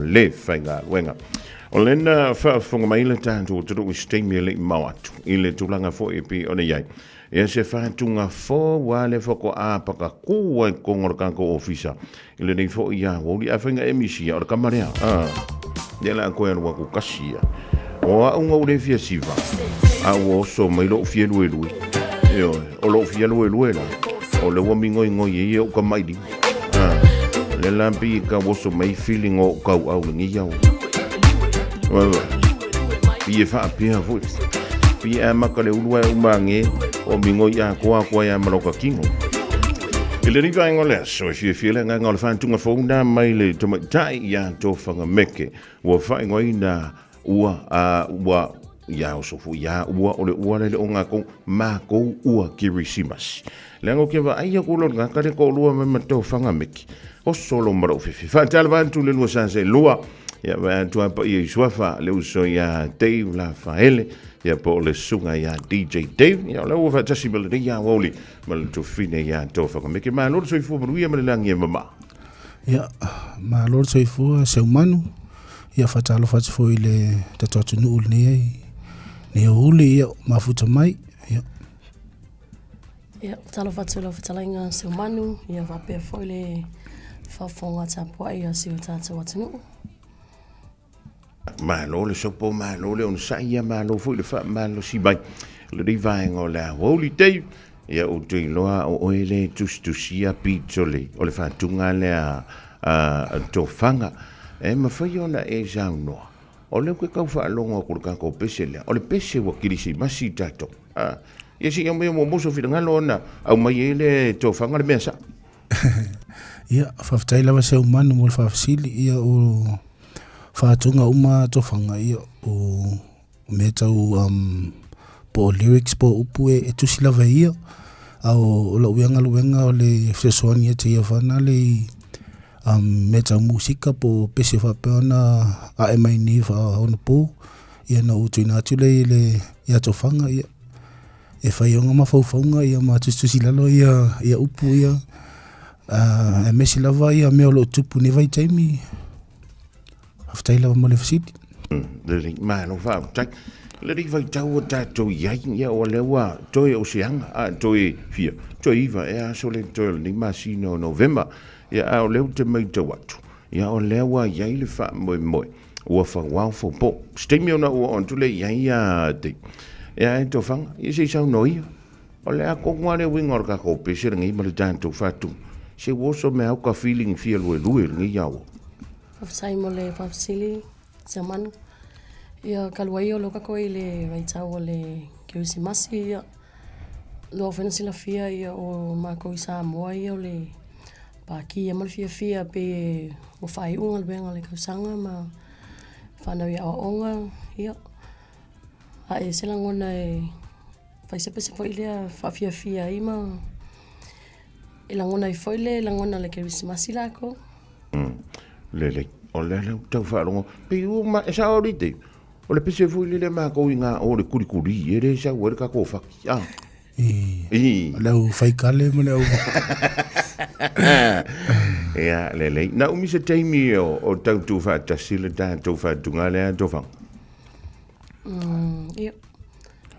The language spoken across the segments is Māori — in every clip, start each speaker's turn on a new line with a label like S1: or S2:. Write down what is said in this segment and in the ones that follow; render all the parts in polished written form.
S1: le whainga wenga. O lena whaafunga maila tātu o turu steimi le mawatu. I le tūlanga fo e pi o ne iai. Ia se whātunga fo wale whako āpaka kua i kongora kanko ofisa. I le nei fo ia woli a whainga emisia o le kamarea. Ia la koe anua ku kasia. O a unga ule fia siva. A o so mai lo fia lue lue. Io, o lo fia lue lue la. O le wami ngoi ngoi e o ka maidi. Le lampi ka woso mai feeling o kau au ngi iau. Pie wha pia fui. Pie a maka le ulua umange o mingo ia koa koa ia maroka kingo. I le riva ingo lea, so if you feel nga ngā le whantunga whauna mai le tomatai ia tō whanga meke. Ua whaingo ina ua ia o sofu ia ua o le ua le o ngā kou mā kou ua kirisimas. Le ango kia wa aia kūlor ngā kare ko lua me matau whanga meke. O solo maro fifi. Whaatala wantu le lua sanse lua. Ia wantu apa ia iswafa le uso ia Dave la whaele. Ia po le sunga ia DJ Dave. Ia le ua whaatasi mele re ia woli. Mele tu fine ia tō whakameke. Maa lor soi fua maruia mele langi e mama.
S2: Ia, maa lor soi fua seu manu. Ia whaatalo whaati fo i le tatoatu nuu le nei. Ni o uli ia mafuta mai. Ia.
S3: Ia, talo whaatu la whaatalainga seu manu. Ia wapea fo i le whawhonga tapua ia siu tātou atunu.
S1: Malo le sopo, malo le on saia, malo fui le wha, malo si bai. Le rei vaenga o le Holy Day. Ia o tui loa o oele tustusia pitole. O le whatunga le a tofanga. E mawhai ona e zau noa. O leo ke kau whaalonga o kura kako pese lea. O le pese wa kirisi masi tato. Ia si ia mo moso whirangalo ona. Au mai e le tofanga le mea sa.
S2: Ia, whaftai lawa seu manu mo le whafasili. Ia o whaatunga uma tofanga. Ia o me tau po lyrics po upu e tusi lawa ia. O la uenga luenga o le whesoani e te ia whana le me tau musika po pese whapeona a e mai ni wha hona po. Ia na utu inatu le ia tofanga. Ia e whaionga ma whauwhaunga. Ia ma tusi lalo ia upu ia. E mesi lava ia mea lo tupu ne vai taimi. Haftai lava mo le fasiti.
S1: Le maa no whao tai. Le ri vai tau o tātou iai ia o lewa toi o seanga. Toi fia. Toi iwa e aso le toi ni masino November. Ia o leo te mai tau atu. Ia o lewa iai le wha moe moe. Ua wha wau fo po. Stemi ona ua on tule iai a te. Ia e to whanga. Ia se sau noia. O lea kongware wingor ka ko pese rangi ma le tātou whatu. Se woso me au ka feeling fia lue lue ngi iau.
S3: Whafsai mo le whafsili, se manu. Ia kaluai o loka koe le waitau o le Kirisimasi ia. Loa whena sila fia ia o mako i Samoa ia o le paki ia mal fia pe o whai unga le benga le kausanga ma whanau ia o onga ia. A e selangona e whaisepese fo ilea whafia ima. E langona i foile, langona le Kirisimasi lako.
S1: Lele, o lele tau whaarongo. Pe u ma e sa orite. O le pese foile le mako i ngā o le kurikuri. E re sa uere ka ko whaki.
S2: Lau whaikale mo leo.
S1: Ia, lele. Na umi se teimi o tau tu whaatasi le tātou whaatunga lea tofang.
S3: Ia.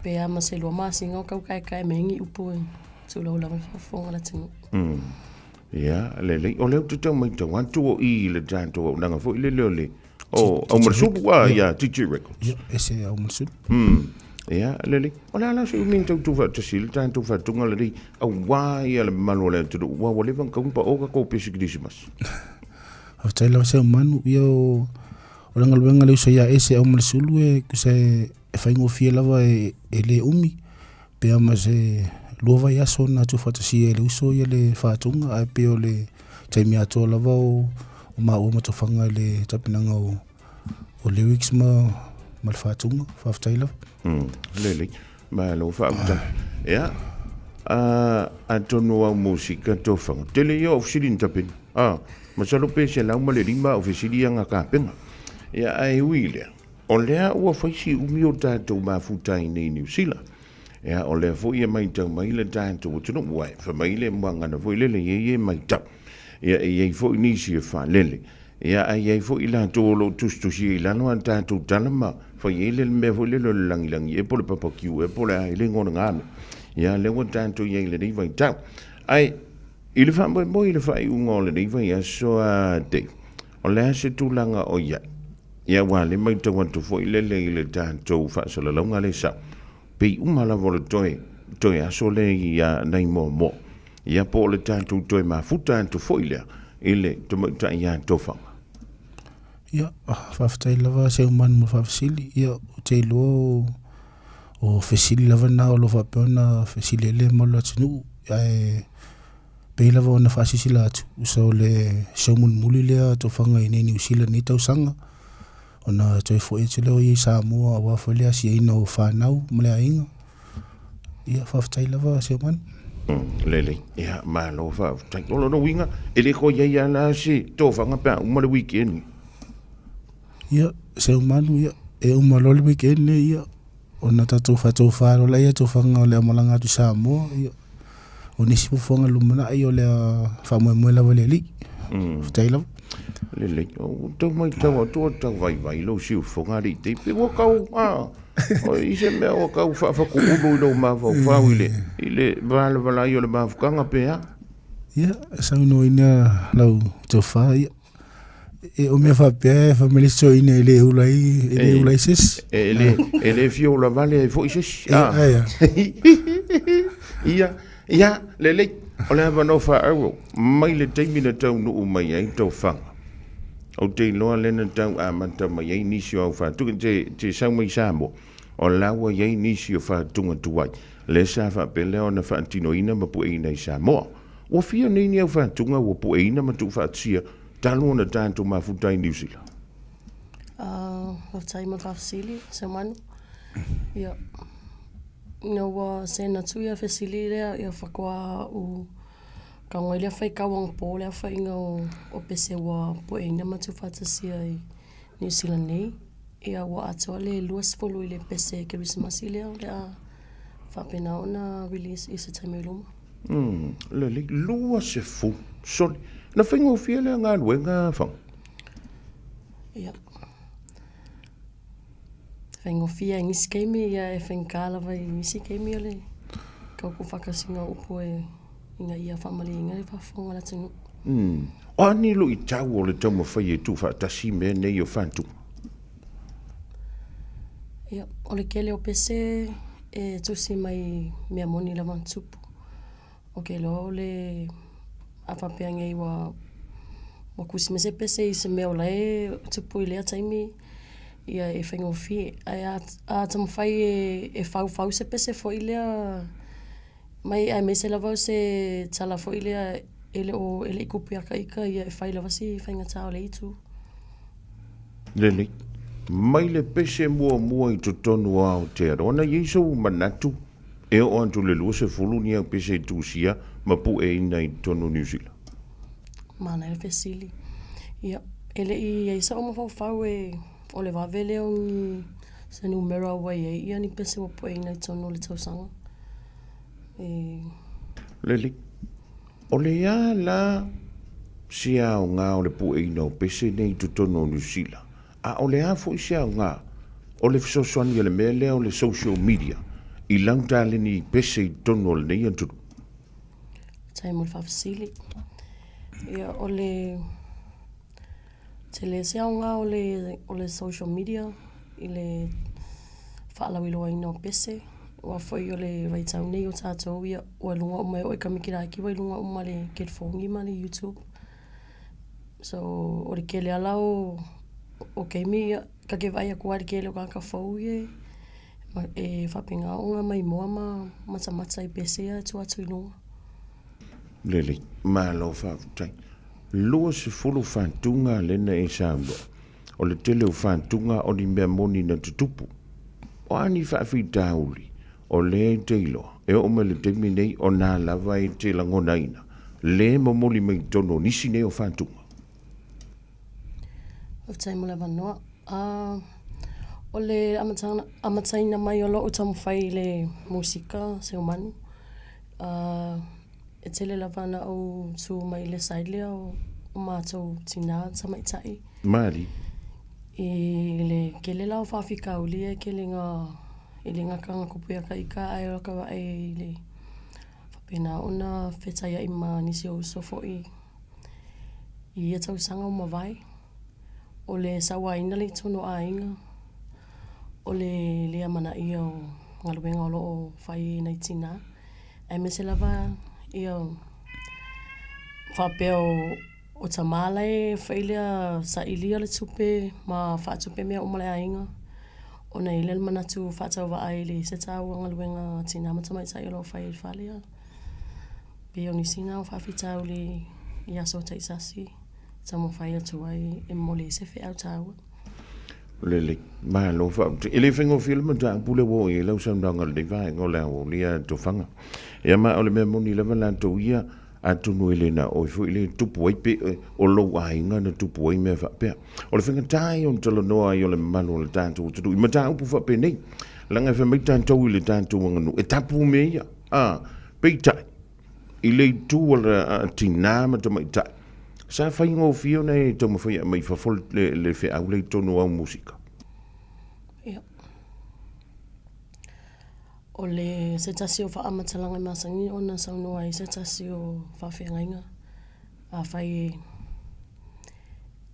S3: Pe ama se lua masi ngau kau kai mengi upu. Tula ula whafonga la tingu.
S1: Ia, lele. O leo te tau mai tau antu o i le tātou o nanga fo i le leo le. O, au marasupu wa, ia, Teacher Records.
S2: Ia, ese au marasupu.
S1: Ia, lele. O le ala se umin tau tu whaatasi le tātou whaatunga le rei. Au wā ia le malo le tudu. Wā walewan kaumpa o ka ko pesi Christmas.
S2: Haftai lau se manu ia o rangaluenga leo sa ia ese au marasulu e kusa e whaingo fia lava e le umi. Pe ama se lua vai aso na tu whaatasi e le uso ia le whaatunga. Ai pe o le taimi atoa lava o maa ua matofanga le tapinanga o lyrics ma le whaatunga. Haftai lau.
S1: Lele. Ma lo whaauta. Ia. A tono au musika tofanga. Tele ia ofisiri tapin. Masalo pe se lau ma le rima ofisiri anga kāpenga. Ia ai uilea. O lea ua whaisi umi o tātou mafutai nei New Zealand. Ia o lea fo ia mai tau mai le tātou o tunu wai. Wha mai le mwangana fo i lele ia mai tau. Ia fo i nisi e wha lele. ia ai fo ila to lo tustusi ila no anta tu talama fa yele me fo le lo langilangi e pole papa kiu e pole ai le ngona ngame ia le wo tanto yele ni vai tau ai ile fa mo ile fa u ngole ni vai so a de o le se tu langa o ia wa le mai to want to fo ile tanto fa so le longa le sa pe umala vo toi aso le ia nei mo ia po le tanto toi ma futa to fo ile to mo ta ia to fa
S2: ia faafetai lava se umanu ma faafesili ia o te iloa o fesili lava na o lo faapea ona fesili ele ma lo atunuu ae pei lava ona faasisila atu usa o le saumunumuli lea tofaga i nei niusila nei tausaga ona toe foʻi atu lea o iai samoa auā foi lea asiaina o fanau ma le aiga ia faafetai lava se umanu
S1: lele ia malo fa tai lo no winga ele ko ia la si tofaga pe uma le weekend
S2: ia se umanu ia e umalo le weekend ia ona tatou fatofalo la ia tofaga o le amalaga atu Samoa ia o nisi fofoga lumana ai o le faamoemoe lava le alii fatai lava
S1: lele o tau mai tau vai lo si foga li te pe o kau o ise me o kau fa ku ulu lo ma fa ile vala yo le ma fukanga pe
S2: ia sauno ina lau tofa ia e o me fa pe family so ina ele ulai sis
S1: ele fio la vale fo sis ia lele o le va no fa euro mai le te mina tau no mai ai to fanga o te loa lena tau a manta mai ai nisi o fa tu te sau mai sambo o lawa ai nisi o fa tunga tuai le sa fa pele ona fa antino ina ma pu ina sa mo o fia ni ni fa tunga o pu ina ma tu fa tsia talu na tanto ma futai New Zealand
S3: of time of facility so man ia no wa sena tu ia facility ia fa kwa u ka ngoi le fai ka wang po le fai nga o pese wa po ina ma tu fa tsia i New Zealand nei ia wa ato le luas folo ile pese Christmas ile le fa pena ona release is time luma
S1: le luas se fu so na fingo fiele nga luenga fa
S3: ia fingo fia ngi skemi ia e finkala vai ngi skemi le ka ku fakasinga upo e inga ia family inga fa fonga la tinu
S1: ani lo i tau le tau mawhai e tu fa tasi me nei o fantu
S3: ia o le kele o pese e tusi mai mea moni la mantupu o ke lo le afapea ngai wa kusi mese pese i se mea la e tupu i lea taimi ia e whaingo fie a tamawhai e fau se pese fo i lea mai ai mese lava se tala fo i lea ele ikupi aka ika ia e whai lava si whainga tau le itu
S1: lele mai le pese mua i totonu au te arona iso manatu e o antu le lua se fulu ni au pese i tusia ma pu e ina i tonu New Zealand
S3: mana e fesili ia ele i isa o mawhau e o le wawele o se numero awai e ia ni pese wa pu e ina i tonu le tausanga
S1: lele o le ia la sia o ngā o le pu e ina o pese nei totonu New Zealand a o le a fo isia o ngā o le fisosoani o le mele o le social media i langtale ni pese i tonu o le nei anturu
S3: tai mo fafsili ia o le tele sia o ngā o le social media i le whaalawilo ina o pese ua foi o le raitau nei o tātou ia ua lunga o mai o e kamikira ki wai lunga o ma le ketfongi ma le YouTube so o le kele alau o keimi ia ka ke vai a kua le kele o kaka fau e whapinga o ngā mai moa ma mata i pese ia tu atu inunga
S1: lele ma lo whaafutai lua se fulu whantunga lena e sambo o le tele o whantunga o ni mea moni na tutupu o ani whaafitauli o le teilo e o me le temi nei o nā lava e te langona ina le momoli mai tono nisi nei o whantunga
S3: of time le vanoa o le amataina mai o loo tamawhai le musika se umanu e tele lavana o tu mai le side lea o mātou tina samaitai.
S1: Mali.
S3: I le ke le lau whawhika ulia ke le ngā kanga kupea ka ika ai o ka wae i le whapena ona whetaya i ma nisi o uso fo i ia tau sanga o mawai. O le sawa ina le tono a inga. O le lea mana ia o ngaluenga o loo whai nei tina. Ai me se lava ia whapea o tamala e whailea sa ilia le tupe ma whaatupe mea umale a inga. O na ile manatu whaatau wa ai le se tau ngaluenga tina matamai sa ilo whai i whalea. Pe o nisina o whawhitau le iaso taisasi. Tamo whai atu ai e mole se whi au tau.
S1: Lele, ma lo fa. Ele fingo film ta pule wo e lo sam danga le vai ngola o lia to fanga. E ma o le me moni le vala to ia atu no ele na o fu ile tupu ai pe o lo ai nga na tupu ai me fa pe. O le finga tai on tolo no ai o le manu le tanto tu i mata upu fa pe nei. Langa fa mai tanto ile tanto nganu e tapu me ia. Pe tai. Ile tu o tina ma to mai tai. Sa fai ngō fio nei tō mawhai a mai whafol le whi au lei tonu au musika.
S3: Ia. O le se tasi o wha amatalanga i masangi o na saunua i se tasi o whawhianga inga. A whai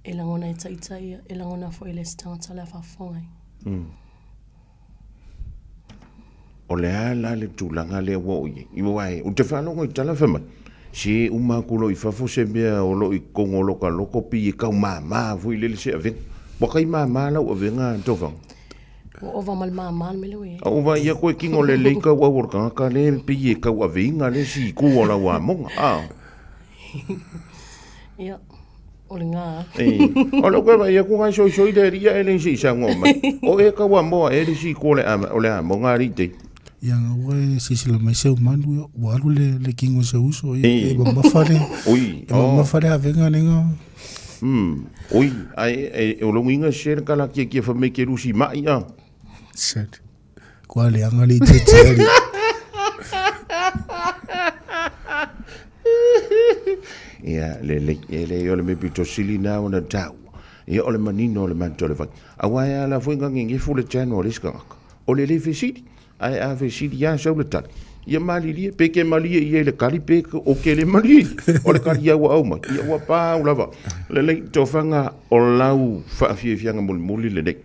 S3: e langona i taitai, e langona fo i le stangata le whawhongai.
S1: O le ala le tūlanga le wo i. I wai, o te whanongo i tala whamai. Si umakulo i fafo se mea o lo i kongo loka loko pi i kau maa fui lele se aven. Waka i maa lau avenga tofang.
S3: O ova mal maa me lewe.
S1: A ova ia koe kingo le leika wa warkanga le pi i kau avenga le si kua la wa monga.
S3: Ia, o le ngā.
S1: O lo koe ia kua soi le ria e le si sa ngoma. O e kau a moa e le si kua o le a monga rite.
S2: Ia ngā ue sisila mai seu manu walu le kingo se uso e mamawhare e mamawhare hawenga nenga
S1: oi ai o longo inga sere kala kia whamei ke rusi mai a
S2: sere kua le anga li te teari
S1: ia le o le me pito sili na o na tau ia o le manino o le manto le vai a wai ala fuinga ngingi fule chano o liskangaka o le fisiti ai a fisiti ya sau le tali ia mali lia peke mali ia le kali peke o ke le mali o le kali ia wa au mai ia wa pa u lava le tofanga o lau whaafiafianga muli le nei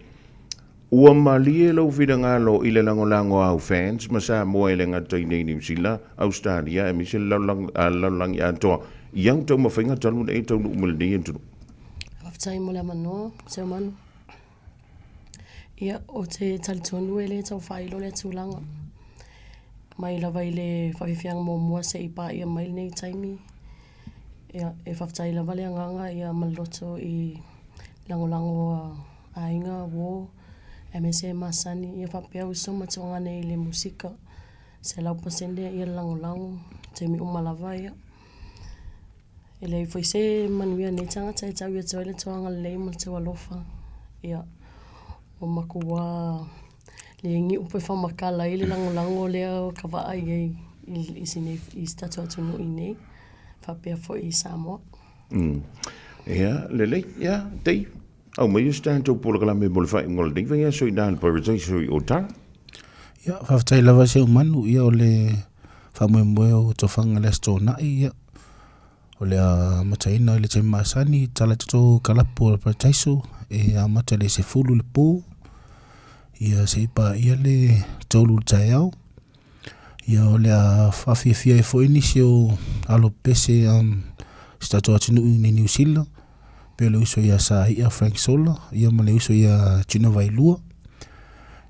S1: ua mali e lau whirangalo i le lango au fans ma sa moa e le ngata i nei New Zealand Australia e misi laulangi a toa iau tau mawhainga talu nei tau nuumule nei entunu
S3: Aftai mo le manoa, seu manu. Ia o te talitonu e le tau whailo le tūlanga. Mai lava i le whawhiwhianga mō mua se i pā ia mai nei taimi. Ia e whaftai lava le anganga ia maloto i langolango a inga wō. E me se masani ia whapea uso matonga nei le musika. Se lau pasende ia langolango. Te mi umalava ia. E le foi se manuia nei tangata e tau ia toile toanga lei ma te walofa. Ia o makua le ngi upe whamakala i le langolango lea kawa ai i sine i statu atunu i nei. Whapea fo i Samoa.
S1: Ia, lele, ia, tei. Au mai o stantou polakala me mole whai ngol dei vai so i nāna paradise i o tara.
S2: Ia, whaftai lava se umanu ia o le whamoe o tofanga le stona ia. O le a mataina le te masani tala tato kalapo le paradise e a mata le se fulu le pō. Ia se ipa ia le taulu le taiao. Ia o le a whawhiawhia e fo inisi o alo pese statu atinu i New Zealand. Pe le uso ia sa ia Frank Sola, ia ma le uso ia Tino Vailua.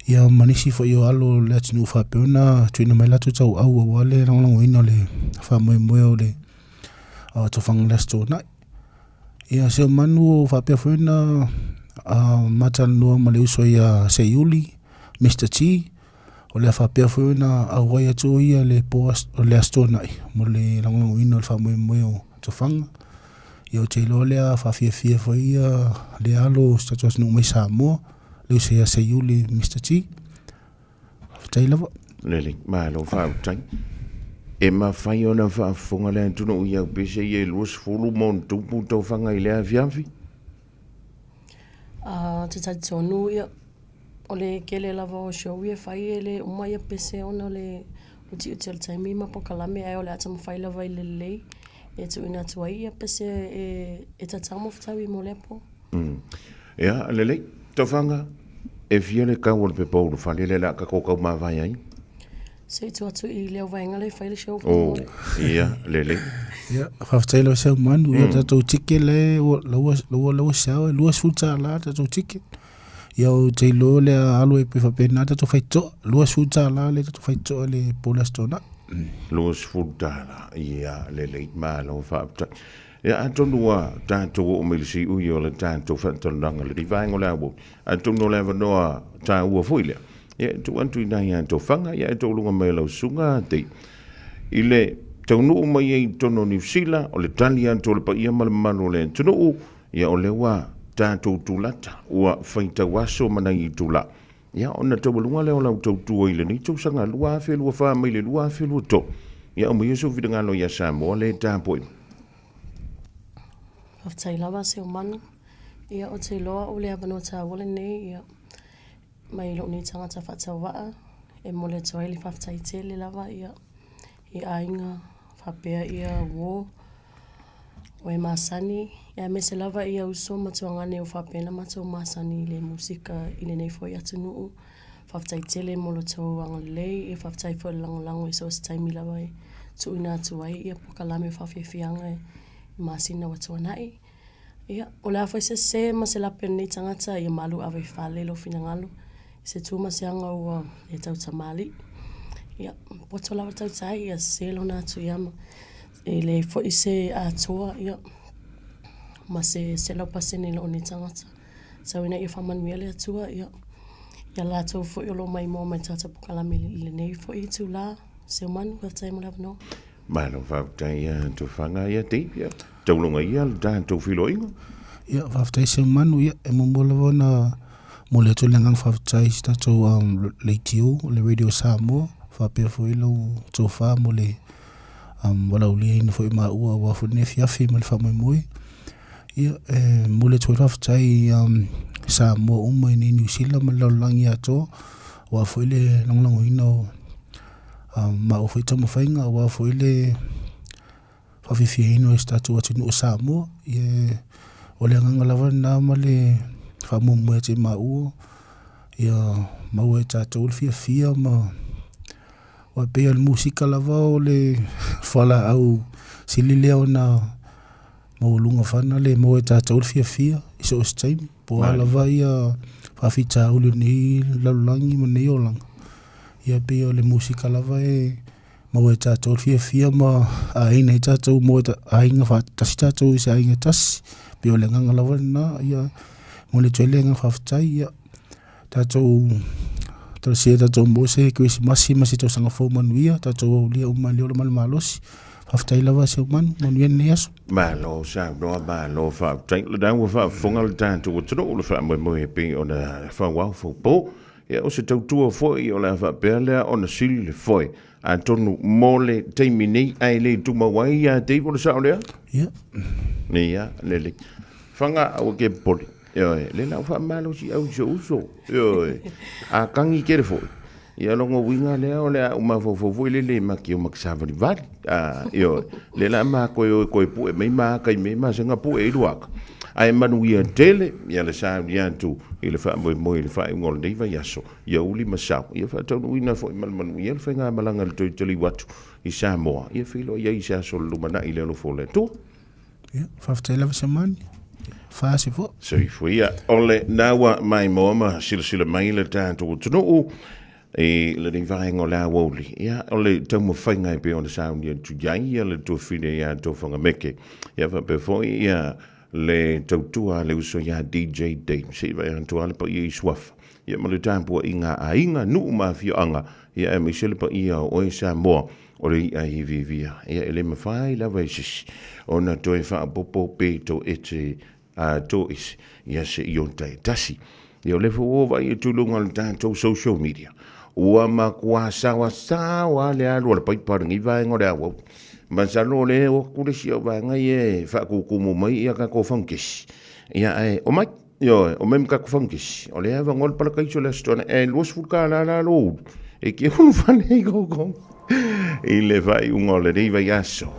S2: Ia manisi fo ia alo le atinu whapeona tuina mai latu tau au a wale rangolango ina le whamoe o le tofanga le sto nai. Ia seo manu o whapea fuena mata noa ma le uso ia Seiuli, Mr. T. O le whapea fuena a wai atu ia le poas o le sto nai. Mo le rangolango ina le whamoe o tofanga. Ia o te ilo lea whawhiawhia fo ia le alo statu atinu mai Samoa. Le uso ia Seiuli, Mr. T. Whaftai lava.
S1: Lele, maa lo whau tai. e mawhai ona whaafonga lea tuna ui au pese i e luas fulu mon tupu tau whanga i lea fiafi?
S3: Te tati tonu ia, o le kele lava o show ia whai e le uma ia pese ona le uti uti al taimi ma po kalame ai o le ata mawhai lava i le lei. E tu ina tu ai ia pese e tatamo ftawi mo lepo.
S1: Ia, lelei, tau whanga e fia le kau o le pepo ulu whale le la ka kokau mawai ai?
S3: Se tu atu i leo vaenga le whai le show.
S1: Oh, ia, lelei.
S2: Ia, whaftai lau seu manu, ia tatou tike le, laua sao, e luas futa la tatou tike. Ia o te lo le alo e pe whapena tatou whaitoa, luas futa la le tatou whaitoa le polastona.
S1: Luas futa ia, lelei, maa lau whaapta. Ia, atonua tātou o melisi ui o le tātou whantananga le rivaengo le awo. Atonua le wanoa tā ua fuilea. Ia, tu antu i nai anto whanga, ia e tau lunga mai lau sunga te. I le tau nuu mai e tono New Zealand, o le tali anto le pa ia malamano le tunu, ia o le wā tātou tūlata, ua whaita waso manai i tūla. Ia, ona tau lunga leo lau tau tua i le ni tau sanga lua awhi lua wha mai le lua awhi lua to. Ia, o mai yesu vidangalo ia Samoa le tāpoi.
S3: Whaftai lawa se o manu. Ia o te loa o le avano tā wale nei, ia mai lo ni tangata whatau waa. E mole toa ili whaftai te le lava, ia i ainga, whapea ia wo. O e masani, ia me se lava ia uso matuangane o whapena matau masani le musika ile nei fo i atu nuu. Whaftai te le molo tau wanga lei, e whaftai fo lango i so se taimi lava e tu ina atu ai, ia pokalame whawhiawhianga e masina watu anai. Ia, o le awhai se ma se lape nei tangata ia malu awai whale lo finangalo. Se tūma se anga ua e tau tamali. Ia, poto lawa tau tai ia se lo na atu iama. E le fo i se atoa ia. Ma se lau pase nei lo ni tangata. Sau ina ia whamanuia le atua ia. Ia la tau fo i lo mai mo mai tata pokalame le nei fo i tu la. Se umanu, whaftai mo lawa no.
S1: Mana whaftai ia tu whanga ia te, ia. Taulunga ia, tātou whilo ingo.
S2: Ia, whaftai se manu, ia, e mumolawa na mo le tu lengang whaftai si tatou leitio, le Radio Samoa, whapea fo ilo tō wha mo le wala ulia ina fo i maa ua wafune fiafi mo le whamai moe. Ia, mo le tu whaftai Samoa uma i New Zealand ma laulangi ato, wa fo ile langlango ina o ma o fo i tamo whainga, wa fo ile whawhiwhia ino e statu atu no o Samoa, ia o le anganga lawa na ma le whamumua te maua, ia maua e tātou le fia ma wa pea le musika lava o le whala au sililea o na maulunga whana le maua e tātou le fia, iso o staimi, po lava ia whawhita ulu ni lalulangi ma nei o langa. Ia pea le musika lava e maua e tātou le fia ma aina e tātou mo e ainga whatasi tātou i se ainga tasi, pea o le nganga lava na ia mo le tuele nga whawhitai ia tātou tau sia tātou mose Krismasi ma se tau sanga fō manuia tātou au lia uma leo le malumalosi whawhitai lava se umanu manuia nei aso.
S1: Malo sa no malo whawhitai le dau whawhonga le tātou o tino le whamoe pe o na whawau whaupo ia o se tautua foi o la whapea lea o na sili le foi a tonu mole teimi nei ai le tumawai a te o le sao lea?
S2: Ia.
S1: Ia, lele. Whanga au ke poli. Le nau wha malo si au so uso. A kangi kere foi. Ia longo winga lea o lea uma fofo le maki o maksavani vali. Le la ma koe pue mei ma kai mei ma senga pue i luaka. Ai manu ia tele, ia le sa ia tu, i le wha moe le wha ngol nei vai aso. Ia uli masau. Ia wha tau nuina foi manu ia le whenga malanga le toli watu i Samoa. Ia whilo ia i sa so lumana i le lofo le tu.
S2: Ia, whawhitai lava se mani. Whaase fo.
S1: So i fuia. Ole nawa mai moama sila mai le tātou tunu e le ni vaenga la woli. Ia ole tau mo whainga i pe ona sauni e tu iai ia le tu whine ia tu whanga meke. Ia wha pe foi ia le tautua le uso ia DJ Dame. Si vai antua le pa ia i swafa. Ia ma le tāpua inga a inga nu ma fioanga. Ia e misele pa ia o e Samoa. O le ia i vivia. Ia ele mawhai la vaisisi. Ona toi wha popo pe to ete to is. Ia se iontai tasi. Ia le fo vai e tulunga le tātou social media. ua makua sawa le alu le paiparangi vaenga le awau. Masalo le o kule si o vaenga e whaakukumu mai ia ka ko funkis. Ia o mai, o mem ka ko funkis. O le ava ngol pala kaiso le stona luas fulka la lo. E ke hunu fane i go. I le vai ungole le vai aso.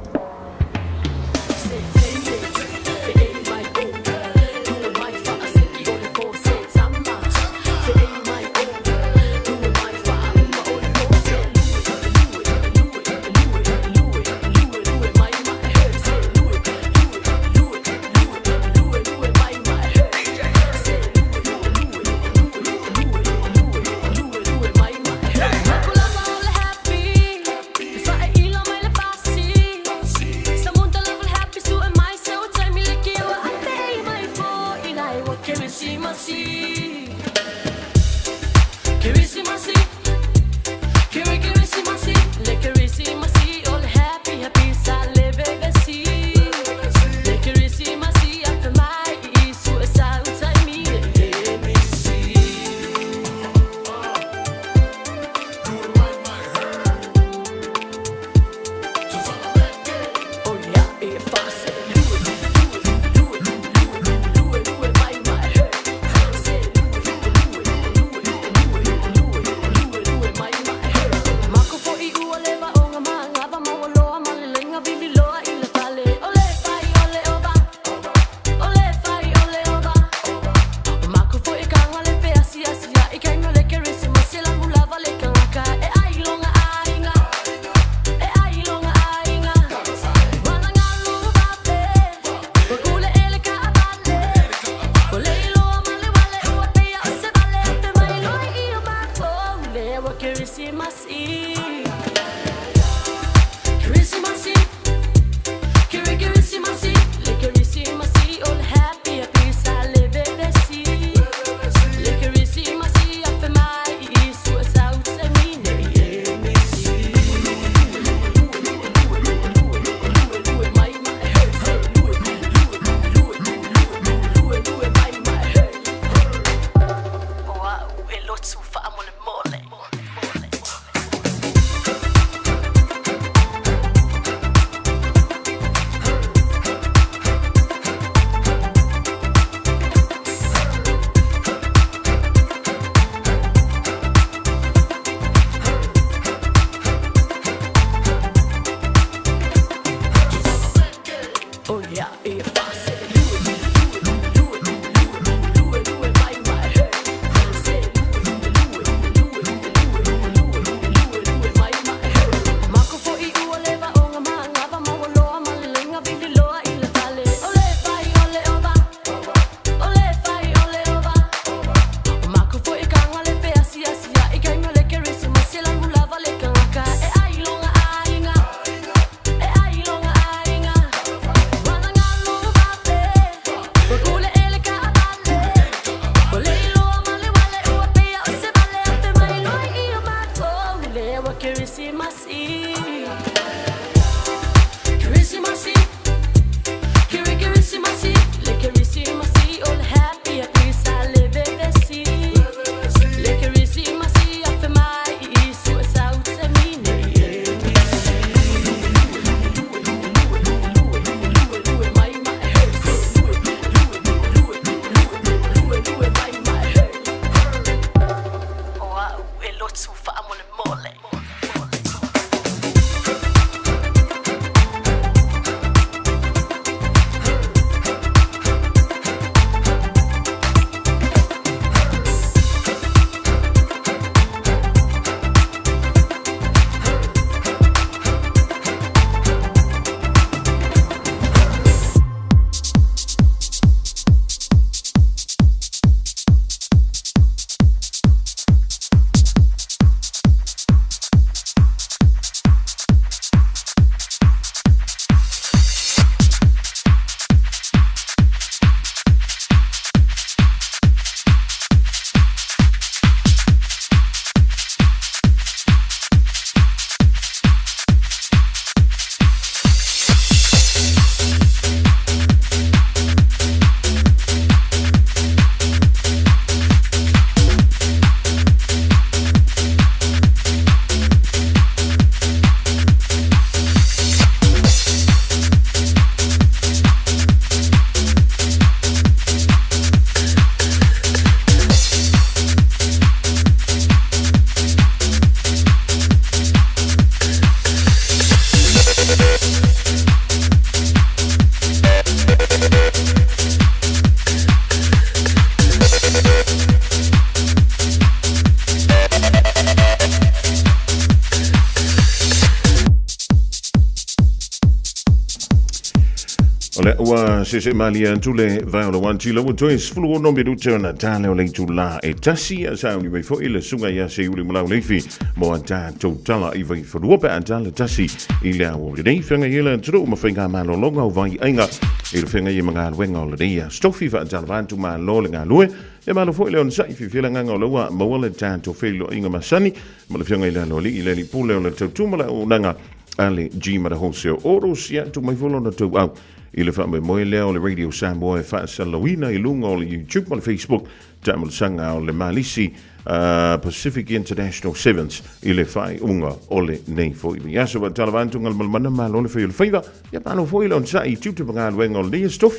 S1: Ole ua se malia tule vaola wan tila ua toi sfulu no bidu tena tale o le tula e tasi a sa uni mai fo ile sunga ya se uli mula leifi mo anta tala i vai fo pe anta le tasi ile a o le nei fenga ile tru ma fenga ma lo longa o vai ainga ile fenga i manga wenga o le nei stofi fa anta vantu ma lo le ngalue e ma lo fo ile on sa i fila nganga lo wa mo le tanto felo inga masani ma le fenga ile lo li ile ni pule o le tuma o nanga ale jima da hoseo oro sia tu mai folo na tu au ile fa me mo le o le radio Samoa e fa salawina i lunga o le YouTube o le Facebook tamal sanga o le malisi Pacific International Sevens ile fai unga o le nei fo i aso ba talavantu ngal malmana malo le fai le faiva ya palo fo ile on sa i tutu bangal wenga o le stof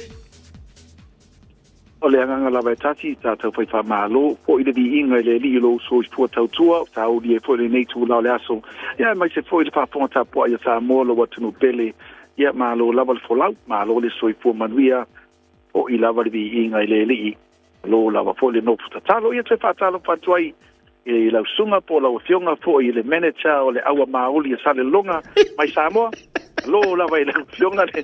S4: o le anga la vetati ta ta fai fa malo fo ile di inga le li lo so tua ta o di fo le nei tu la le aso ya mai se fo ile fa ponta po ya sa mo lo watu no pele ia malo lava le folau malo le soifua manuia o i lava le viiga i le alii lo lava foʻi le nofu tatalo ia toe faatalo fatu ai i lausuga po lauafioga foʻi i le manager o le aua maoli a saleloga mai Samoa lo lava i lauafioga le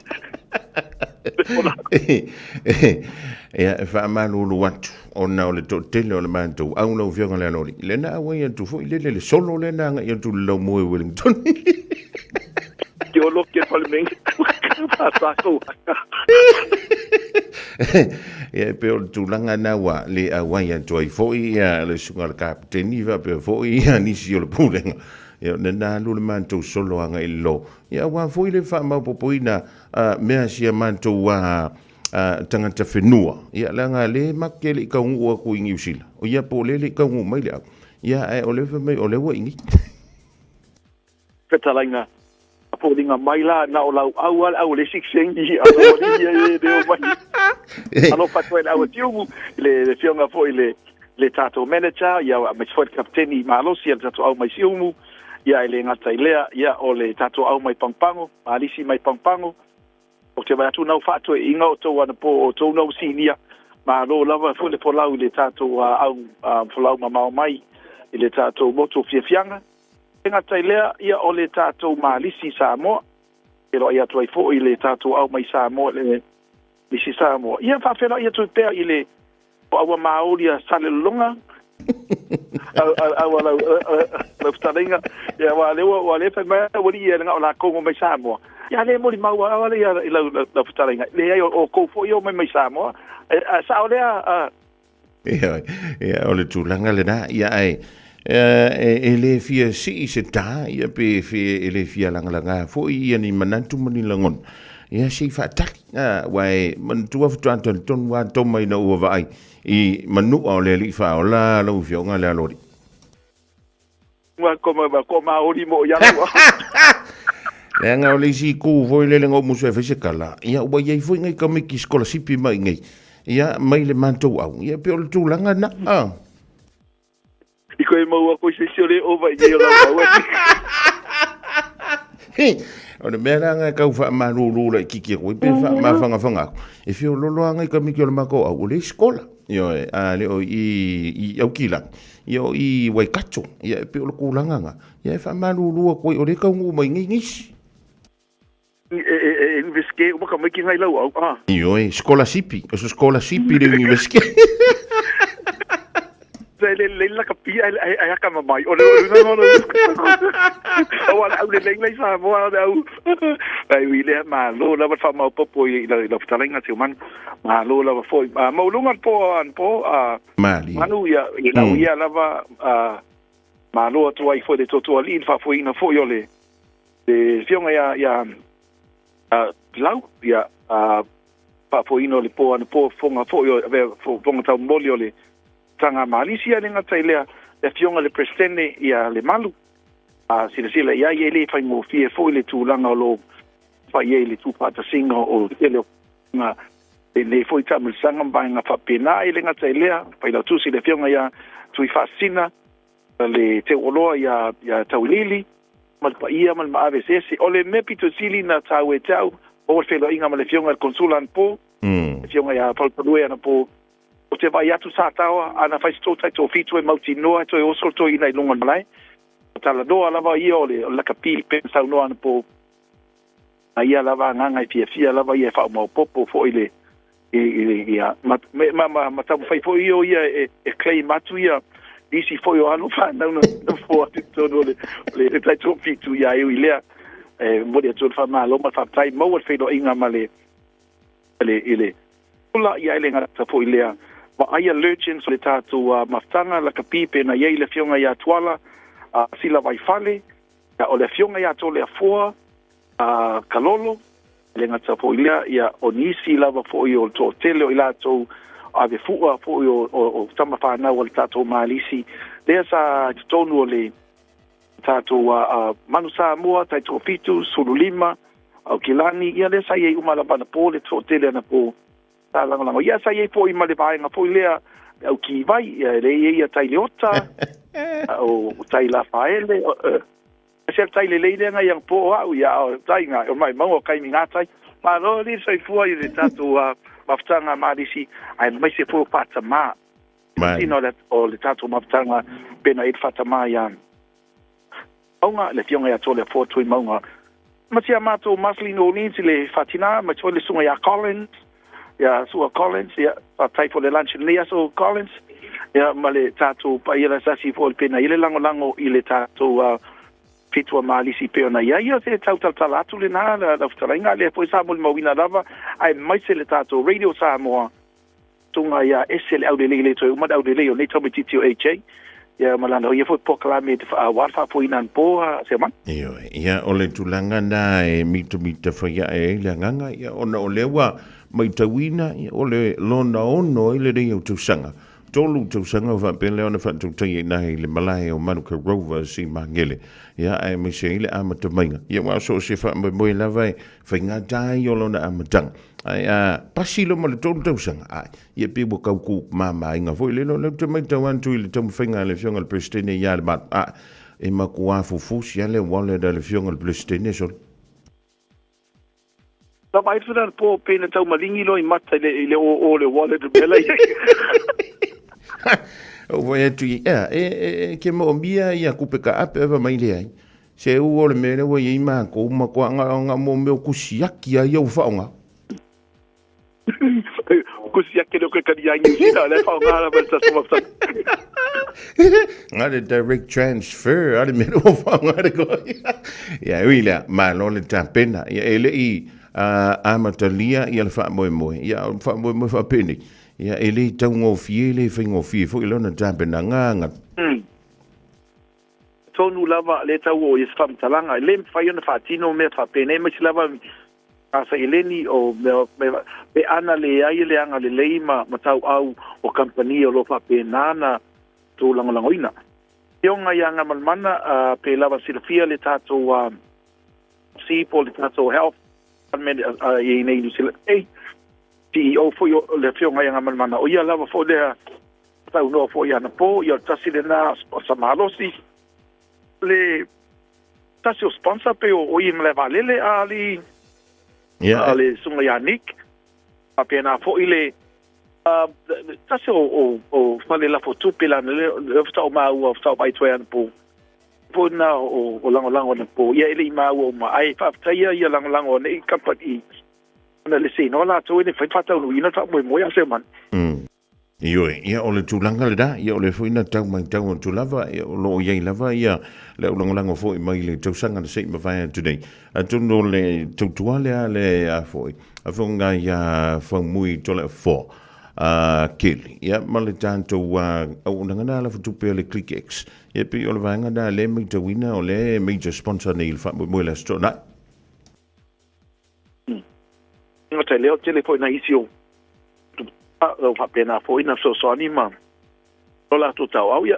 S1: ia e faamalulu atu ona o le toʻatele o le matou au lauafioga le anoli lena auai atu foʻi lele le solo lena agai atu le laumoe Wellington
S4: Yo lo que falmen pasako
S1: e pe o tulanga na wa le awai atu ai foi ia le sunga kapteni va pe foi ia nisi o le pulenga ia na lu le manto solo anga ilo ia wa foi le fa ma popoina mea sia manto wa tangata fenua ia langa le makele ka ngua ku ingi usila o ia po le ka ngu mai le ia e o le mai o le wa ingi
S4: petalaina Polinga maila na o lau au le sixengi a lo ia de o mai alo fatwa au tiu le fionga fo le tato manager ia mai fo kapteni malo si el tato au mai siumu ia le ngata ilea ia o le tato au mai pangpango alisi mai pangpango o te vai tu na fatwa inga o to wana po o to no sinia malo lava fo le polau le tato au polau mama mai le tato moto fianga Nga tailea ia o le tātou malisi Samoa. E roa ia tuai fo i le tātou au mai Samoa le lisi Samoa. Ia whawhera ia tui pēr i le o aua maori a salelonga. Aua lau taringa. Ia wa le whai mai wari ia nga o la kongo mai Samoa. Ia le mori maua awa le ia lau taringa. Le ia o kou fo i o mai Samoa. Sa o lea...
S1: Ia o le tūlanga le na ia ai. E le fia si se ta ia pe fia e le fia langa fo ia ni manantu mani langon ia si fa tali wai man tua ftuan ton wa to mai na u vai i manu o le li fa o la lo fio nga le lori
S4: wa ko ma ori mo ya lo
S1: le nga o le si ku vo le ngo mu se fe kala ia wa ia fo ngai ka me ki skola sipi mai ngai ia mai le manto au ia pe o tu langa na
S4: Iko e mau ako se sore o vai e la wa.
S1: O le mera nga ka fa maruru le kiki ko pe fa ma fanga. E fio lolo nga ka mi ki le mako o le skola. Yo le o i au kila. Yo i Waikato. Ia pe o ku langa nga. Ia fa maruru ko o le ka ngu mai ngisi.
S4: Inveske o ka mai ki ngai lau au.
S1: Yo skola sipi. O skola sipi le inveske.
S4: Le la kapia ai aka mai o le no o ala le le sa mo ala ai wi le ma lo la fa ma popo i la talenga se man ma lo la foi ma lunga po
S1: mali
S4: manu ia lava ma lo tu ai foi de toto ali fa foi na foi ole de fionga ya lau ya pa foi no le po fonga foi fonga ta moli ole tanga malisia le ngata ilea le fionga le presidente ia le malu sila ia le fai mo fie fo le tūlanga o lo fai le tūpata singa o ele nga le foi tamil sanga mai nga whapena le ngata ilea fai la tusi le fionga ia tui fasina le te oloa ia tauilili malpa ia mal AVCS o le mepi to sili na tau e tau o le felo inga ma le fionga le consulan po fionga ia palpadue na po o te vai atu sa tawa ana fai sto tai to fitu e mauti noa to e oso to ina ilunga malai tala doa lava ia ole la kapi pe sa no ana po ia lava nganga fia lava ia fa mo popo fo ile ia ma tamu fai fo ia e claim matu ia disi fo yo anu fa no fo to no le tai to fitu ia ile mo dia to fa ma lo ma fa tai mo fe do inga male ile ula ia ile ngata fo ile ma ia lurchins le tatu maftanga la kapipe na ia le fionga ia twala sila vai fale ya o le fionga ia to le afua kalolo le ngata fo ile ia onisi lava fo yo to tele o ila to ave fua fo yo o tama fa na o tatu malisi le sa tonu le tatu manusa mua tai to fitu sululima au kilani ia le sa ye umala bana po le to tele na po ta lango ia sa ye po i male vai nga po lea au ki vai le ia tai leota o tai la faele se tai le le nga yang po au ia tai nga o mai mo kai minga tai ma lo li sai fu i le tatu maftanga malisi ai mai se fu pata ma sino le o le tatu maftanga pena it fata ma ya onga le fionga ya tole fo tui maunga ma sia mato maslino ni le fatina ma tole sunga ya Collins ya Sua Collins ya tai for the lunch ni so Collins ya male tatu pa ila sasi for pena ile lango ile tatu fitua malisi peona ya se tau atu le na la futainga le po sa mo mawina lava ai mai se le tatu radio sa mo tunga ya SL au le to uma au le ni to bitio HA ya malanda ia fo proclamate warfa po inan po se man
S1: iyo ya ole tulanga na mito fa ya le nganga ya ona olewa mai tawina ole lona ono ile de tu sanga tolu tu sanga va pele ona fa tu tai na ile malai o manuka rover si mangele ya ai me se ile amata mainga ya wa so se fa mo la vai fa nga dai yo lona amatang ai pasilo mo tolu tu sanga ai ye pe bo ka ku mama inga foi le no le tu mai tawan tu ile tu finga le fionga prestene ya ba e ma ku fu ya le wala da le fionga prestene so
S4: la mai funa po pena tau malingi lo i mata le o le wallet bela
S1: o vai tu ke mo mbia ia kupeka ape eva mai le ai se o le mele o i ma ko ma ko nga mo me kusiaki ia o faunga
S4: kusiaki lo ke kadia ni sina le faunga la basta so mafta
S1: nga de direct transfer ale me o faunga ko ya wila ma lo le tapena ia ele i amatalia ia le fa mo ia fa mo fa peni ia ele tango fiele fingo fie fo ilona tampe na nganga
S4: tonu lava le tau o is fam talanga le fa yona fatino me fa pene me lava asa eleni o me ana le ai le anga le leima matau au o company o lo fa penana to langoina yonga yanga malmana pe lava silfia le tato si pol le tato health ye nei du sila CEO fo yo le fionga nga mana o ia lava fo le tau no fo ia na po ia tasile na sa malosi le tasio sponsor pe o im le valele ali ali sunga yanik apena fo ile tasio o fale la fo tu pela le fta o ma o fta bai twen po na o lango na po ia ele ma o ma ai fa ia lango nei company na le se no la to ni fa ta no ina ta mo ya se man
S1: Iyo ia ole tulanga le da ia ole foina tau mai tau tu lava ia lo ia lava ia le lango foi mai le tau sanga se ma vai today atu no le tutuale ale a foi a fonga ia fo mui tole fo kili ia male tanto au ngana la futu pe le ClickX ia pe ole vanga da le mi tawina ole major sponsor ni fa mo le sto na
S4: no te leo telefone na isio o fa pena foi na so anima ola to tau au ia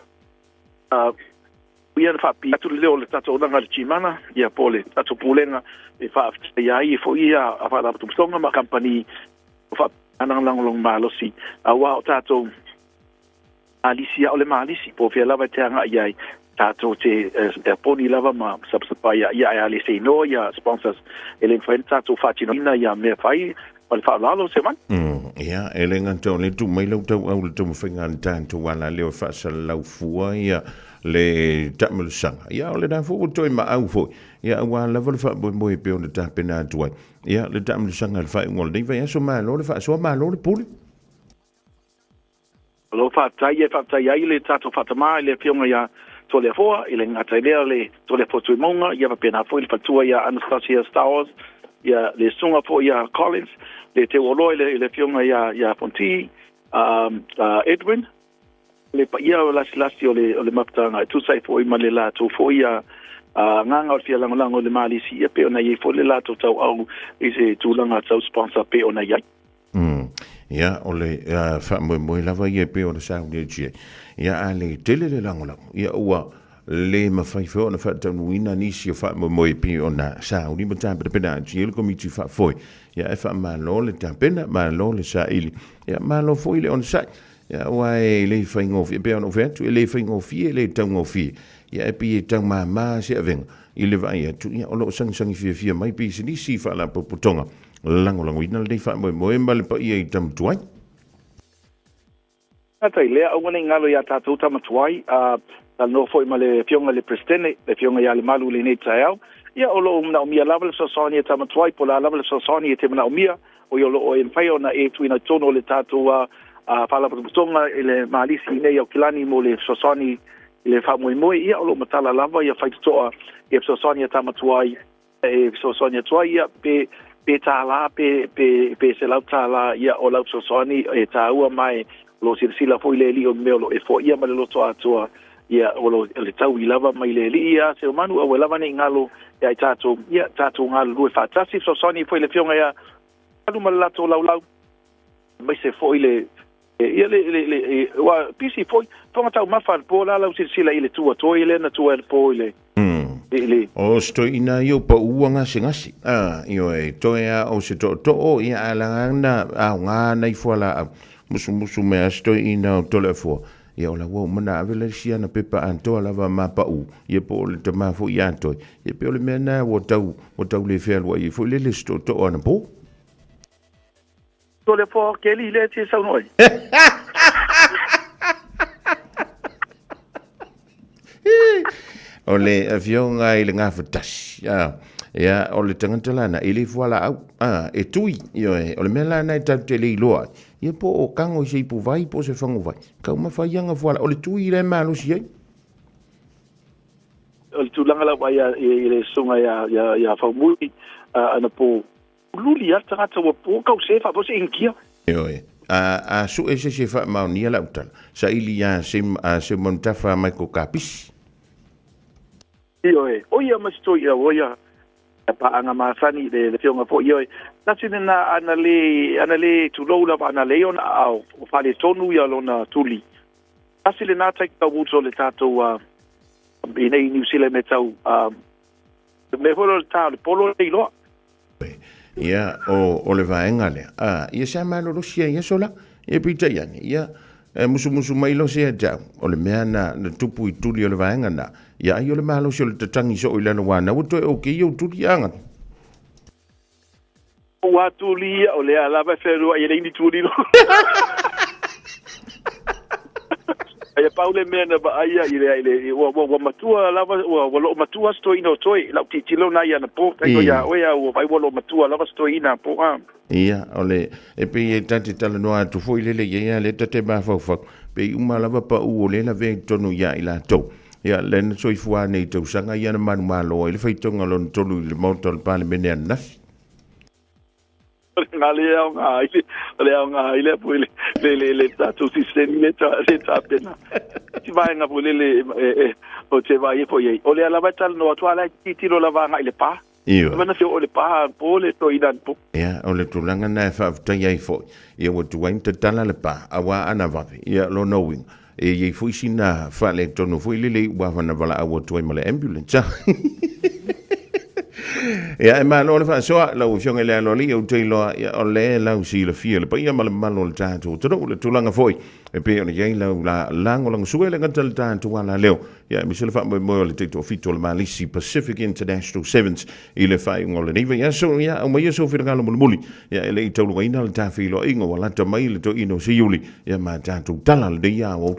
S4: ia fa pi tu leo le tato na ngal chimana ia pole tato pulenga e fa ia i foi ia fa da tu songa ma company fa anang lang long malosi awa tato Alicia ole malisi po fe lava te anga ia tato te poni lava ma subscribe ia Alicia no ia sponsors ele fa tato fa chino ia me fai al fa lalo se man
S1: Ia, e le ngata o le tu mai lau tau au le tu mwhinga an tāntu wala leo whaasala lau fua ia le tamalusanga. Ia o le nā fua toi ma au fo. Ia awa lava le wha moe peo le tāpena atuai. Ia le tamalusanga le wha ingol. Nei vai aso maa lo le wha aso maa lo le puli.
S4: Lo whaatai ai le tato whatama i le pionga ia to le foa, i le ngata lea le to le potui maunga, ia pena fo i le patua ia Anastasia Stowers, ia le sunga fo ia Collins, le te olo i le pionga ia Ponti, Edwin, le pa ia lasi o le maptanga, tu sai fo i ma le la tu fo ia nganga o fia langolango le malisi, ia pe ona i fo le la tu tau au i se tūlanga tau sponsor pe ona iai.
S1: Ia o le wha moe lava ia pe o le sauni e tia. Ia a le tele le langolango. Ia ua le mawhaiwhao na wha tanuina nisi o wha moe pe o na sauni ma tāpena pena tia le komiti wha foi. Ia e wha malo le tāpena, malo le sa ili. Ia malo foi le on sai. Ia ua e le whaingofi. Ia pe ono whentu e le whaingofi e le taungofi. Ia e pi e tau maa se avenga. I le vai atu. Ia o lo sangi fia mai pi se nisi wha la popotonga. Lango ina le fa moe ma le pa ia I tamtuai.
S4: Atai lea au ngane ngalo ia tātou tamatuai, no foi ma le fionga le prestene, le fionga ia le malu le nei taiau. Ia o lo umna umia lava le sosoni e tamatuai, po la lava le sosoni e te mana umia, o i o lo o e mwhai ona e tuina tono le tātou whalapaputonga e le maalisi nei au kilani mo le sosoni le whamoe ia o lo matala lava ia whaitutoa e sosoni e tamatuai, e sosoni e tuai ia pe tāla, pe se lau tāla ia o lau sosoni e tāua mai lo sila foi le li o meo lo e fo ia ma le loto atua ia o lo le tau I lava mai le li ia se o manu o lava nei ngalo ia tato ngalo lue fatasi sosoni foi le fionga ia alu ma lato lau mai se foi le ia le wa pisi foi tonga tau mafal po la lau sila ile tua toi le na tua po ile
S1: O sto ina yo pa uanga singasi. Io e toea o se to o ia alanga a nga nei fola musu me sto ina o tole fo. Ia ola wo mana avele sia na pepa anto lava mapa u. Ia po le tama fo ia to. Ia pe le mena wo tau le fel wa ia fo le sto to ona po.
S4: Tole fo ke li le ti sa noi.
S1: O le avion ai le ngā whatashi. Ia, o le tangata lana, e le fuala au. E tui, io e, o le mea lana e tau te le iloa. Ia po o kango I se ipu vai, po se whangu vai. Kau mawhaianga fuala, o le tui le malo si ai.
S4: O le tūlanga lau mai I le sunga ia whaumui, ana po luli ata ngata wa po kau sefa, po se inkia.
S1: Io e. A su e se wha maonia lau tala. Sa ili ia se montafa mai ko kapisi.
S4: Io e, o ia masto ia o ia pa anga masani le fionga po io e. Nasi na ana le tulou la ana leon au o fale tonu ia lona tuli. Nasi le na tai ka wuto le tato I nei New Zealand me tau me holo le tau le polo le iloa.
S1: Ia o le vaenga le. Ia sa malo rosia ia sola. Ia pita iani. Ia musu mai lo se ja o le mea na tupu I tuli o le vaenga na. Ia I o le malo se o le tatangi so o le lana wana. Uto e o ke I o tuli anga.
S4: Ua tuli o le alava wherua I reini tuli no. Ia paule mea na ba aia I le wa matua lava wa lo matua sto ino toi lau titilo na ia na po. Taiko ia oia ua vai wa lo matua lava sto ina po.
S1: Ia, ole, e pe e tante tala noa tu foi lele ia le tate ba fau. Pe uma lava pa u o le la ve tonu ia I la tau. Ia, lena soi fua nei tau sanga ia na manu malo ile fai tonga lon tonu le mauta le pale mene anafi.
S4: Nga le au ngā ile po le tatu si seni le tapena. Ti vai nga po le o te vai po iei. O le alava tal no atua la titilo lava nga ile pa.
S1: Iyo.
S4: Mana se o le pa po le to idan po.
S1: Ia, o le tulanga na e whaafuta iei foi. Ia wa tuwain te tala le pa, awa ana vawe. Ia lo knowing. E iei foi sina whale tonu foi lele wawhana wala awa tuwai ma le ambulance. Ya e malo le fa soa la u fionga le lo li o te lo o le la u si le fia le pa ia malo le tato to le tulanga foi e pe ona ia la lango lang suele le ngal tato wala leo ya mi se le fa mo le tito fito le Malisi Pacific International Sevens i le fa ngol le niva ya so ya o mai so fira ngalo muli ya ele to lo ina le tafi lo ingo wala to mai le to ino si yuli ya ma tato tala le ya o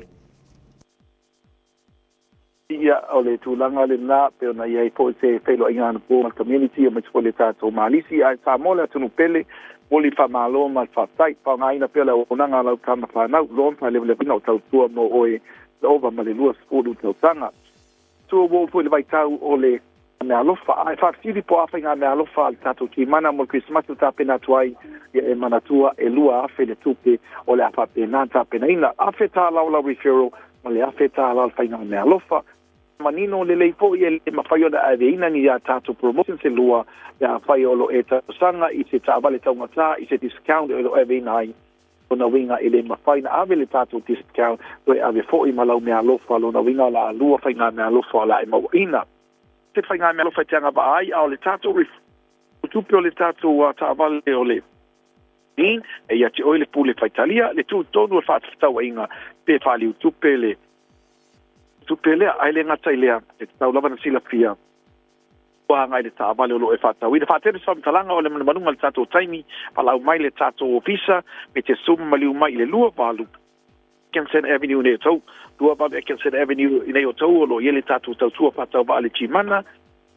S4: ia o le tūlanga le nā pe ona iai po se whelo inga ana po mal community o me tiko le tātou Malisi ai tā mole atunu pele moli whamalo mal whatai pa ngā ina pele o nanga lau tama whanau loon pa lewe vinga o tau tua mo oe le ova ma le lua spūru tau tanga tua wo po le vai tau o le mea alofa ai whawhiri po awhai ngā mea alofa al tātou ki mana mo Christmas tā pena tuai e manatua e lua awhe le tupe o le awha pena tā pena ina awhe tā lau lau referral ma le awhe tā lau whai ngā mea alofa manino le leipo ia le mawhai o da aveina ni a tātou promotion se lua ia whai o lo e sanga i se tāwale taungata i se discount o lo aveina ai o na winga i le mawhai na ave le tātou discount o e ave fo i malau mea lofa lo na winga la lua whai ngā mea lofa la e mawina se whai ngā mea lofa te anga ba ai au le tātou tupe o le tātou tāwale o le e ia te oile pule whaitalia le tū tonu e whaatawha inga pe whali utupe le tupele ai le ngata ilea e tau lava na sila pia wa ngai le ta vale lo e fata wi de fata de som talanga o le manunga le tato taimi palau mai le tato ofisa me te sum maliu mai le lua valu Kensen Avenue ne tau lua valu Kensen Avenue ne o tau lo yele tato tau tua fata va le chimana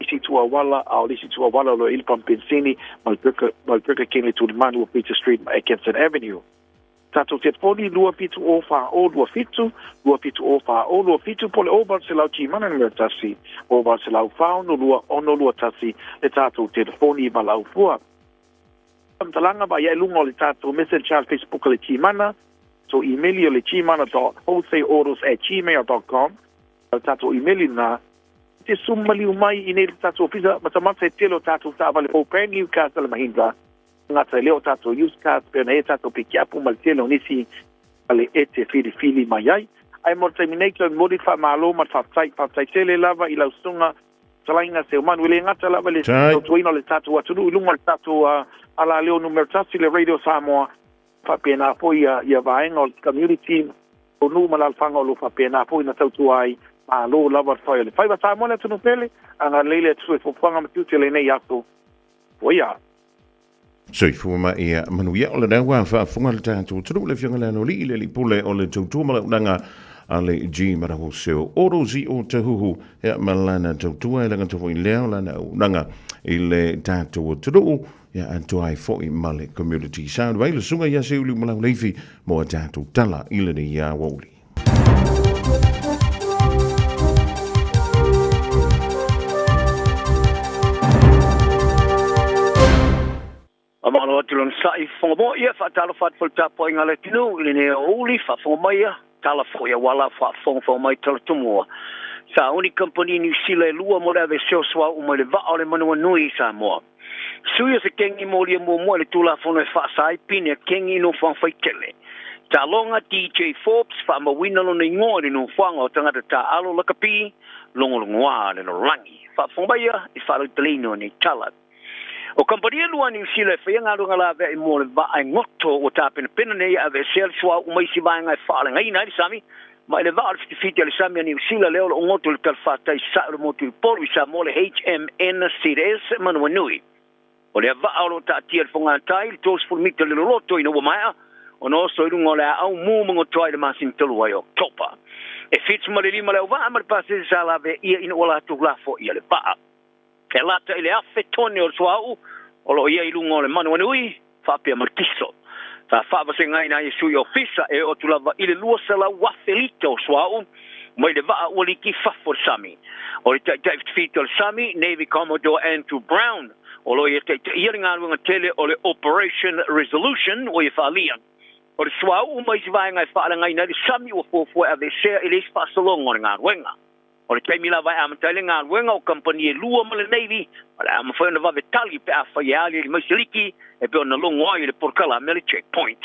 S4: isi tua wala au isi tua wala lo il pampensini malperka kene tu manu o Peter Street ma Kensen Avenue tato te poni lua fitu ofa o lua fitu ofa o lua fitu pole o bar se lau chi mana ni tasi o bar se lau fao no lua tasi le tato te poni ma lau fua talanga ba ia lungo le tato message al Facebook le chi mana so email le chi mana .wholesaleorders@gmail.com le tato email na te sumali umai ine le tato pisa matamata te lo tato vale open you castle mahinda ngata leo tato use card pena e tato pikiapu maltelo nisi ale ete fili mai ai mo terminator modify malo ma fatai tele lava ila usunga salainga se umanu ile ngata lava le tuino le tato watu lunga le tato ala leo numero tasi le radio Samoa fa pena foi ia vaenga community o nu malal fanga lo fa pena foi na tautu ai malo lava foi le fai ba Samoa le tunu pele anga lele tsu fo fanga mtu le nei yato oia
S1: so fu ma ia manuia o le dawa fa funga le tātou tru le fionga le no li pule o le tautu mala unanga ale G mara ho seo oro zi o te huhu e malana tautua e langa tofo i leo lana unanga i le tātou tru ia anto ai fo i male community sound vai le sunga ia se uli mala leifi mo tātou tala i le ni ia woli
S5: Amalo atilon sai fongo ia fa talo fat fol tapo ingale tinu le oli fa fongo ia tala fo ia wala fa fongo mai tala tumo sa uni company ni sile lua mo le so swa o mo le va ole manu nui sa mo suia se kengi mo le tula fono fa sai pine kengi no fa fa kele talonga DJ Forbes fa ma wina no ngori no fanga tanga ta alo lakapi longo ngwa le no rangi fa fongo ia I fa le tlino ni tala o kamparia lua ni sile fe nga lunga la ve mo va ai ngoto o tapena pena nei ave sel swa o mai si vai ngai fala ngai nai sami mai le va al fiti le sami ni sile le o ngoto le kalfata I sa le motu por sa mo le HMN CDS manwanui o le va alo ta tiel fonga tai tos for mi le loto ino mai o no so lunga la au mu mo toi le masin tolu ai topa e fits mo le lima le va mal passe sa la ve ina ola tu la fo ia le pa ke lata ile afetone o swau o lo ia ilungo le manu nui fa pe martiso fa va senga ina isu yo fisa e o tulava ile lua sala wa felito swau mai le va o li ki fa for sami o le tai fito sami Navy Commodore Andrew Brown o lo ia ia nga tele o le Operation Resolution o ia fa lian o le swau mai si vai ngai fa ngai na sami o fo ave se ile fa solongo nga wenga o le kai mila vai am talenga wenga o company lua mo le Navy ala am foi na va vetali pe afa yali le masiliki e pe ona longo ai le porkala me le checkpoint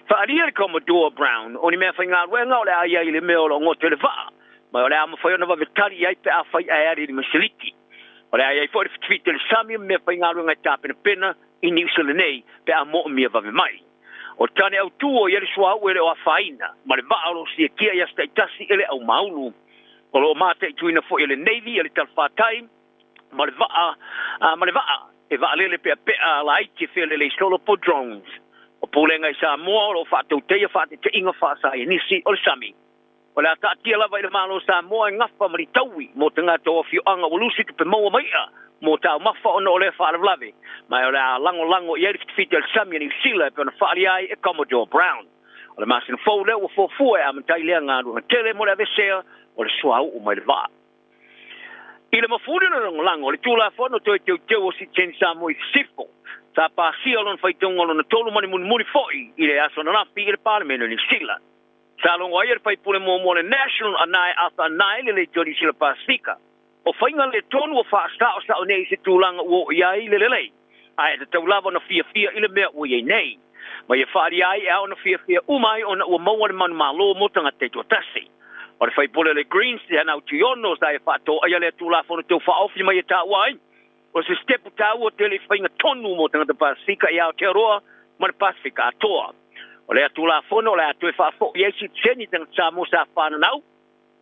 S5: fa ali Commodore Brown oni me fa nga wenga o le ai le me o ngo te le va ma o le am foi na va vetali ai pe afa yali le masiliki O le ai fo le fitfite le sami me fa ingalu ngai tapena pena I New Zealand nei pe a mo mia va mai. O tane au tuo ia le sua ele o faina, ma le va alo si kia ia sta tasi ele au maulu. O lo mate tuina fo ele Navy ele tal fa time, ma le va e va lele pe la iti fe le solo po drones. O pulenga sa mo lo fa tu te fa te inga fa sa ni si o sami. O la ta tia lava ile malo sa mo ngafa mari taui mo tanga to fiu anga ulusi pe mo mai mo tau mafa ona o le whaalawlawe. Mai o le a lango i eri fiti al Samia New Zealand pe ona whaali ai e Commodore Brown. O le masin fau leo o fōfua e amantai lea ngā runga tele mo le avesea o le suau o mai le vaa. I le mafuri na lango le tūla whono toi teu o si chen sa mo I sifo. Sa pāsia lon whaitonga lona tolu mani muri foi I le aso na rapi I le Parliament New Zealand. Sa longo ai e whai pule mo le National Anai Asa Anai le Joni Sila Pasifika. O whainga le tonu o whaasta o sa o nei se tūlanga o iai le lei. Ai te tau lava na fia I le mea o iai nei. Ma ia whaari ai e au na fia umai o na ua maua le manu malo mo tanga te tua tasi. O le whaipole le Greens te hanau tiono sa e whaato ai le tūlafa o na tau whaofi mai e tā wai. O se stepu tau o te le whainga tonu mo tanga te Pasifika I au te aroa ma le Pasifika atoa. O le tūlafa o le atu e whaafo I eisi tseni tanga tā mo sa whananau.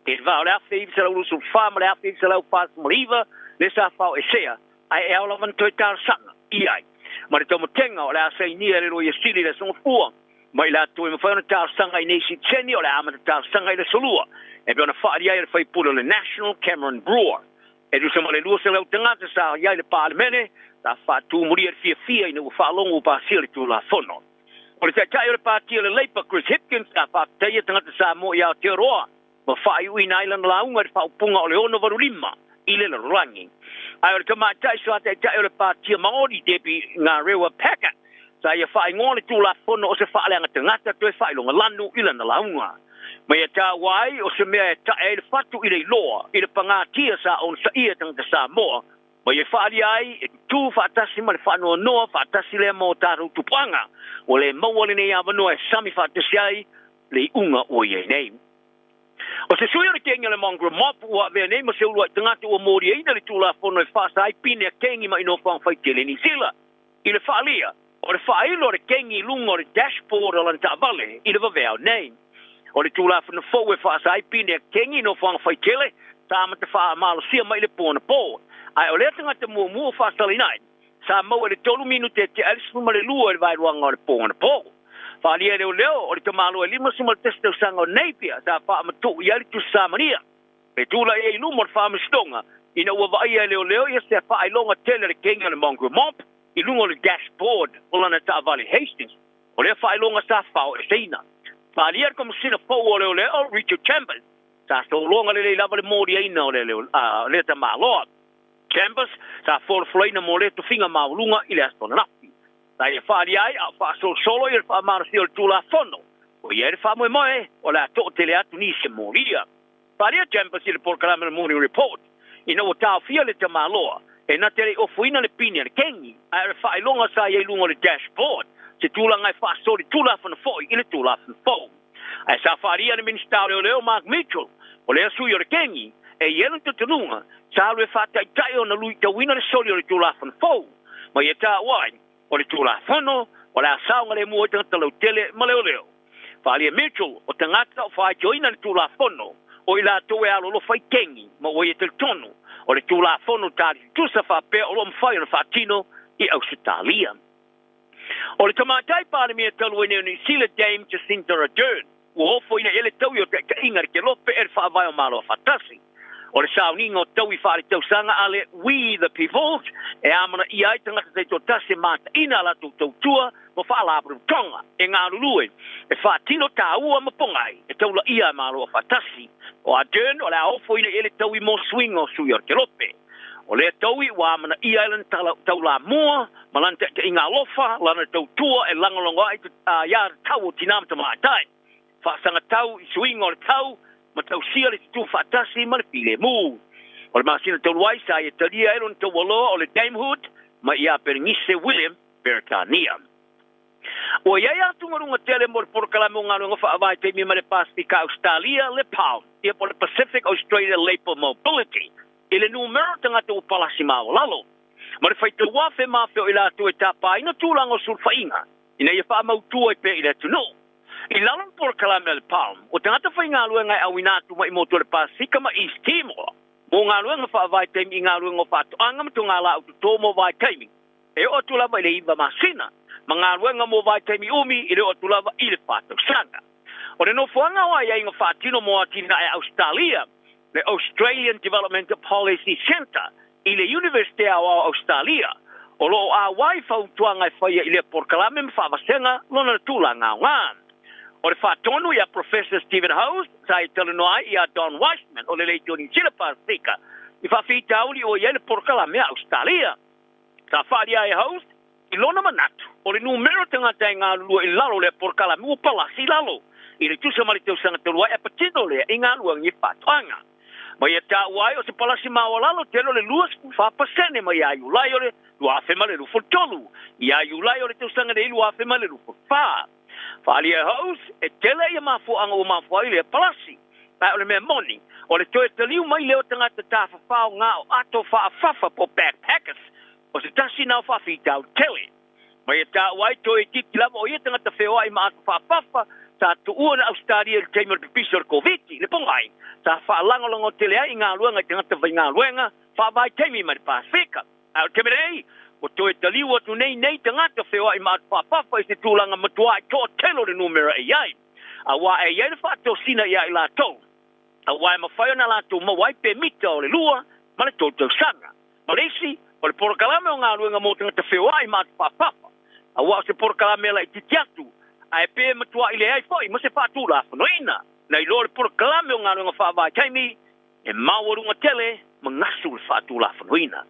S5: E va ole afe I se lau rusu fama le afe I se lau pas moriva le sa fao e sea ai e au lavan toi tar sanga I ai ma le tomo tenga ole a sei nia le roi e siri le songa fua ma I la toi ma whaona tar sanga I neisi tseni ole amata tar sanga I le solua e beona whaari ai le whai pula le National Cameron Brewer e du se ma le lua se lau tangata sa iai le parlemene ta whaatu muri e fia ina ua whaalongo pa sia le tūla fono o le tai ole pātia le Labour Chris Hipkins ta whaataia tangata sa mo I Aotearoa ma whai ui na ilan launga le whaupunga o le ono varulima I le rangi. Ai o le tamatai so ate tai o le pātia Māori depi ngā rewa Packer. Sa ia whai ngōle tūla whono o se whaaleanga tangata toi whai longa lanu ilan launga. Ma ia tā wai o se mea e tae le whatu I le loa I le pangātia sa on sa ia tangata sa moa. Ma ia whaari ai e tū whaatasi ma le whanua noa whaatasi le mo tāru tupanga. O le maua le nei awanoa e sami whaatasi ai le unga o iei nei. O se sui o le kengi le mongrel mop ua vea nei ma se ulua tangata ua mori eina le tūla whono e whaasa ai pine a kengi ma ino whang whaitele ni sila. I le whaalia, o le whailo le kengi lunga o le dashboard o lan ta'avale I le vavea nei. O le tūla whono fau e whaasa ai pine a kengi ino whang whaitele sa amata wha amalo sia mai le pōna pō. Ai o le tangata mua whaasali nai, sa mau e le tolu minute te alismu ma le lua e vairuanga o le pōna pō. Whalia leo o le tamalo e lima sima le testau sanga o Napier sa wha amatu I ali tu samania. E tūla e ilu mo le wha amistonga ina ua vaia leo I se wha ailonga tele le kenga le mongrel mop I lungo le dashboard o lana Ta'avale Hastings. O le wha ailonga sa whao e seina. Whalia kom sina fau o leo Richard Chambers. Sa solonga le lava le mori eina o le tamaloa. Chambers sa whorfulaina mo le tu finga maulunga I le astronaut. Sa ia whaari ai a wha solo I le wha marasi o le tūla whono. O ia le wha moe o le ato o tele atu ni se moria. Whaari a Chambers I le Porkalama Morning Report. Ina o tau fia le te maloa. E na tele o fuina le pini le kengi. A le wha ilonga sa ia ilunga le dashboard. Se tūla ngai wha sori tūla whono foi I le tūla whono foi. A sa whaari a le ministario leo Mark Mitchell. O le asui o le kengi. E ielu te tununga. Sa alwe wha tai o na lui tawina le sori o le tūla whono foi. Ma ia tā wai. O le tūla whono, o le asaunga le mua tangata lau tele ma leo. Whalia Mitchell, o tangata o whae joina le tūla whono, o I la toe alo lo whai kengi, ma o ia te tonu, o le tūla whono tāri tusa whapea o lo mwhai o whatino I Australia. O le tamatai pānemia talu e New Zealand Dame Jacinda Ardern, o hofo ina ele tau I o te inga ke lope e whaavai o malo whatasi. O le sauninga o tau I whaare tau sanga ale We the People, e amana I ai tangata te to tase mata ina la tau tua, mo whaalabru tonga, e ngā rurue, e whaatino tā ua mapongai, e tau la ia malo o whatasi. O Ardern, o le aofo ina ele tau I mo swing o sui o ke lope. O le tau I wa amana I ailan tau la mua, malante te inga lofa, lana tau tua, e langolongo ai ia tau o tinamata maatai. Whaasanga tau I swing o le tau, ma tau sia le tu fatasi ma le pile mu. O le masina tau wai sa ia talia elon tau waloa o le Damehood ma ia perngise William Bertania. O ia ia tungarunga tele mo le porkalame o ngarunga whaavai te mi ma le Pasifika Australia le PAL. Ia po le Pacific Australia Labour Mobility. Ele numero tangata upalasi mau lalo. Ma le faita wafe mafeo ila tu e tapa ina tūlanga o sulfainga. Ina ia wha mautua i pe ila tuno. I lalang por kalame le palm. O tangata whai ngā luenga au inatu ma i motu le Pasifika ma East Timor. Mo ngā luenga wha vai taimi i ngā luenga wha tu anga mtu ngā la au tu tōmo vai taimi. E o tu lava i le iwa masina. Ma ngā luenga mo vai taimi umi i le o tu lava i le whātau sanga. O le no fuanga wa ia inga whātino mo atina e Australia. Le Australian Development Policy Centre i le University of Australia o lo a wai fautuanga e whaia i le porkalame me whaawasenga lona na tūlanga o ngān. O le whaatonu ia Professor Stephen Host sa i talanoa ia Don Weissman o le leitoni Sila Pasifika i whawhitauli o ia le porkalame a Australia. Sa whaaria e Host i lona manatu o le numero tangata i ngā lua i lalo le porkalame o palasi lalo i le tusa mariteu sanga tolua e patino le i ngā lua ngi whaatuanga. Ma ia tā uai o se palasi mawalalo telo le luas whapasene ma ia iulai o le luafema le lufo tolu. Ia iulai o le tausanga le luafema le lufo wha. Whaali e haus e tele ia mafuanga o mafuai le palasi. Pai o le mea moni. O le toe taliu mai leo tangata tā whawhao ngā o ato whaafafa po backpackers. O se tasi nao whawhitau tele. Ma ia tā uai toe tiki lama o ia tangata wheoa i ma ato whaafafa sa tu ua na Australia le teimor pipiso le COVID le pongai. Sa whaalangalongo tele ai ngā luenga i tangata vai ngā luenga whaavai teimi ma le Pasifika. Au te merei, o toe taliu atu nei tangata wheoa i ma ato whaafafa i se tūlanga matua i tō telo le numera e iai. A wā e iai le whaato sina ia i lātou. A wā e mawhaio na lātou mawai pe mita o le lua ma le tōtou sanga. Ma leisi, o le porokalame o ngā luenga mō tangata wheoa i ma ato whaafafa. A wā o se porokalame la i titiatu. Ai pe matua ile ai foi mo se fatu la noina na ilo le por kalame o ngalo nga fa taimi e mauru nga tele mangasu le fatu la noina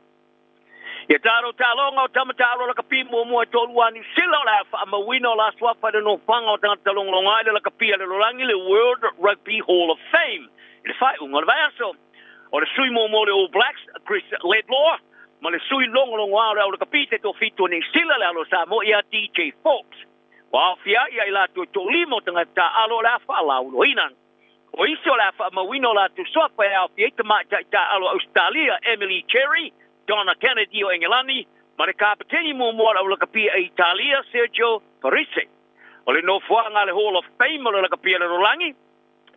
S5: ya taro talonga o tamataro la kapi mo mo tolu ani sila la fa ma wino la swafa de no panga o tanga talonga le la kapi le lorangi le World Rugby Hall of Fame le fa un vaso o le sui mo le All Blacks Chris Laidlaw ma le sui longo o le kapi te to fito ni sila la lo sa mo ia DJ Fox. Wa fia ia ila tu limo tangata alo la fa la ulo inan. O iso la fa ma wino la tu sofa ia fia ta alo Australia Emily Cherry, Donna Kennedy o Engelani, ma le kapiteni mo la kapia Italia Sergio Parisse. O le no fuanga le Hall of Fame la kapia le Rolangi.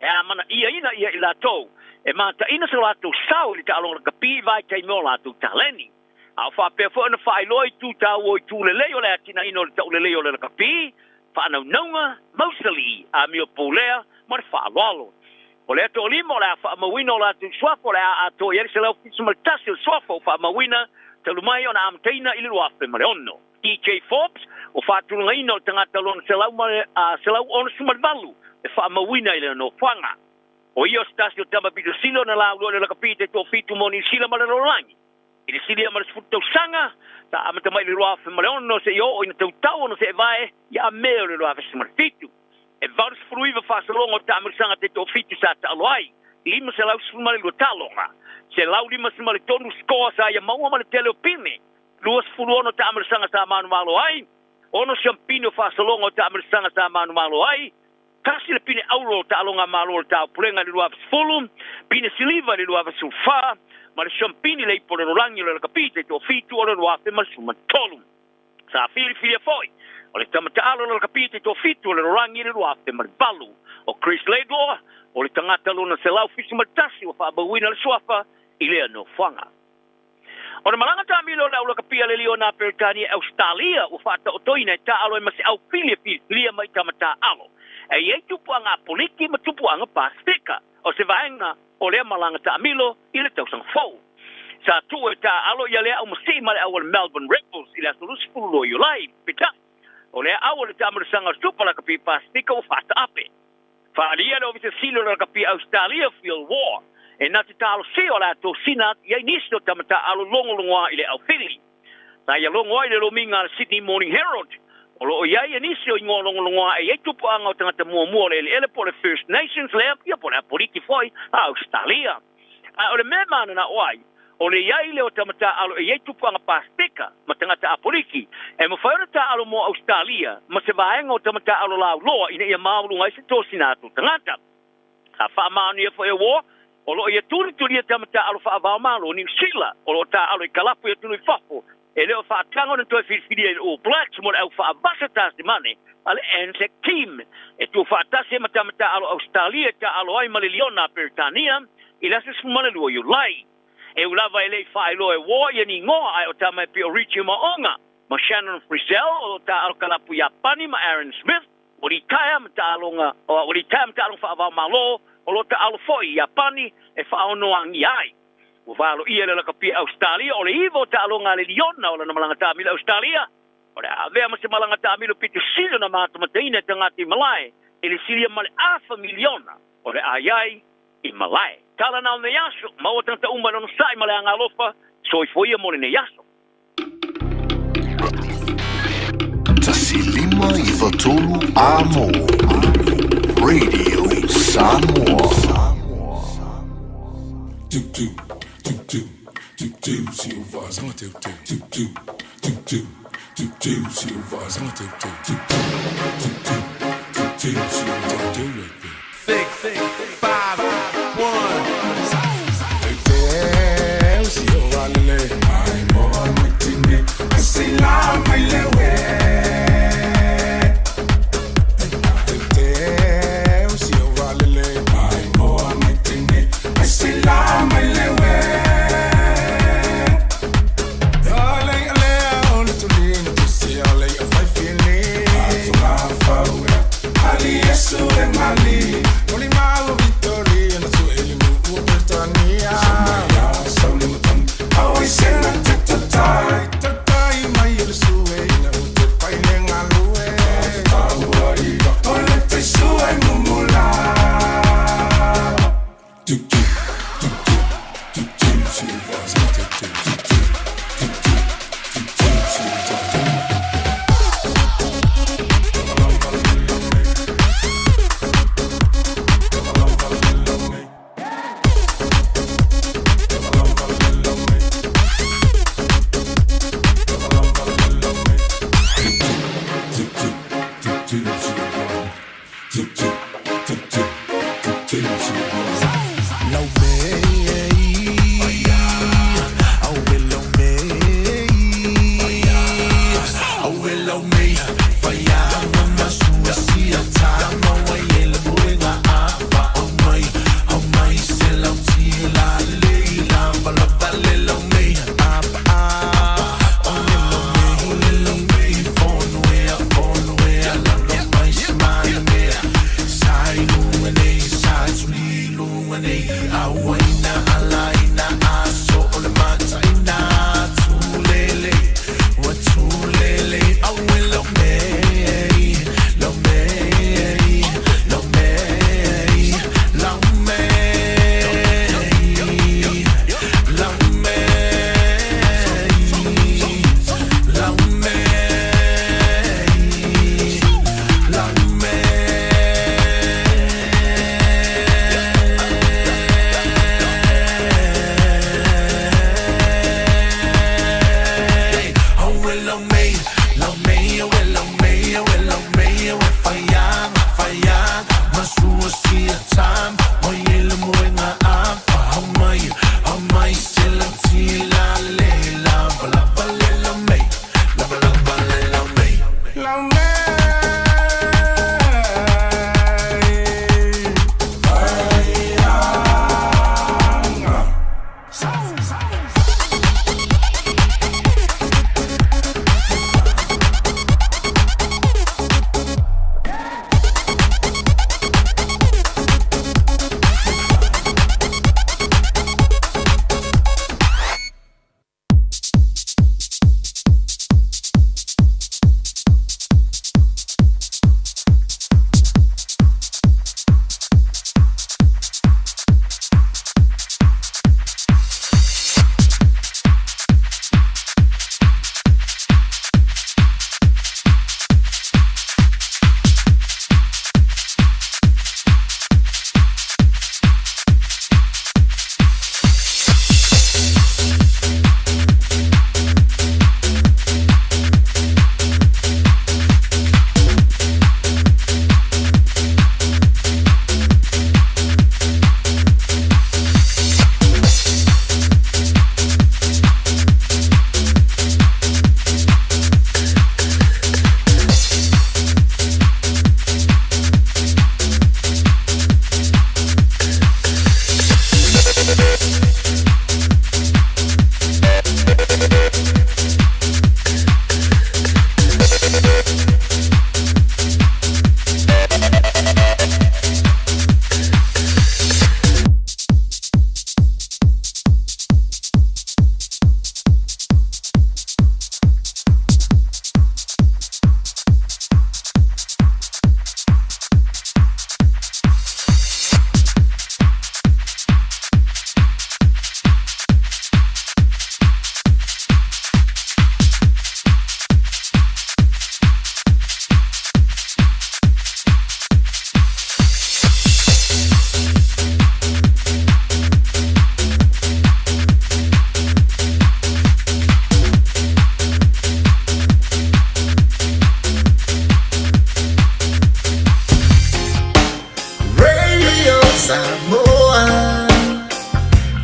S5: E mana ia ila to. E mata ina se la tu sau li ta alo la kapia vai tai mo la tu taleni. A fa pe fo na fa loi tu ta o tu le leo le atina ino le tau le leo le kapi fa na nonga mostly a mio polea mar fa lolo o le to limo la fa ma wino la tu swafo la a to yel se la fisu mal tasil swafo fa ma wina te lu mai ona am teina ile wa fe mare onno DJ Forbes o fa tu ngaino tanga talon se la ma se la on sumal balu e fa ma wina ile no fanga o io stasio tama bidu silo na la le kapi te to fitu moni sila male rolangi i le silia ma le sfuto sanga ta amata mai le roa fe maleono se io o ina tau no se vai ia meo le roa fe smarfitu e vaus fruiva fa salongo ta sanga te to fitu sa ta aloai lima se lau sfuma le talonga se lau lima se male tonu skoa sa ia maua ma le teleopine luas furuono ta sanga sa manu malo ai ono champino fa salongo ta sanga sa manu malo ai kasi le pine auro ta alonga malo ta pulenga le roa fulum pine siliva le roa sulfa ma le champini lei por rolangi le capite to fitu o le roafe ma suma tolu sa fili foi o le tamatalo le capite to fitu o le rolangi le roafe ma balu o Chris Laidlaw o le tangata lona se lau fisu ma tasi o fa bawina le swafa i le no fanga o le malanga tamilo le capia le liona pertani Australia o fa ta otoina ta alo ma se au fili mai tamata alo e ye tupu anga poliki ma tupu anga Pasifika o se vaenga o le malanga tamilo i le tausang fau. Sa tu e ta alo ia lea au masi ma le awal Melbourne Rebels i le asolus fulo i olai pita. O le awal le tamar sanga supa la kapi Pasifika o fata ape. Whaalia le ovise silo la kapi Australia Field War. E nati ta alo si o la to sinat ia inisio tamata alo longolongoa i le au fili. Sa ia longoa i le lominga le Sydney Morning Herald. O lo iai inisio i ngolongolongoa e tupu anga o tangata mua le ele po le First Nations le ia po le apoliki foi a Australia. O le memana na oai, o le iai le o tamata alo e tupu anga Pasifika ma tangata apoliki e mawhaura ta alo mo Australia ma se vaenga o tamata alo lau loa ina ia maulunga i se tosinatu tangata. A wha maanu ia fo e wo o lo ia tuli tamata alo fa avamalo ni sila o lo ta alo kalapu ia tuli fafo e leo fa tango na toi fili o blacks mo au fa avasata de mane ale Anzac team e tu fa tase mata alo Australia ta alo ai maliliona Britania ila se smale lo you lai e ulava ele fa ilo e wo ia ni ngo ai o tama pe Richie Maonga ma Shannon Frizzell o ta alo kalapu Japani ma Aaron Smith o li taia mata alonga o li taia mata alonga fa avamalo o lo ta alo foi Japani e fa ono angi ai o valo ia le kapia Australia o le ivo ta alonga le liona o le malanga ta mila Australia o le avea ma se malanga ta mila pitu silo na mata mataina tangati Malai ele silia male afa miliona o le ai i Malai tala na o ne yaso ma o tanta umma no sai male anga lofa so i foi mo ne yaso
S6: Tasilima i Fatolu Amo Radio Samoa.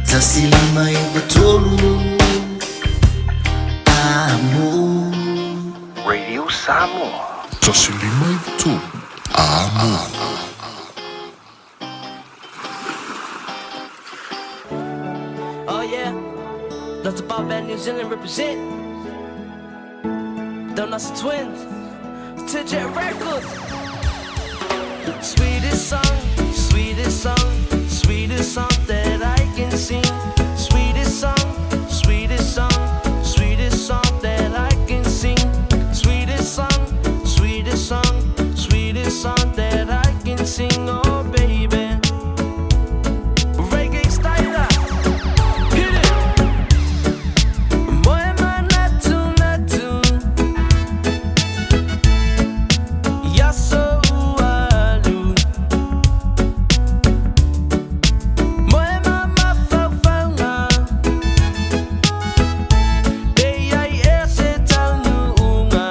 S7: Tasilima ivatolu Amor
S6: Radio Samoa. Tasilima ivatolu Amor.
S8: Oh yeah, that's about that New Zealand represent. Them that's the twins. TJ Records. Sweetest song, sweetest song, sweetest song that I can sing. Sweetest song, sweetest song, sweetest song that I can sing. Sweetest song, sweetest song, sweetest song that I can sing. Oh baby. Reggae style. Hit it. Moema natu natu. Yaso alu. Moema mafafanga. Beyai ese taunga.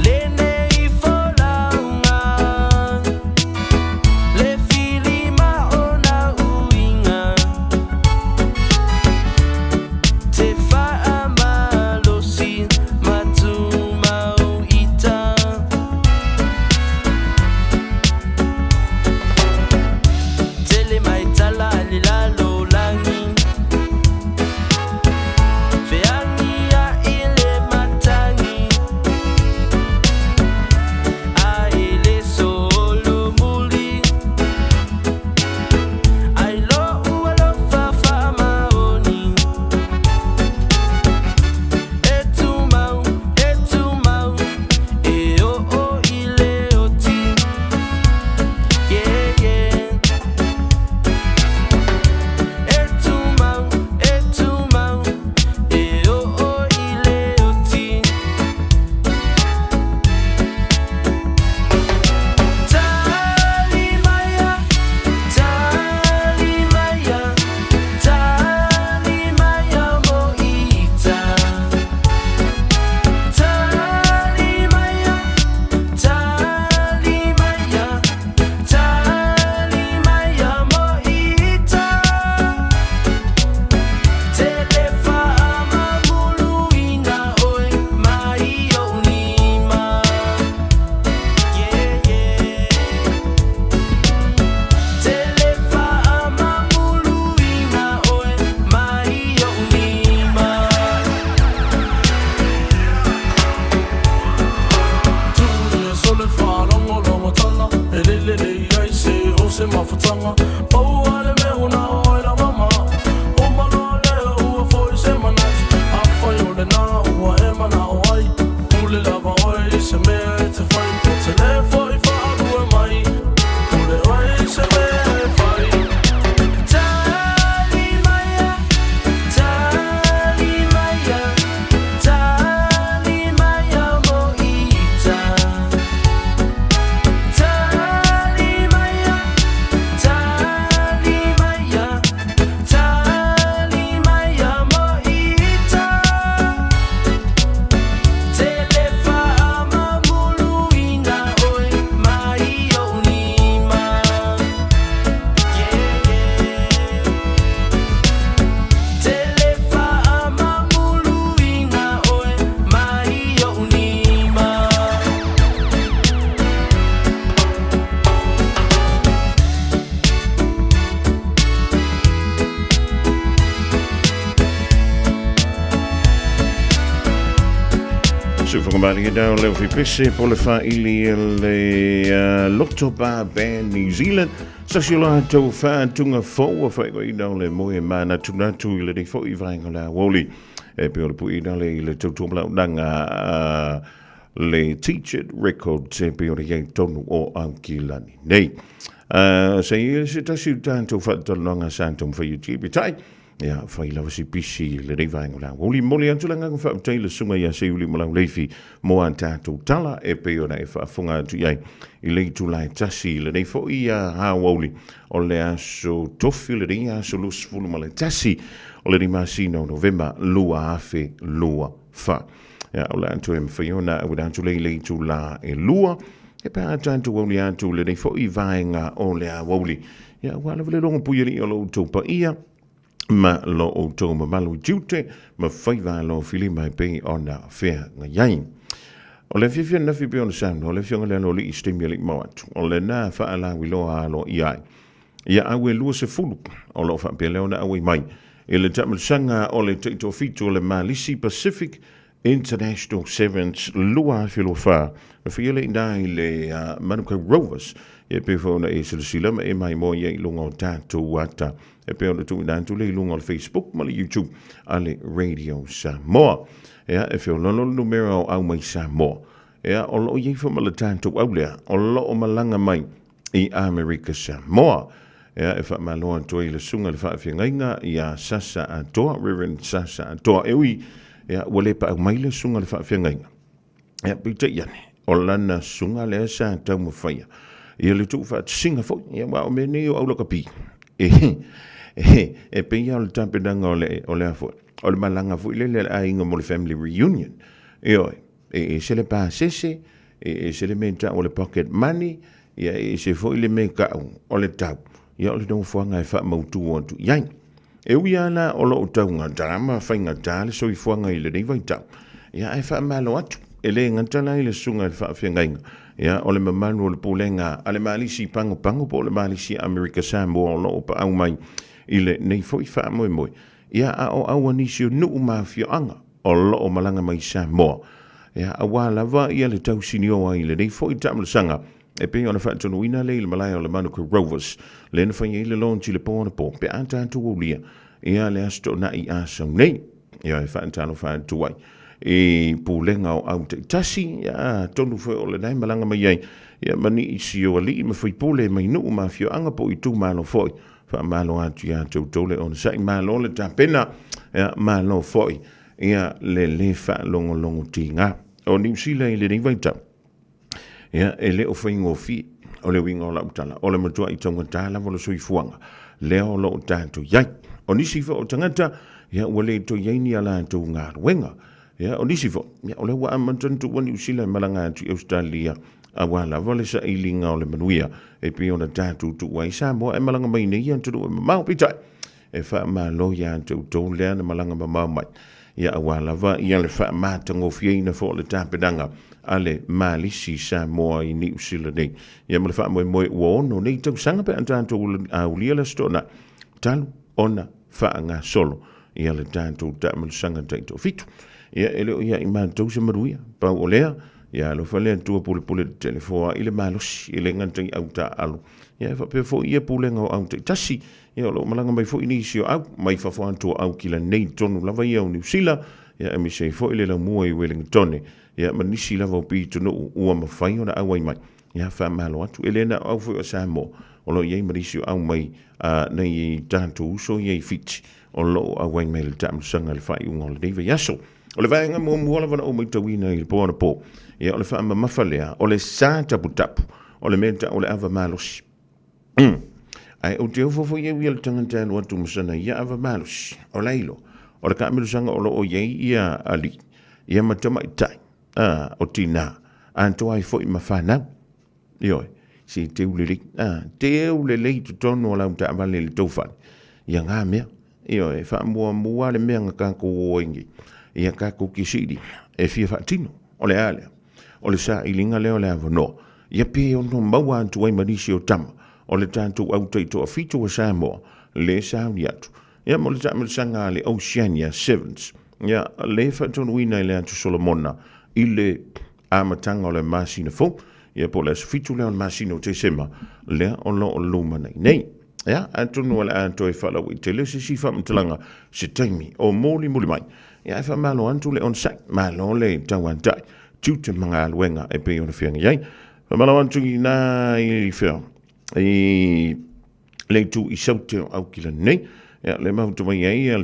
S8: Lene ifolanga. Le filima ona uinga. Te faamalosi matumau ita. Tele maitala alilalo langi. Feangi ya ile matangi. Aile solo muli. Ailo ualo fafa maoni. Etumau, etumau. Eo o ile oti. Yeah, yeah. Etumau, etumau. Eo o ile oti. Talimaya, talimaya, talimaya moita. Talimaya, talimaya, talimaya moita. Telefa amamuluina oi mai onima. Yeah, yeah. Telefa amamuluina oi mai onima. Tuya sole farango lo matanga. Elele ai se o se mafatanga. Oh ale me una oila mama. O malole o foi se manat. Afai o le na o e mana o ai. Ule lava oi se me te fai. Telefo I fa alu e mai. Ule oi se me fai. Talimaya, talimaya, talimaya moita. Talimaya, talimaya, talimaya moita. Telefa amamuluina oi mai onima. Yeah, yeah. Telefa amamuluina oi mai onima.
S1: So whakamaringa dau leo whi pese po le whaili le loto ba ben New Zealand. Sasio la tau whātunga fōua whaiko I dau le moe mana tunatu I le rei fōi vāinga la woli. E pio le pui dau le tau tōmla unanga le Teacher Record te pio le iei tonu o Ankilani. Nei. Se tasi tātou whātalonga sātum whai utipi tai. Ya, fai lawa si pisi le rei vaenga la. Woli mole antulanga ka whaaptai le sunga ia se uli malau leifi mo an tātou tala e peona e whaafunga atu iai I leitu lai tasi le rei fo ia hawoli o le aso tofi le rei aso lusfulu ma le tasi o le rimasino November lua afe lua fa. Ya, o le antu e mwhaiona e wadantu leitu la e lua e pa atantu woli atu le rei fo I vaenga o le a woli ia wala vele longa puiri o lo tau pa ia ma lo o tau ma malu jiute ma whaiva lo fili mai pe ona whea nga iai. O le whiwhia na whiwhia o le sound, o le whiwhia le alo li i stimuli mawatu, o le nā whaala wiloa alo iai. Ia awe lua se fulu, o lo whapea leo na awe mai. E le tamasanga o le teito fitu o le Malisi Pacific International Sevens lua whilo wha. Na whiele i nai le Manuka Rovers, e pe whauna e silasila ma e mai mo i lunga o tātou wata. E pe ona tu i nātu le lunga o le Facebook, ma le YouTube, a le Radio Samoa. Ea, e whio lolo numero au mai Samoa. Ea, o lo i wha le tātou au lea, o lo o malanga mai i Amerika Samoa. Ea, e wha maloa toi le sunga le wha whiangainga i a Sasa Atoa, Reverend Sasa Atoa. Ewi, ea, wale pa au mai le sunga le wha whiangainga. Ea, pita iane, o lana sunga le sa tau mawhaia. Ia le tuu wha singa fo, ia wa o mene o au laka pi. E pe ia o le tampedanga o le afo. O le malanga fo ile le ainga mo le family reunion. E se le pa sese, e se le menta o le pocket money, ia e se fo ile me ka o le tau. Ia o le dongo fuanga e wha mautu o tu. Iai, e ui ana o lo o tau ngā drama, whainga tāle, so i fuanga i le nei vai tau. Ia e wha malo atu, e le ngantala i le sunga le wha whiangainga. Ia o le mamanu o le pūlenga, a le Malisi pango po le Malisi Amerika Samoa o lo o pa au mai i le nei fo i wha moe moe. Ia a o awa nisi o nuu mawhio anga o lo o malanga mai Samoa. Ia a wā lava ia le tau sinioa i le nei fo i tamla sanga. E pe ona whaatonu ina le i le malaya o le Manuka Rovers. Le na whaia i le lonti le pōna pō. Pe anta o lia. Ia le asto na i asau nei. Ia e whaantano whaatu wai. E pūlenga o au te tasi. Ia tonu whai o le nei malanga mai ai. Ia mani i sio ali i mawhai pōle mai nuu mawhio anga po i tū malo fhoi. Wha malo atu ia tau tole o na sai malo le tāpena. Ia malo fhoi. Ia le wha longo ti ngā. O New Zealand i le nei vaitau. Ia, e le o whaingo fi, o le winga o la utala, o le matua i tonga tāla wala sui fuanga, leo lo o tātou iai. O nisifa o tangata, ia, ua le to iaini ala tau ngā ruenga. Ia, o nisifa, ia, o le wa amantantu wani usila malanga atu Australia, a wala wale sa ilinga o le manuia, e pi o na tātou tu wai Samoa, e malanga mai nei antunu e mamau pitai. E wha maa lo ia tau tau lea na malanga mamau mai. Ia, a wala wa, ia le wha maa tango fieina fo le tāpedanga, ale Malisi Samoa i New Zealand nei. Ia mele wha moe moe ua ono nei tau sanga pe antanto a ulia la stona. Talu ona wha ngā solo. Ia le tanto ta mele sanga taito fitu. Ia ele o ia i mātou se maruia. Pau o lea. Ia lo whalea tua pule telefoa i le malosi. I le ngantai au ta alu. Ia e whapea fo ia pulenga o au te tasi. Ia lo malanga mai fo inisi o au. Mai whawhantua au ki la nei tonu lava ia o New Zealand. Ia emi se fo i le la mua i Wellingtone. Ia manisi lava o pi tunu ua mawhai o na awai mai. Ia wha malo atu. Elena au fo o Samoa. O lo iei manisi o au mai nei tātou uso iei fiti. O lo awai mai le tāmu sanga le whai unga o le neiva yaso. O le vaenga mua mua lava na o mai tawina i le pōna pō. Ia o le wha mawhawhalea. O le sā tapu tapu. O le menta o le awa malosi. Ai o te ufofo iei ia le tangantanu atu masana ia awa malosi. O leilo. O le kaamiru sanga o lo o iei ia ali. Ia matama i tai. O tina anto ai foi ma whanau ioi si te ulele te ulele tu tono o lau ta avale le tofan ia ngā mea ioi wha mua le mea ngā kako oingi ia kako kisiri e fia whaatino o le alea o le sa ilinga leo le avano ia pe ono maua antu ai marisi o tama o le tātou au teito a fitu o Samoa le sauni atu ia mo le tāmil sanga le Oceania Sevens ia le whaatonu ina i le atu Solomona ile amatanga o le masina fo ia po le fitu le o masina o te sema le o lo o luma nei ia atunu ala anto e fala wi tele se si fam talanga se taimi o moli mai ia fa malo antu le on site malo le tawanta tutu manga luenga e pe o fianga ia fa malo antu na i fe e le tu i saute au kila nei ia le mau tu mai ia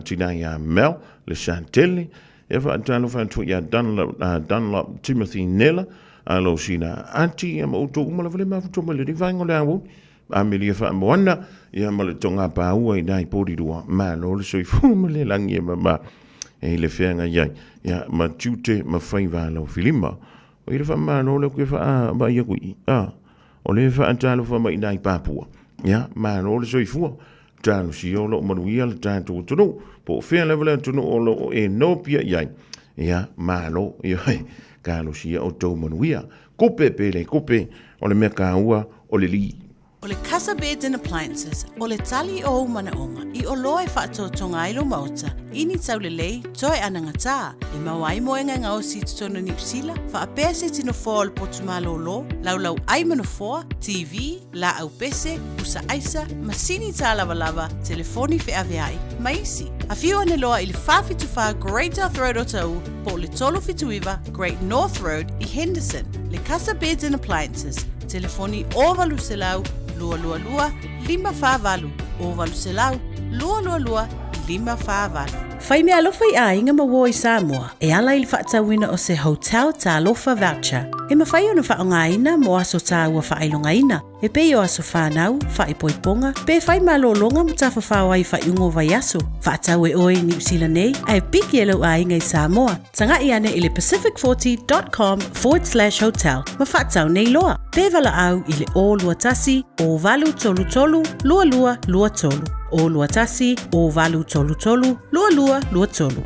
S1: tina ia mel le Chantelli e fa tano fa tu ya Dunlop Timothy Nella alo sina anti e mo to mo le ma fu mo le vango le awu Amelia fa moana ia mo le tonga pa ua i nai pori rua ma lo le soi fu mo le langi e ma e le fenga ia ma tute ma fai va lo filima o ile fa ma lo le ke fa ba ia kui o le fa tano fa mai nai papua ia malo le soifua talo si o lo manuia le tatou tunu po fea level tunu o lo e no pia iai ia malo ia kalo si o tou manuia kupe pele kupe o le mea kaua o le li.
S9: O le Casa Beds and Appliances, o le tali o manaonga, i o loe whaatotonga ilo mauta, ini tau le lei, toi ananga tā, e mawai moenga ngā o si tutono ni usila, wha a pese tino fōa le potumalo lo, lau ai manafoa, TV, la au pese, usa aisa, masini tā lava, telefoni fe aveai, maisi. A fiu ane loa i le whawhituwha Great North Road o tau, po le tolo fituiva Great North Road i Henderson, le Casa Beds and Appliances, telefoni o valu se lau, lua 555 o valu se lau, lua 555. Whai mea alofa i a inga mawo i Samoa, e ala ili whaatawina o se hotel tā alofa voucher. E mawhai o na whaonga ina mo aso tā ua whailonga ina. E pei o aso whanau, whaipoiponga, pe whai malolonga mo tā whawhawa i whaiungo vai aso. Whaatau e oi New Zealand nei, ai piki e lau a inga i Samoa. Tanga i ane i le pacific40.com/hotel. Ma whaatau nei loa. Pe vala au i le o lua tasi, o valu tolu, lua tolu. O lua tasi, o valu tolu, lua tolu.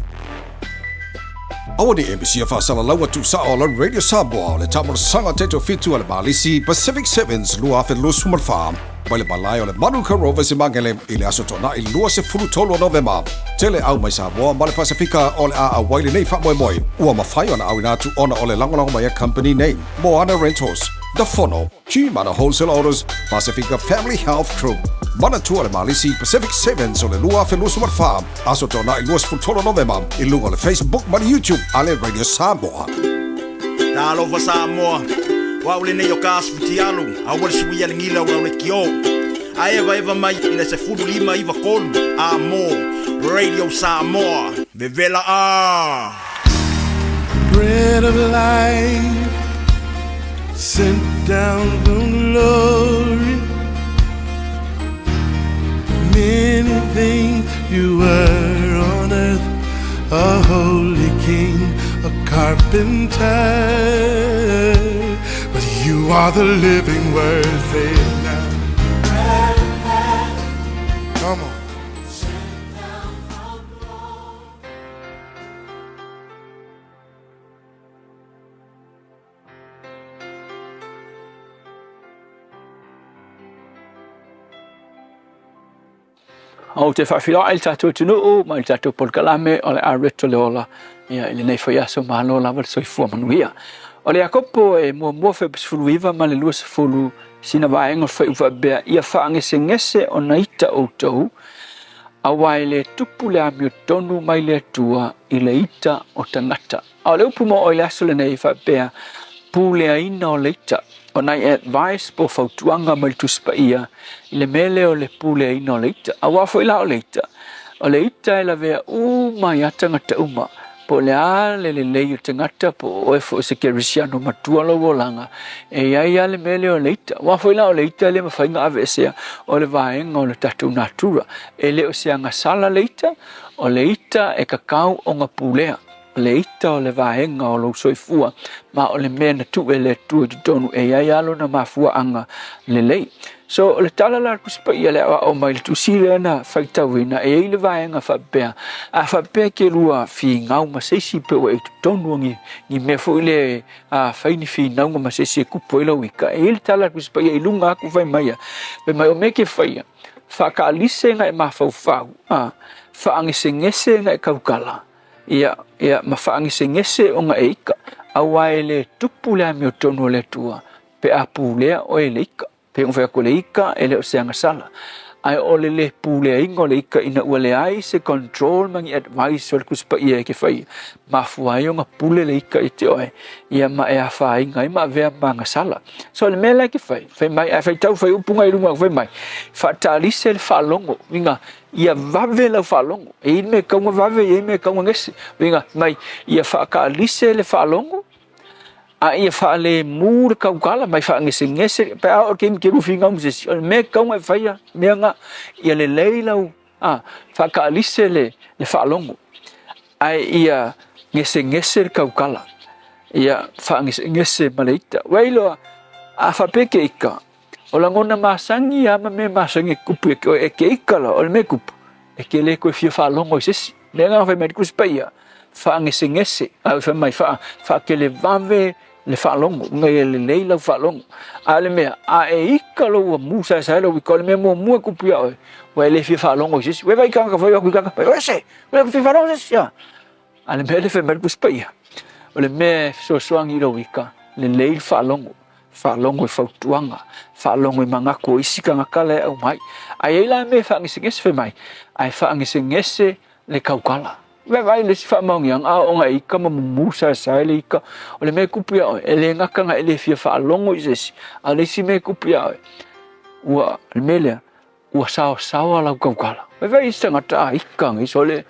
S10: Awa ni MBC a whaasala laua tu sa o la Radio Samoa le tamara sanga teto fitu ale malisi Pacific Sevens lua afe lua sumar farm. Mai le balai o le Manuka Rovers i Mangele i le aso tona i lua se furu tolu o November. Tele au mai Samoa ma le Pasifika o le a waile nei wha moi. Ua mawhai ona au inatu ona o le langolango mai a company name. Moana Rentals, The Fono, Chimana Wholesale Orders, Pacifica Family Health Crew. Mana tua le malisi Pacific Sevens o le lua afe lua sumar farm. Aso tona i lua se furu tolu o November. I lunga le Facebook ma le YouTube ale Radio Samoa.
S11: Talofa Samoa. Wa ule nei o kaspiti alu, a wale sui ale ngila wa ule kio. A eva mai ina se fudu lima iwa kolu, a mo, Radio Samoa, vevela a.
S8: Bread of life, sent down from glory. Many things you were on earth, a holy king, a carpenter. You are the living word, say it now. Come on.
S12: O te whawhila il tātou tunu ma il tātou polkalame o le areto le ola ia ili nei whaiaso mahalo lawa le soifua manuia. O le akopo e mua fe pisfulu iwa ma le lua se fulu sina vaenga whai uwa bea ia whaangese ngese o naita o tau a wai le tupu le amio tonu mai le atua i le ita o tangata. A le upu mo o le aso le nei wha bea pu le aina o le ita o nai advice po fautuanga mai tuspa ia i le mele o le pu le aina o le ita. A wafo ila o le ita. O le ita e la vea mai atangata uma. Po le a le lei o tangata po o e fo se kerisiano matua lo volanga e ia le mele o leita wa foi la o leita le mawhainga ave sea o le vaenga o le tatu natura e le o seanga sala leita o leita e kakau o ngā pulea leita o le vaenga o lo soifua ma o le mena tu e le tu di tonu e ia lo na mafua anga le lei. So le tala la kuspa ia le o mai le tusile na faitawina e ile vaenga fa bea a fa bea ke lua fi ngau ma se si pe o e tonu ngi me fo ile a faini fi ngau ma se si ku poilo wika e ile tala kuspa ia ilunga ku vai mai be mai o me ke faia fa ka lise nga e ma fa fa angi sengese nga e kaukala ia ma fa angi sengese o nga eika awaile tupu le mi o tonu le tua pe apulea o eleika pe un fa koleika ele o seanga sala ai ole le pule ingo le ika ina ule ai se control mangi advice o kuspa ia ke fai ma fuai nga pule le ika ite oi ia ma e fa inga ma ve manga sala so le mela ke fai mai fai tau fai upunga i runga fai mai fa tali se le fa longo vinga ia vave la fa longo e me kaunga vave e me kaunga ngesi vinga mai ia fa ka lise le fa longo a ia fa le mur kaukala mai fa ngese pe a ke ke rufinga mse me kaunga faia me nga ia le leilau fa ka lise le fa longo ai ia ngese kaukala ia fa ngese maleita wailo a fa peke ika O la ngona masangi ama me masangi kupu e ke ikala o le me kupu. E ke le koe fia whaalongo i sesi. Le ngā whai medikus paia. Whaangese ngese. A whai mai wha ke le vave le whaalongo. Ngai e le leila whaalongo. A le mea a e ikala ua musa e saela wika. Le mea mua kupu ia oe. Wa e le fia whaalongo i sesi. Wewa ikanga whai aku ikanga. Wewa se. Wewa fia whaalongo i sesi. A le mea le whai medikus paia. O le mea soasoangi ira wika. Le leil whaalongo. Whaalongo i whautuanga. Whaalongo i mangako isi ka ngakala e au mai. Ai eila me whaangese ngese whai mai. Ai whaangese ngese le kaukala. Wewa le si whaamaungi ang a onga ika ma mumusa e saele ika. O le me kupia oe. E le ngakanga e le fia whaalongo i sesi. A le si me kupia oe. Ua le melea. Ua sao lau kaukala. Wewa isi ngata a ika ngi so le.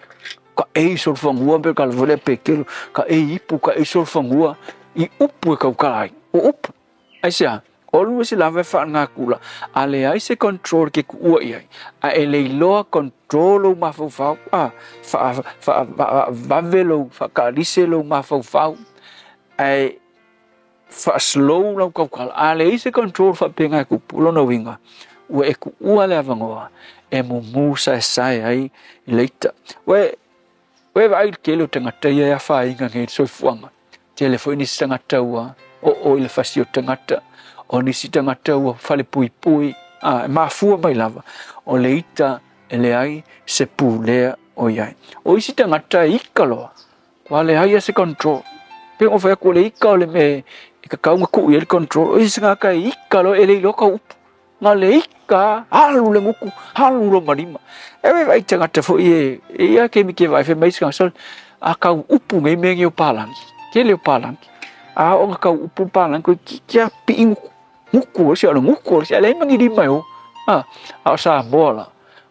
S12: Ka e sol whangua pe kala vole pekelo. Ka e ipu ka e sol whangua. I upu e kaukala ai. O upu. Ai sea. Olu si lava fa nga kula ale ai se control ke ku ua ai a ele loa control ma fa vavelo fa kariselo ma fa ai fa slow no ka ale ai se control fa penga ku pulo no winga ua e ku ua le avangoa e musa sai ai leita we vai ke lo tangata ia fa inga nge so fuanga telefoni tangata ua o ile fasio tangata o nisi tangata ua fale pui mafua mai lava o leita ele ai se pulea o iai o isi tangata ikalo kwa le ai se control pe o fa ko le ikalo me ka kaunga ku ia control o isi ngaka ikalo ele loka up nga le ika halu le nguku halu ro marima e vai tangata fo ia ke mi ke vai fe mai ska sol aka upu ngai mengi o palang ke le palang a o ka upu palang ko kia pingu nguku si ala nguku si ala mangi di mai o a sa bola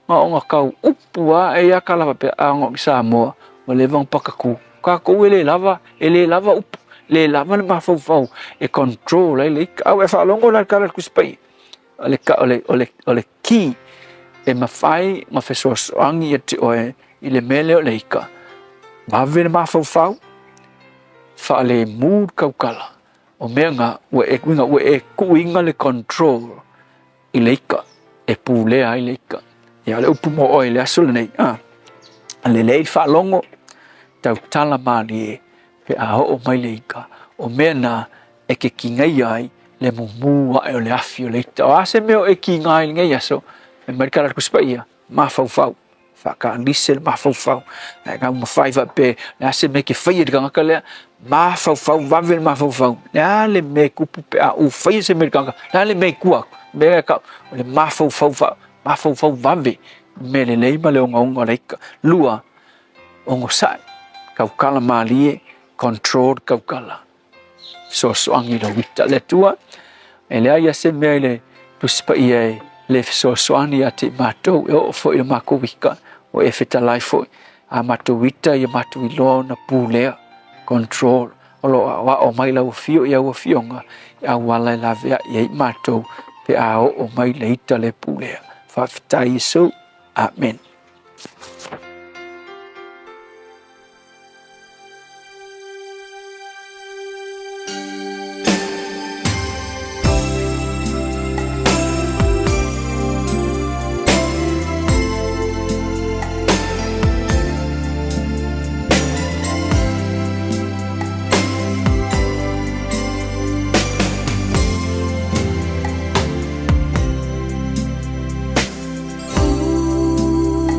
S12: nga o ka upu a e akala pe a ngo sa mo o le vang pakaku ka ko ele lava upu le lava ma fau e control ele a e fa longo la kala ku spai ole ki e ma fai ma fe so angi e o ile mele o leika ma vene ma fau fa le mood kaukala o menga we e kuinga we e kuinga le control ileika e pulea ileika ya le upu mo oile asul nei le lei fa longo tau tala mani pe a o mai leika o mena e ke kinga ai le mumu wa le afio leita o ase meo e kinga ngai aso e markara ku spaia ma fau fa ka nisel ma fau e ka mo faiva pe le ase me ke faia ka ngakale ma fau vavel ma fau ya le me kupu pe a u faia se me ka la le me kua me ka le ma fau vave me le lei ma le onga leika lua ongo sai kaukala malie control kaukala so angi lo wita le tua e le ai se me le puspa ie le so ani ate mato o fo ile mako wika o e feta life a mato wita ia mato ilo na pulea control wa o mai la fio ia o fionga a wala la vea ia mato pe a o mai leita le pulea fa fta iso amen.
S13: Ooh.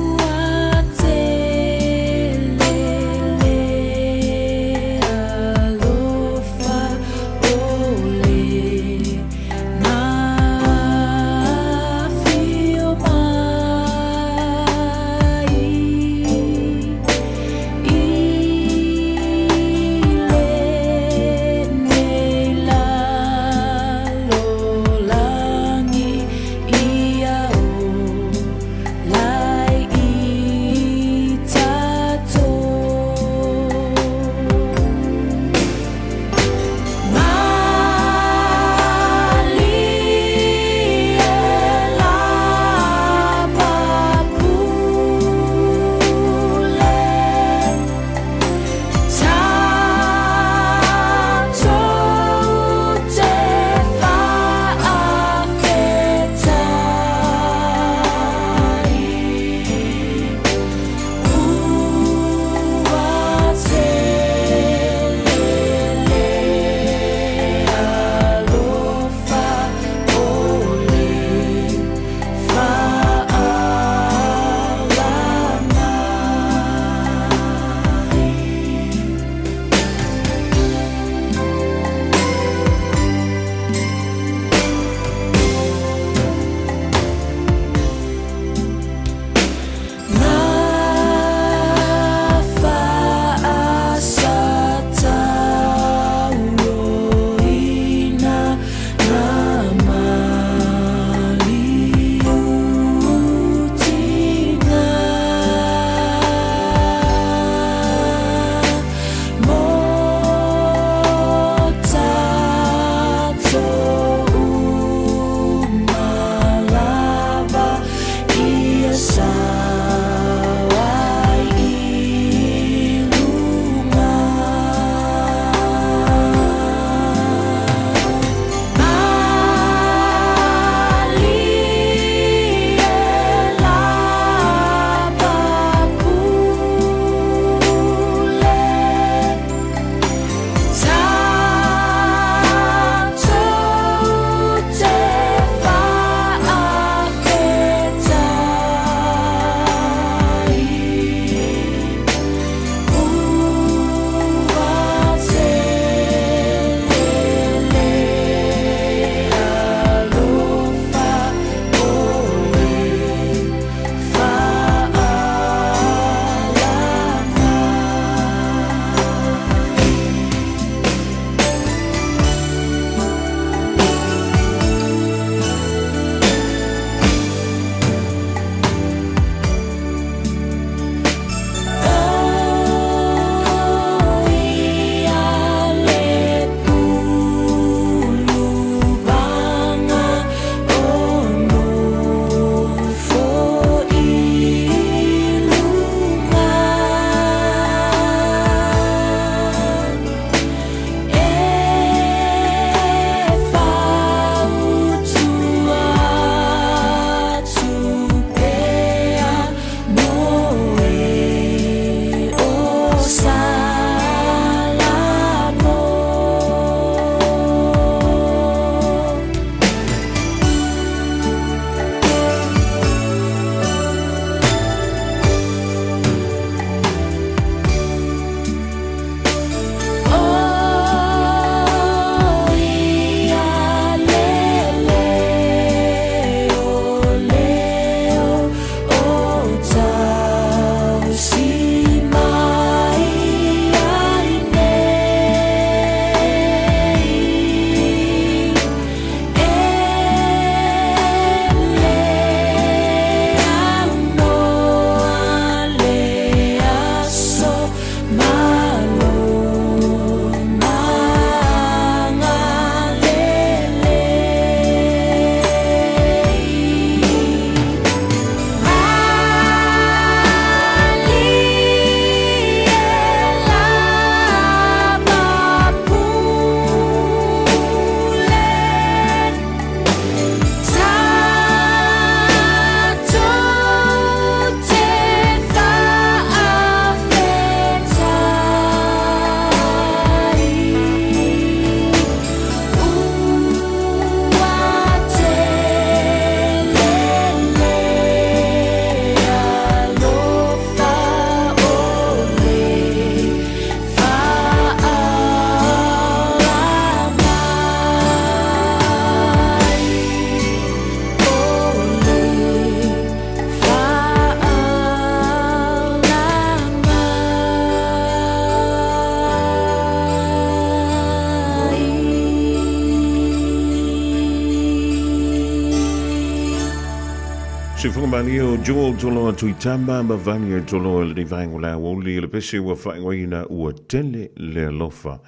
S1: Se whakamani o Joel tolo atui tamba ma vani o tolo le vaingo la woli le pese ua whaingoina ua tele le alofa.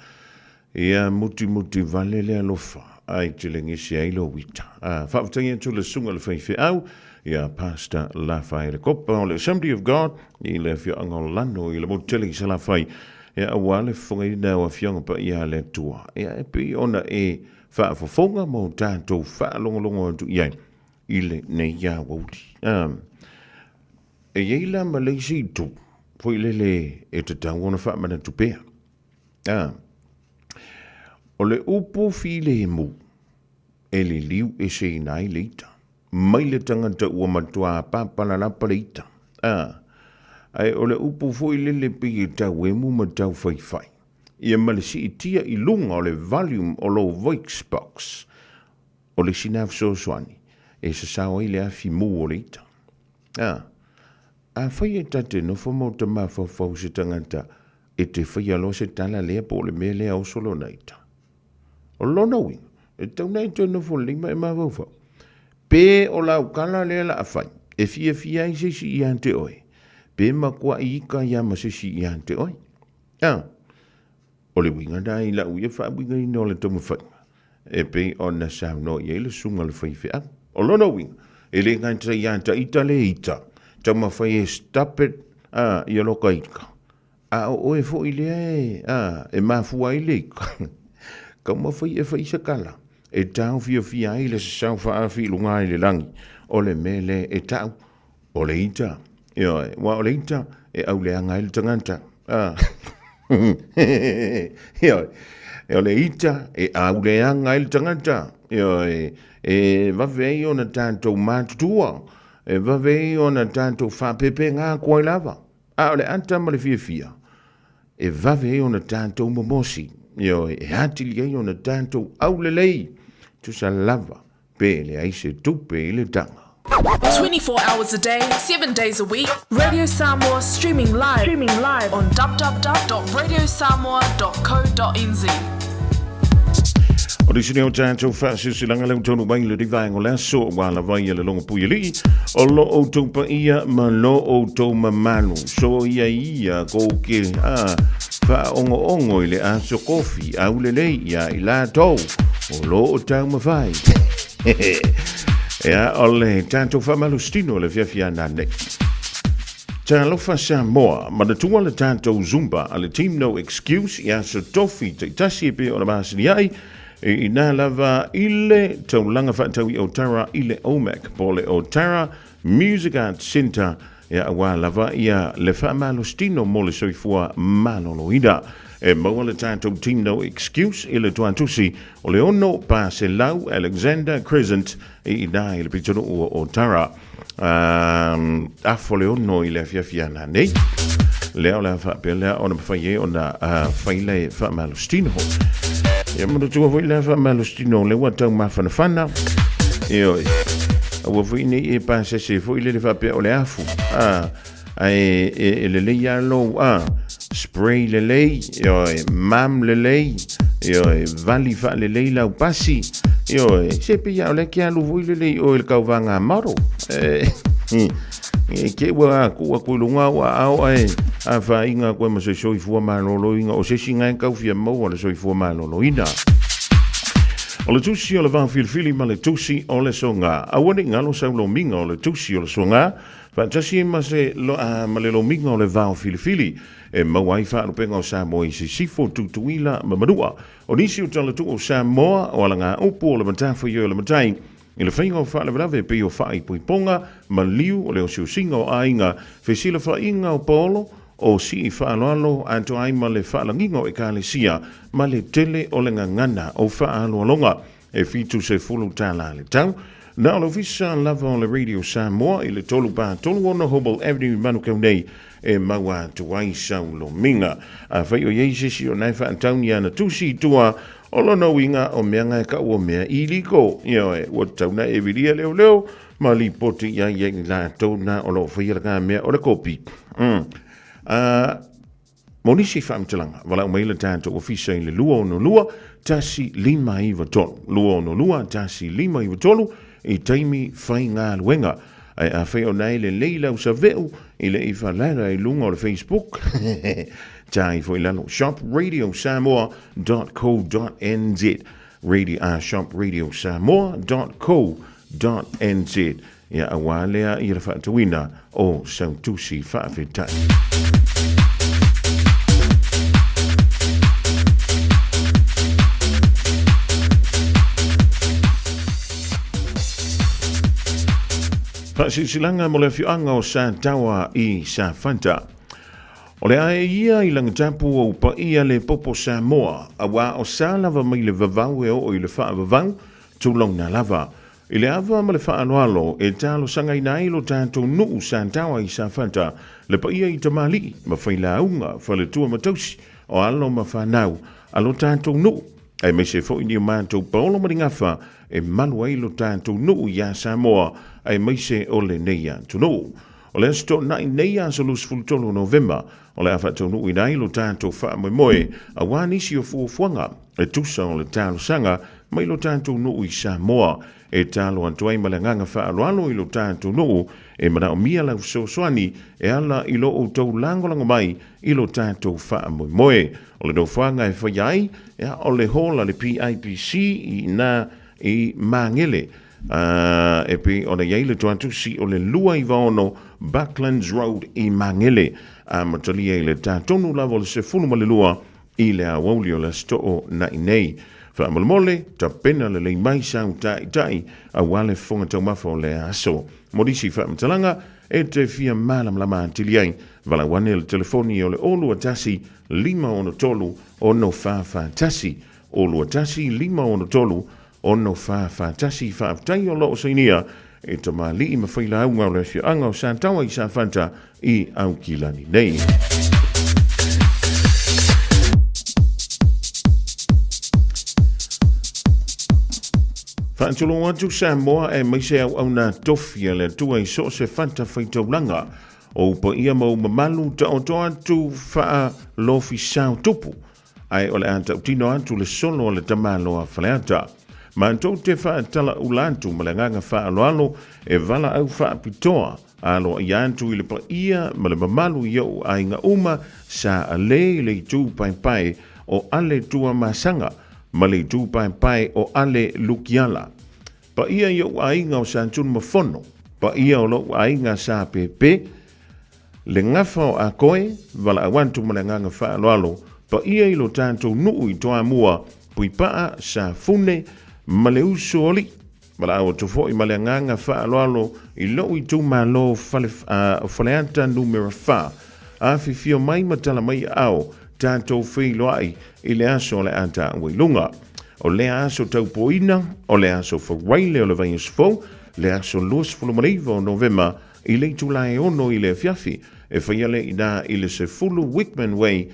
S1: Ia muti vale le alofa. Ai te le ngisi ailo wita. Whaafutangia tu le sunga le whaiwhi au. Ia Pastor Lafai le kopa o le Assembly of God. I le fio angol lano i le motele sa Lafai. Ia awa le whangaina wa fionga pa ia le tua. Ia epi ona e whaafofonga mo tātou whaalongolongo tu iai. Ile nei ia wauti. E yeila ma leisi tu. Poi lele e te tangona whaamana tupea. O le upo file e mu. E le liu e se nai leita. Mai le tangata ua matua papala lapa leita. Ai o le upo foi lele pi e tau e mu ma tau whaifai. Ia ma le si itia i lunga o le volume o lo voice box. O le sinav so swani. E se sao i le afi mu o leita. A whai e tate no whamau ta mawhawhau se tangata e te whai alo se tala lea po le mea lea o solo naita. O lona wing, e tau nei tō no fo lima e mawhawhau. Pe o lau kala lea la a whai, e fia i se si i ante oi. Pe makua i ika ia ma se si i ante oi. O le winga da i la uia wha winga i no le tomu whai. E pe o na sao no i ele sunga le whai whai. O lona wing, e le ngai tra i anta ita le ita. tama fai stop it, ia loka ika. O e fo ile e mafua ile ka ma fai e fai sakala e tau fia ile se sau fa fi lunga ile langi o le mele e tau o le ita wa o le ita e au le anga ile tanganta o le ita e au le anga ile tanganta e va vei ona tanto matua e va vei ona tanto fa pepe nga ko lava o le anta ma le fia e vave ona tanto momosi e hatili ona tanto aulelei tu sa lava pe le aise tupe le tanga
S13: 24 hours a day, 7 days a week. Radio Samoa streaming live on www.radiosamoa.co.nz.
S1: O disi neo tātou whaasi silanga leo tonu mai le rivai ngō laso wala vai le longa pui li o lo o tau pa ia ma lo o tau ma manu so ia ko ke wha ongo i le aso kofi au le lei ia i la tau o lo o tau ma vai ea o le tātou wha malustino le fiafia nane Tā lofa Samoa, ma na tua le tātou Zumba a le team no excuse ia so tofi te tasi e pe o na mahasini ai i nā lava ile taulanga whaatau i Otara ile OMAC po le Otara Music Arts Centre ia awa lava ia le whaamalostino mo le soifua maloloida e maua le tātou team no excuse i le tuantusi o le ono pa se lau Alexander Crescent i nā i le pitono o Otara afo le ono i le fiafiana nei leo le whaapelea o na mawhaie o na whaile whaamalostino ia mona tua voi le whaamalostino le watau mawhanawhana ioi aua voi nei e pāsese voi le whaapea o le afu e le lei alo spray le lei ioi mam le lei ioi vali wha le lei lau pasi ioi sepe ia o le ke alu voi le lei o il kauvanga maro ke wa ku lunga wa au ai a fa inga ko ma so i fu ma lo inga o se singa ka fia mo o so i fu ma lo ina o le tusi o le va fili ma le tusi o le songa a woni ngalo sa lo minga o le tusi o le songa fa tasi ma se lo ma le lo minga o le va fili e ma wai fa no penga o sa mo i sifo tutuila ma madua o nisi o tala tu o sa mo o la nga upo le mata fo yo le matai i le whainga o whaale wrawe pe o whaai pui ponga, ma liu o leo siu singa o ainga, whesila whainga o polo, o si i whaaloalo, anto ai ma le whaalanginga o e kāle sia, ma le tele o le ngangana o whaalo alonga, e fitu se fulu tāla le tau. Na o lo visa lava o le Radio Samoa, i le tolu pā tolu ono Hobble Avenue Manukau nei, e maua tuai saulo minga. A whai o yeisisi o nai whaantauni ana tusi tua, o lono winga o meanga e ka ua mea iliko. Ia ua tauna e viria leo, ma li poti ia ieng la tauna o lo whairaka mea o le kopi. Monisi whaamtalanga, wala o meila tātou o fisa i le lua ono lua, tasi lima iwa tolu. Lua ono lua, tasi lima iwa tolu, i taimi whai ngā luenga. Ai a whai o nei le leila usa veu, i le iwa lara i lunga o le Facebook. Tai fo ilano shopradiosamoa.co.nz shopradiosamoa.co.nz ia awalea i rafa tuina o sautusi whaafetai. Pasisilanga mo le fianga o sa tawa i sa fanta. O le ae ia i langatapu o pa ia le popo Samoa, a wā o sa lava mai le vavau e o i le wha vavau, tūlong na lava. I le awa ma le wha anualo e talo sanga i nai lo tātou nuu sa tawa i sa fanta, le pa ia i tamali, ma whaila aunga, whale tua matausi, o alo ma whanau, alo tātou nuu. E me se fo i ni o mātou paolo maringafa, e malua i lo tātou nuu ia Samoa, e me se ole neia tunu. O le sto na neia so lus fultolo November, o le afa tonu i nai lo tātou wha moe, a wānisi o fuafuanga, e tusa o le tālo sanga, mai lo tātou nuu i Samoa, e tālo antuai malanganga wha aloalo i lo tātou nuu, e mana o mia lau soani, e ala i lo o tau langolanga mai, i lo tātou wha moe. O le nofanga e whaiai, e o le hola le PIPC i nā i mangele, e pe o le iai le tuatu si o le lua i vaono Bucklands Road i Mangele matalia i le tātonu lava o le sefulu ma le lua i le awauli o le stoo na inei whaamole ta pena le mai sau tai a wale fonga tau mafa o le aso modisi whaamtalanga e te fia malam tiliai vala wane le telefoni o le olu atasi 5 ono fa tasi olu atasi 5 ono fa tasi fa tai o lo sainia e te mali i mawhaila au ngau le fia anga o santawa i sa fanta i au kilani nei. Whaantolo atu Samoa e maise au na tofia le tua i so se fanta whaitaulanga o pa ia mau mamalu ta o toa atu wha lofi sao tupu ai o le anta utino atu le solo o le tamalo a whaleata. Ma antou te wha tala ulantu ma le nganga wha aloalo e vala au wha pitoa alo i antu i le pa ia ma le mamalu iau ai nga uma sa ale le tu pai o ale tua masanga ma le tu pai o ale lukiala. Pa ia iau ainga o santun mafono, pa ia o lo ainga sa pepe, le ngafa o a koe, wala awantu ma le nganga wha aloalo, pa ia ilo tanto nuu i toa mua, pui paa sa fune, ma le usu oli, wala awa tofo i ma le nganga wha aloalo, i lo i tu ma lo faleanta numero wha, a fifio mai matala mai au, tanto whi loai, i le aso le anta wailunga. O le aso tau poina, o le aso whawaile o le vai usfo, le aso luas fulumariva o novema, i le tulae ono i le fiafi, e whaiale i nā i le se fulu Wickman Way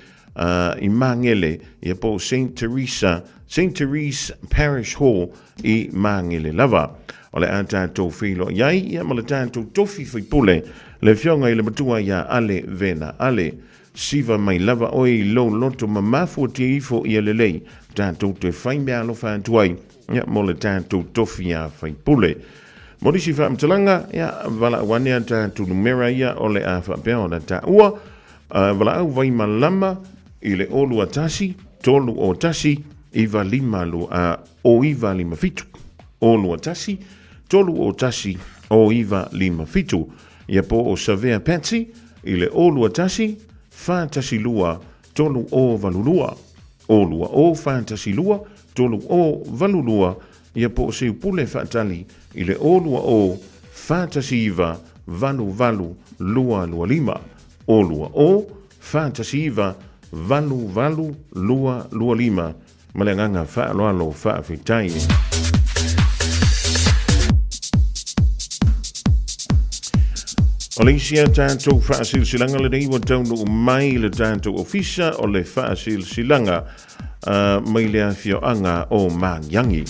S1: i Mangele, i a po St. Therese Parish Hall i Mangele lava. O le anta tau whilo iai, ia ma le tātou tofi whipule, le fionga i le matua ia ale vena ale, siva mai lava oi lo loto ma mafu te ifo i alelei, tātou te whaimea lo whaantuai, ia mo le tātou tofi a whaipule. Modisi whaamtalanga, ia vala wanea tātou numera ia o le a whaapea o na tā ua, vala au vai malama i le olu a tasi, tolu o tasi, iwa lima lu a o iwa lima fitu. Olu a tasi, tolu o tasi, o iwa lima fitu. Ia po o Savea Patsy, i le olu a tasi, Fantasi lua, tolu o valulua. O lua o fantasi lua, tolu o valulua. Ia po se upule fatali, i le o lua o fantasi iwa, valu, lua lima. O lua o fantasi iwa, valu, lua lima. Malenganga fa aloalo fa fitai. O le isia tātou whaasilsilanga le nei wa taunu mai le tātou ofisa o le whaasilsilanga mai le awhioanga o Mangiangi.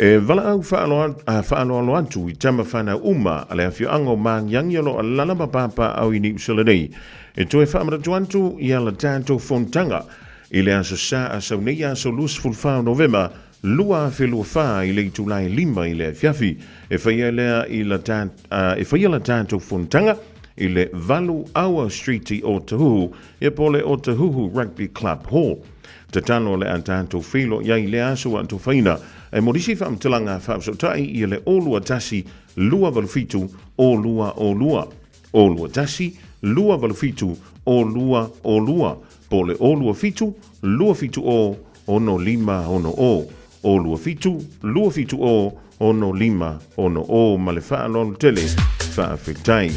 S1: E vala au whaaloalo atu i tama whana uma a le awhioanga o Mangiangi alo a lalama papa au i ni usala nei. E toe whaamaratu atu i ala tātou fontanga i le aso sa a sau nei aso lus fulfao novema lua felua fa i le tulai lima i le fiafi e whaialea i la tātou fontanga i le Valu Awa Street i Otahuhu e pole Otahuhu Rugby Club Hall. Te tano le an tātou whilo iai le aso anto whaina e morisi whaamtalanga whaapsotai i le olua tasi lua valufitu o lua. Olua tasi lua valufitu o lua. Pole olua fitu, lua fitu o ono lima ono o. Olua fitu, lua fitu o ono lima ono o ma le whaalolo tele whaafetai.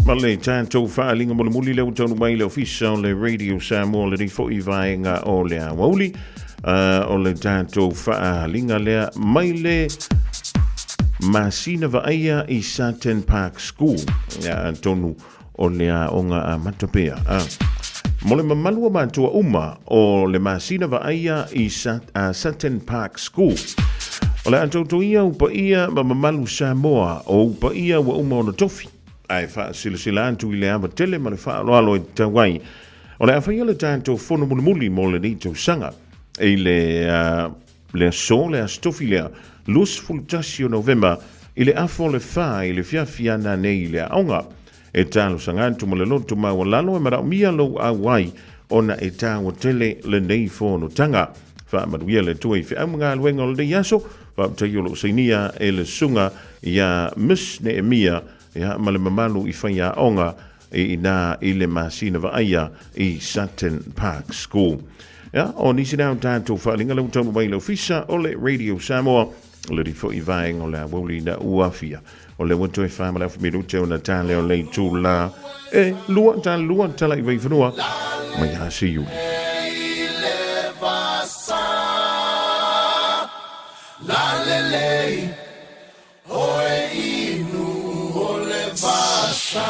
S1: Ma le tātou whaalinga mo le muli leo taunu mai le ofisa o le Radio Samoa le rifo i vaenga o le awauli. O le tātou whaalinga lea mai le Masina Vaia i Sutton Park School. Ia tonu o lea onga a matapea. Mo le mamalua mātua uma o le Masina Vaia i Sutton Park School. O le antauto ia upa ia ma mamalu Samoa o upa ia wa uma o na tofi. Ai wha silasila antu i le ama tele ma le wha aloalo i tawai. O le awhaia le tātou whono mulimuli mo le nito sanga. E le so le astofi lea lus fultasio novemba i le afo le wha i le fiafiana nei le aonga. E talo sangantu mo le loto mawalalo e marau mia lo awai ona e tāua tele le nei whono tanga. Whaamaruia le tui whi amunga luenga le yaso, whaamtaiolo seinia e le sunga ia Miss Nehemia, ia male mamalu I whaia onga I nā I le masina vaia I Sutton Park School. Ia, o nisi nao tātou whaalinga lau tau mai lau fisa o le Radio Samoa, o le rifo I vaenga o le awoli na uafia. O le watoe whaamala whamiru teo na tāle o le tū la, lua tala I whanua, mai hasi yu.
S8: La lele, oe inu ole vasa.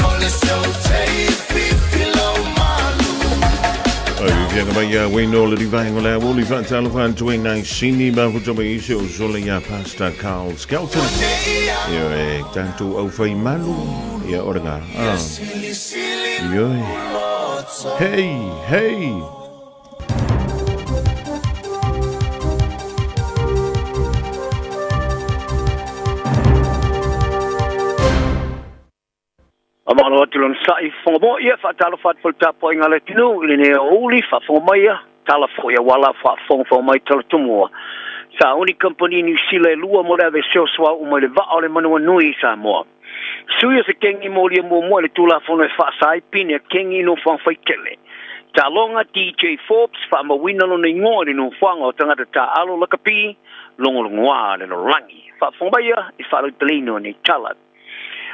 S8: Mole
S1: Fianga mai wino le divine la woli fan telefon 29 sini ba fu tome iso sole ya pasta Carl Skelton. Yo tanto au fai malu ya oranga. Yo. Hey.
S5: Amalo atilon sai fongo ia fa talo fat fol tapo ingale tinu line uli fa fomaya tala foya wala fa fongo mai talo tumo sa uni company ni sile lua mo le so swa o mo le va ole manu nui sa mo suya se kengi mo le tula fono fa sai pine kengi no fa faitele ta longa DJ Forbes fa mo wina no ngori no fanga o tanga ta alo lakapi longo ngwa le no langi fa fomaya I fa le pleno ni tala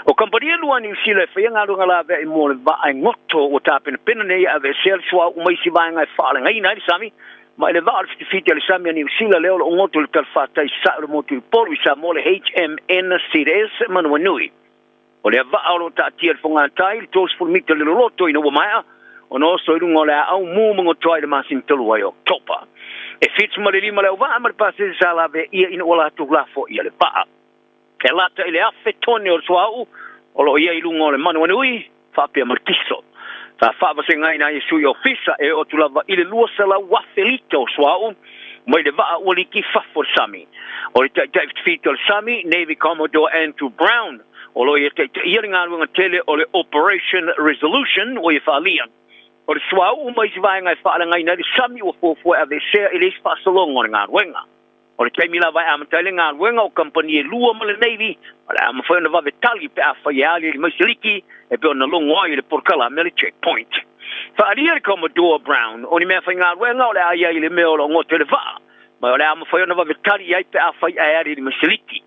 S5: o kamparia lua ni sile fa nga lunga la ve mo va ai ngoto o tapin pinane ave sel swa o mai si vai ngai fa ngai na sami ma le va fit le sami ni sile le o ngoto le talfa tai sa le mo tu por sa mo le HMN CDS manwanui o le va o ta tiel fonga tai tos for mit le loto ino mai o no so i ngole au mu mo try le masin tolu ai topa e fits mo le lima le va ma pase sa la ve ia in ola tu la fo ia le pa ke lata ile afetone o swau o lo ia ilungo le manu nui fa pe martiso fa va senga ina Yesu yo fisa e o tulava ile lua sala wa felito swau mai le va o li ki fa for sami o te fitol sami Navy Commodore Andrew Brown o lo ia te iringa lunga tele o le Operation Resolution o ia fa lian o le swau mai vai ngai fa ngai na sami o fo ave se ile fa salong o nga wenga o le taimila vai am tailinga wenga o company lua mo le Navy ala am foi na va vetali pe a faiali le masiliki e pe na longo ai le porkala me le checkpoint fa ali le Commodore Brown o ni me fainga wenga o le ai le me o lo ngote le va ma o le am foi na va vetali ai pe a faiali le masiliki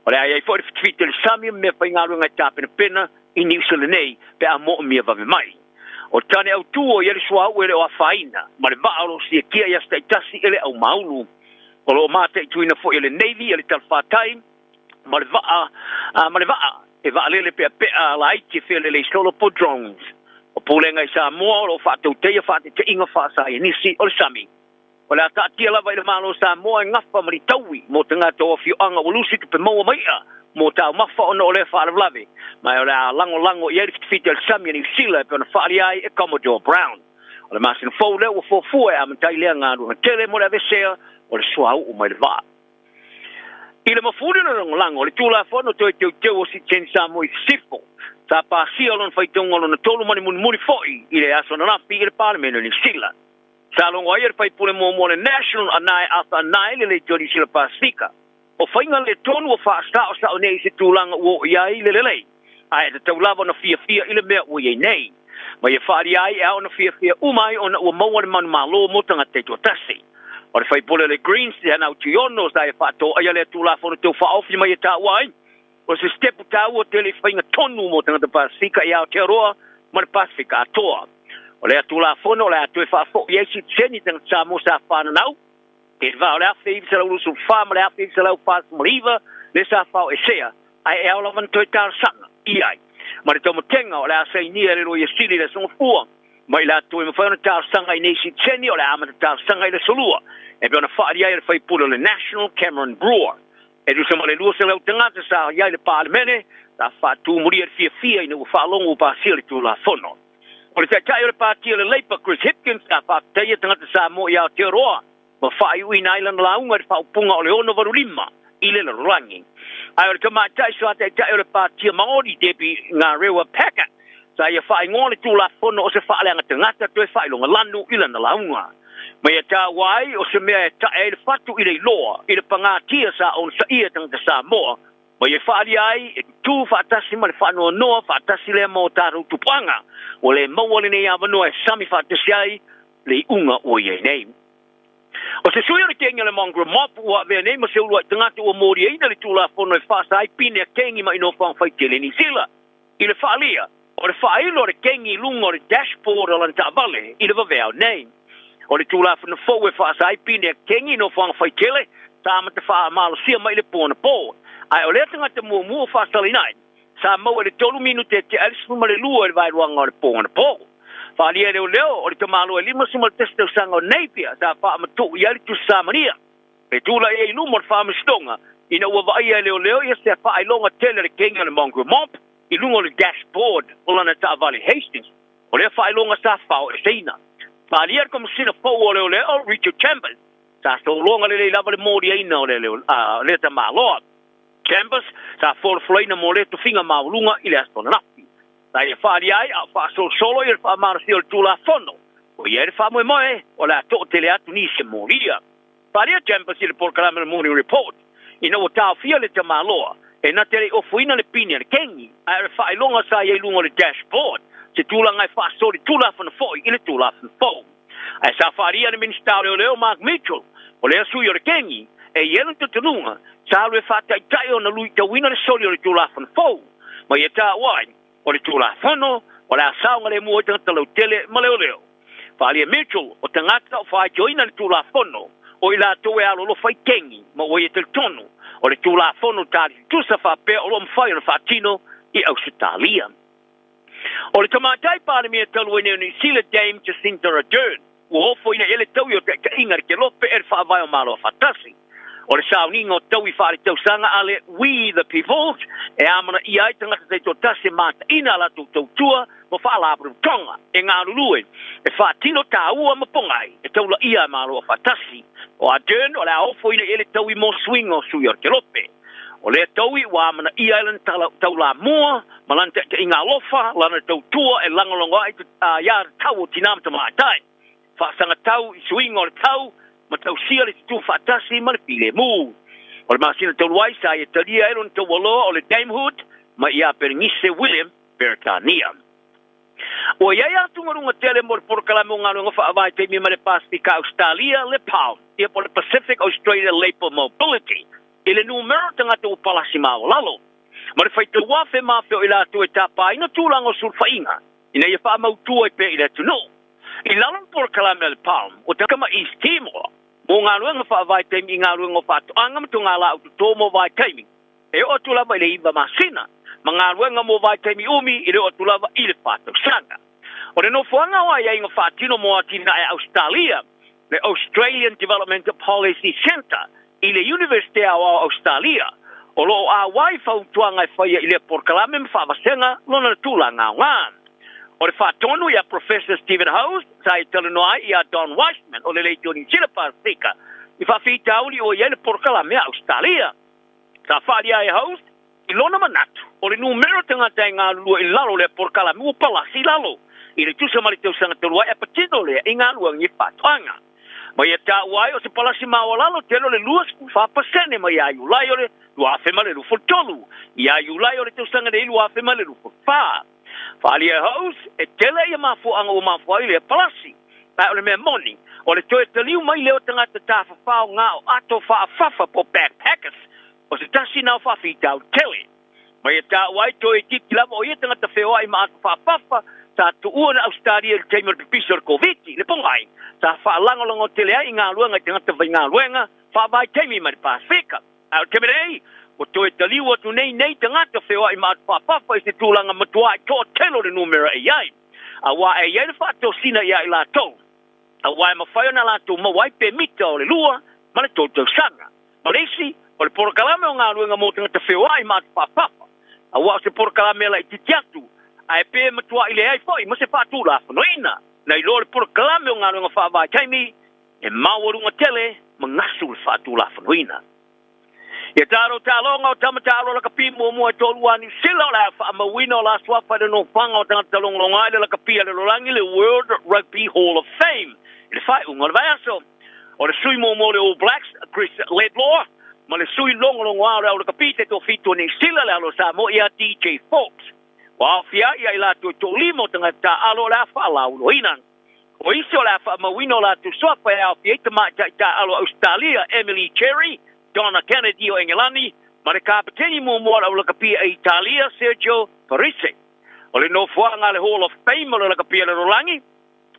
S5: o le ai foi fit le sami me fainga wenga tape na pena ini usele nei pe a mo me va mai o tane au tuo ia le swa o le o faina ma le va o si kia ia sta tasi ele au maulu o lo mate tuina fo ile Navy ile talfa time ma le va e va le pe la iti fele le solo po drones o pulenga sa mo lo fa te te inga fa sa ni si o sami o la ta tia la vai le malo sa mo ngafa mari tawi mo tanga to fi anga o lusi pe mo mai mo ta ma fa no le fa lave ma o la lango ye fit el sami ni sila pe na fa ai e Commodore Brown o le masin fo le o fo am tai le nga no tele mo le vesea o le swau o mai va ile mafuri no lango le tula fo no te o si chensa mo sifo sa pa si o non fai tongo no tolu mani mun foi ile aso na pi ile parliament ni sila sa longo ayer fai pule mo le national anai asa nai le jodi sila pasika o fainga le tonu o fa sta o sa o nei se tulanga o ia ile le ai te taulava no fia ile me o ye nei ma ye fa ai e no fia umai ona o mo man malo mo tanga te to tasi o le fai pole le greens ya na utiono sa e fato ai le tula fo te fa ofi mai ta wai o se step ta o te le fai na tonu mo tanga te pasika ia te roa ma le pasifika toa o le tula fo no le tu fa fo ye si tseni tanga sa mo sa fa na nau te va o le afi se lo su fa ma le afi se lo fa moliva le sa fa e sea ai e o van to tar sanga ai ma le tomo tenga o le asai ni le ro ye sili le so fu mai la tu me fa na tar sanga i nei si tseni o le ama tar sanga le solua e pe ona fa ia le fai pulo le National Cameron Brewer e du se male lu se le tangata sa ia le parliament la fa tu murir fia i no fa longo pa sile tu la fono o le tai le parti le Labour Chris Hipkins a fa tai tangata sa mo ia te roa ma fa i in island la unga fa punga o le ono varulima ile le rangi ai o kama tai so tai le parti maori debi nga rewa peka sa ia fa ngole tu la fono o se fa le tangata tu fa longa lanu ile na la unga mai ta wai o se mea ta e fatu ile loa ile panga tia sa on sa ia tang sa mo mai fa ai tu fa tasi mal fa no fa tasi le mo ta tu panga o le mo le ne ya no e sami fa tasi ai le unga o ye nei o se suia ke ngale mongro mop wa ve nei mo se lu tanga tu o mori e le tu la fono fa sai pine kengi mai no fa fa tele ni sila ile fa lia o le fa ilo le kengi lungo le dashboard o la ta vale ile va ve nei o le tula fo fo we fa sai pine kengi no fa fa tele ta ma te fa mal sia mai le pona po ai o le tanga te mo fa sali nai sa mo le tolu minute te al su ma le lu e vai ruanga le pona po Whalia leo, o le tamalo e lima simal testo sanga o neipia, sa wha amatu i ali tu samania. E tula e ilumo le whaamistonga, ina ua vaia leo, ia se wha ailonga tele le kenga le mongo mop, ilungo le dashboard, ulana ta Valley Hastings. O le wha ailonga sa whao e seina. Whalia kom sina fau o leo, Richard Chambers. Sa so longa le lava le mori aina o le tamaloa. Chambers, sa for flaina mo le tu finga maulunga i le astronafi. Sa ia wharia ai, a wha solo i le wha marasi o le tula fono. O ia le wha moe, o la to tele atu ni se moria. Wharia Chambers i le Porkalame le Morning Report. Ina o tau fia le tamaloa. E na tele o fuina le pini le kengi. A le wha ilonga sa ia ilunga le dashboard. Se tula ngai wha sori tula fono foi, i le tula fono foi. A sa wharia le ministario leo Mark Mitchell. O le asui o le kengi. E ielu te tununga. Sa lue whata i tai o na lui ta wina le sori o le tula fono foi. Ma ia ta wai. O le tula fono. O le asaunga le mua tanga talau tele ma leo leo. Whalia Mitchell o tangata o whai joina le tula fono. O ila toe alo lo fai kengi. Ma o ia te tonu. O le tula fono tali tusa whapea o lo mwhai o le whatino i Australia. O le tamatai pāne mea talu e neo ni sila Dame Jacinda Ardern. O hofo ina ele tau i o te inga ke lope e whaavai o malo a whatasi. O le sauninga o tau i whaare tau sanga ale We the People e amana i ai tangata te to tase mata ina la tau tau tua mo whaalabru tonga e ngā rurue e whaatino tā ua mapongai e tau la ia malo a whatasi. O Ardern o le hofo ina ele tau i mo swing o sui o ke lope. O le tau i wa amana i ai tau la mua malanta te inga lofa lana tau tua e langolongo ai ia tau o tinamta maatai. Whaasanga tau i swing o le tau ma tau sia le tu whaatasi ma le pile mu. O le masina tau luai sa i talia elon tau waloa o le damehood ma ia perengise William Beretania. O iai atungarunga tele mo le Porkalame o ngāruanga whaavai teimi ma le Pasifika Australia le PAL ia po le Pacific Australia Labour Mobility i le numero tangata o palasi mao lalo. Ma le whaita wafe mawheo i la tu e tapa ina tūlanga o surfainga ina ia wha mautua i pe i le tunu. I lalon Porkalame le Palm, o takama East Timor, mo ngā ruanga whaavai teimi i ngā ruanga whaato anga mtu ngā la utu tō mo vai teimi. E o tulawa i le iwa masina, ma ngā ruanga mo vai teimi umi i le o tulawa i le whātau sanga. O le no fuanga wa ia inga whaatino mo atina e Australia, le Australian Development Policy Centre, i le University of Australia, o lo a wai whautuanga i whaia i le Porkalame me whaavasenga lona le tūlanga o ngān. O le whaatonu ia Professor Stephen House, sa i talanoa ia Don Weissman, o le leitio ni Sila Pasifika, i whawhitauli o ia le Porkalame Australia. Sa whaaria e House, i lona manatu, o le numero tangata i ngā lua i lalo le Porkalame o palasi lalo, i le tusa mali tau sanga te lua e patino le i ngā lua ngi whaatoanga. Ma ia tā uai o se palasi maua lalo, telo le luas whapasene ma ia iulai o le lua whema le lufo tolu, ia iulai o le tau sanga le lua whema le lufo whaa. Whalia House, e tele ia mafuanga o mafuai le palasi. Pai o le mea moni, o le toe taliu mai leo tangata tāwha whao ngā o ato whaafafa po backpackers, o se tasi nao whawhitau tele. Mai e tā uai toe tiki lava o ia tangata wheo ai ma ato whaafafa, sa tu ua na Australia le teimur pipisor COVID, le pongai, sa whaalangolongo tele ai ngā luanga tangata vai ngā luanga, whaavai teimi ma le Pasifika. Au temerei, o toe taliu atu nei tangata wheo ai ma ato whaafafa i se tūlanga matua i tō telo le numera e iai. A wā e iai le whātou sina ia i lātou. A wā e mawhai ona lātou mawai pe mita o le lua, ma le tōtou sanga. Ma leisi, o le Porkalame o ngā luenga mō tangata wheo ai ma ato whaafafa. A wā o se Porkalame la i titiatu, a e pe matua i le ai fai, ma se whātou la whanoina. Na i lo le Porkalame o ngā luenga whaavai taimi, e mawarunga tele, ma ngasu le whātou la whanoina. Ia tāro tālonga o tamataro la kapi mua tolu ani sila la whaamawina o la swafa de no whanga o tangata talongalonga le la kapi ale lorangi le World Rugby Hall of Fame. I le whai unga le vai aso. O le sui mo le All Blacks, Chris Laidlaw, ma le sui longolonga o le kapi te to fitu ni sila le alo sa mo ia DJ Fox. Wa fia ia ila to limo tangata alo la whala ulo inan. O isi o la whaamawina o la tu swafa e au fia ta alo Australia, Emily Cherry, Donna Kennedy o Engelani, ma le kapiteni mo o le kapia e Italia, Sergio Parisse. O le no fuanga le Hall of Fame o le kapia le Rolangi,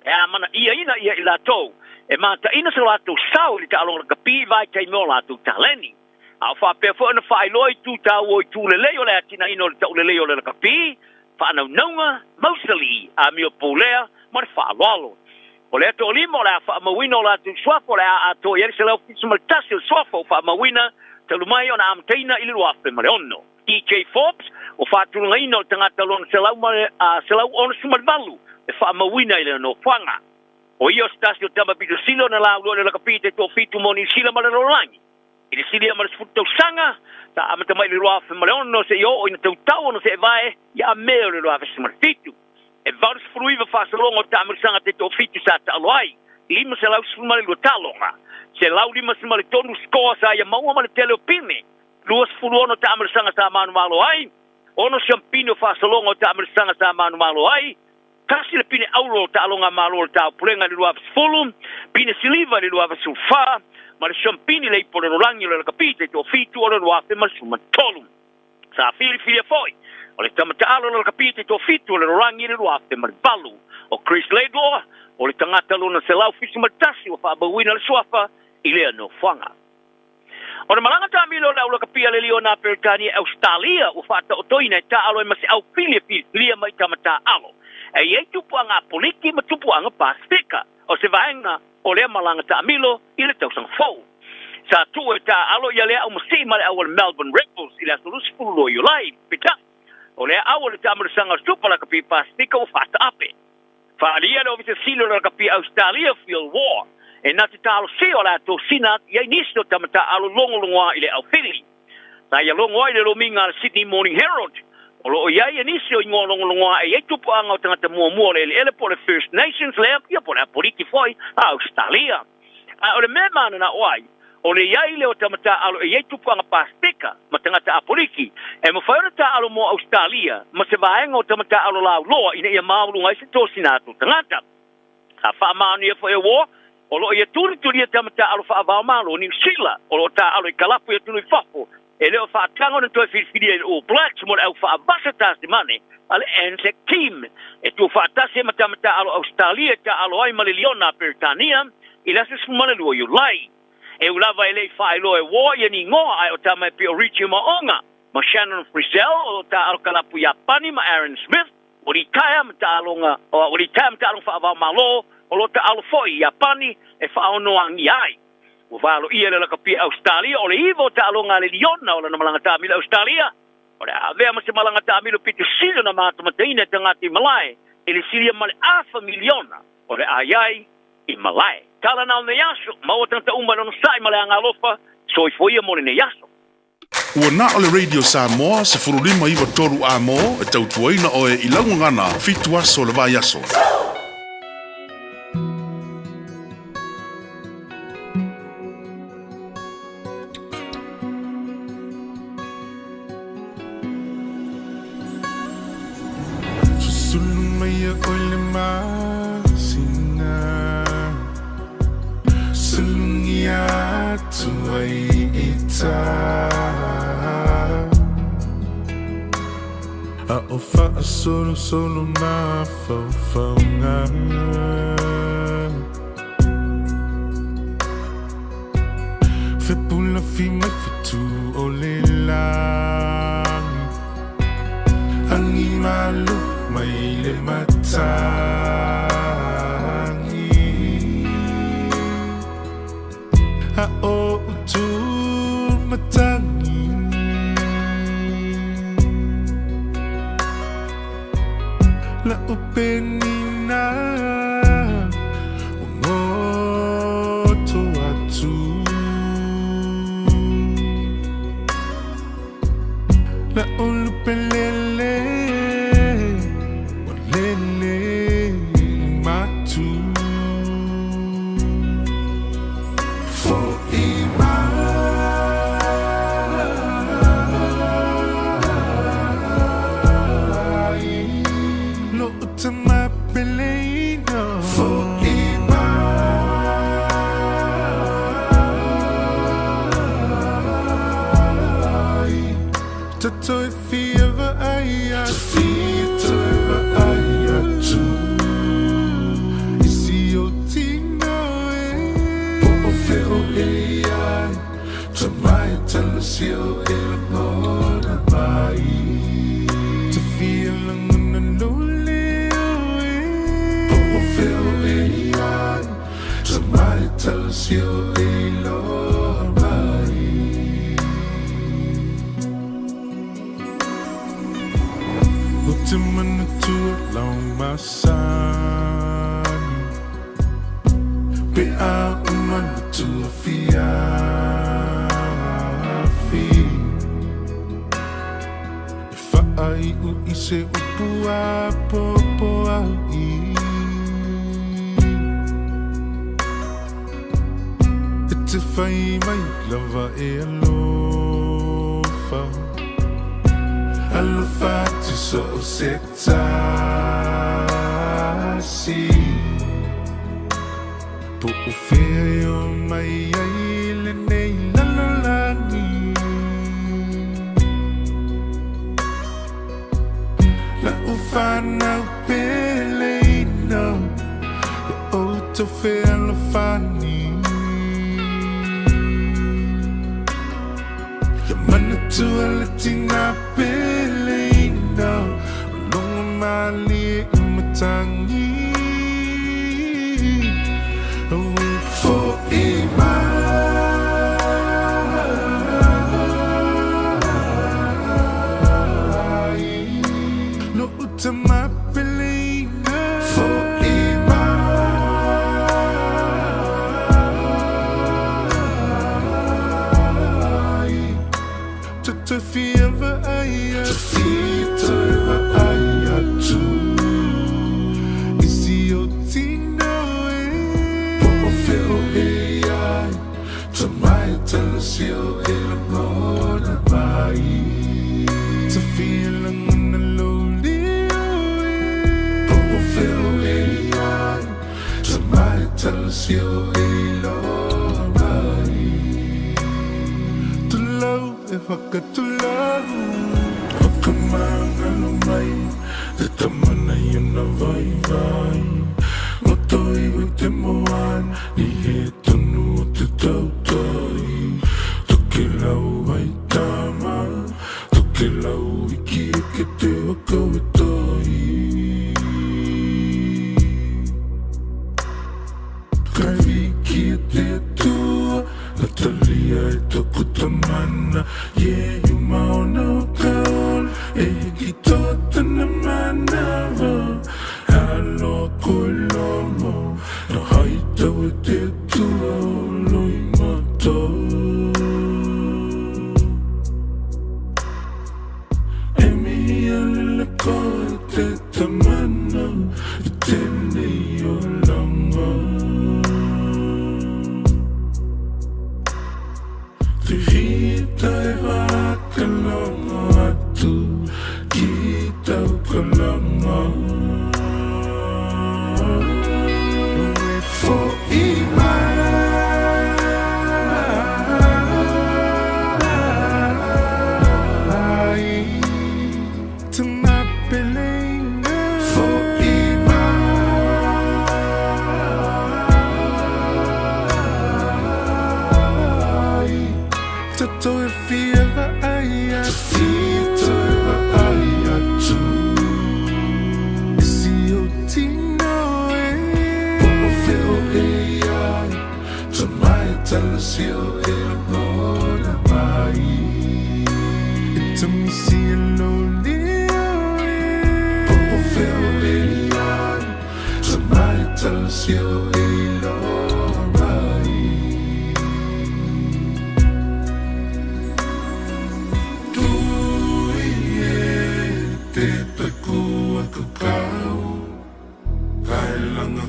S5: e amana ia i la tau. E mata ina se la tau sau li ta along le kapia vai tai mo la tau taleni. Au wha pe fo na wha iloi tu tau o i tu le leo le atina ino le tau le leo le kapia, wha anau naunga, mausali, a mio polea, ma le whaalolo. O le ato lima o le a whaamawina o le atu swafa o le a ato ieri se lau fitu maltasi o swafa o whaamawina talumai o na amteina ili luafe ma le ono. DJ Forbes o whaatulungaina o tangata lona se lau ono sumalvalu e whaamawina ili no whanga. O ia stasi o tama bido silo na lau le lakapite to fitu mo ni sila ma le rolangi. Ili sili ama le sfutu sanga ta amata mai le luafe ma le ono se yo o ina tautau ono se evae ia meo le luafe se ma le fitu. E vaus fruiva fasalonga o tamarisanga te to fitu sa ta aloai. Lima se lau sfuma le luatalonga. Se lau lima se ma le tonu skoa sa ia maua ma le teleopime. Luas fulu ono tamarisanga sa manu malo ai. Ono champino fasalonga o tamarisanga sa manu malo ai. Kasi le pine auro ta alonga malo le tau pulenga le luafe sfulu. Pine siliva le luafe sulfa. Ma le champini le ipo le rolangi le kapite to fitu o le luafe ma suma tolu. Sa fili foi. O le tamatalo le kapite to fitu le rolangi le luafe ma balu. O Chris Laidlaw, o le tangata luna se lau fitu matasi o whaabawina le suafa i lea no whanga. O le malanga tamilo le aula kapia le lio na Peritania Australia o whaata o toina e ta alo e masi au filia mai tamata alo. E iei tupu anga poliki ma tupu anga Pasifika. O se vaenga o le malanga tamilo i le tausang fau. Sa tu e ta alo ia lea au masi ma le awal Melbourne Rebels i le asolus fulo i ulai. Pita. O le awal le tamarisanga stupa la kapi Pasifika o whaata ape. Whaalia le ovise silo la kapi Australia Field War. E nati talo se o la to sinat ia inisto tamata alo longolongoa i le au whiri. Sa ia longoa i le lominga le Sydney Morning Herald. O lo ia inisto i ngō longolongoa e tupu anga o tangata mua le ele po le First Nations le ia po le apoliki foi a Australia. O le memana na oai. O le ia le o tamata alo e tupu anga Pasifika ma tangata apoliki. E mawhaura ta alo mo Australia ma se vaenga o tamata alo lau loa ina ia maulunga i se to sinatu tangata. Sa whaamanu ia foi e war. O lo ia turi tamata alo whaavao malo ni Sila. O lo ta alo i kalapu ia tunu i whafo. E leo whaatango na toi whiriwhiri e o Blacks mo le au whaavasa tasi mane. Ale Anzac team. E tu whaatase ma tamata alo Australia ta alo ai male liona Peritania. I lasa sumane lua yu lai. E ulava e lei whaelo e war ia ni ngoa ai o tamai pio Richie Maonga. Ma Shannon Frizzell o ta alo kalapu Japani ma Aaron Smith. O li taia ma ta alonga. O li taia ma ta alonga whaavao malo. O lo ta alo foi Japani e whaonoangi ai. O valo ia le lakapia Australia, o le iwo ta alonga le liona o le na malanga tamila Australia. O le avea ma se malanga tamila pitu silo na matamataina te ngati Malai. E le silia male afa miliona o le aiai i Malai. Tala nao ne yaso, mawatang ta umba no sai male anga lofa, so i foia mo ne yaso.
S6: Ua na o le Radio Samoa se furulima iwa toru a mo e tautuaina o e ilaungangana fitu aso le vai aso.
S14: Solo na faufaunga Fe pula fi mai fitu o le langi Angi malu mai le matangi A o utu matangi La upenina Ngoto atu La ulupelele Walele matu For to my beleno for to toi fieva aya to aya tu isi o tino po feo ea to my telesio el mona mai to feel sio ilo mai. Utimana tua long masan Pe a umana tua fiafi Fa ai u ise upua popo ai Te fai mai lava e alofa Alofa te so se tasi Po o feo mai ai le nei lalolani La ufana pele no Ya o to fe alofani Tua latina pelena Long mali umatangi For imai No utama pelena For Te fieva aia tu Isi o tino e Popo feo e ai Tamai tala sio e la mona mai Te fila ngana loli e Popo feo e ai Tamai tala sio e la mai Tu lau e whaka tu lau Whaka maanga no mai Te tamana i ana vai vai Ngoto i hui te moan Ni he tonu o te tautai Toke lau ai tama Toke lau i ki e ke te waka e tai Kai wiki e te atua La talia e toku tamana Yeah, you mauna o kaol E ki tota na manava Halo koe lomo No haitau e te atua o loi mato E mihi alele koe te tamana I tenei o langa Te hita e wakalanga atu Ki tau kalanga For imai Te mapelenga For imai Tato e fieva aia Fito e va aia tu Isi o tino e Popo feo e ai Tamai tala sio e amona mai E tamisi e loli e Popo feo e ai Tamai tala sio e lona mai Te takua kakau Kai langa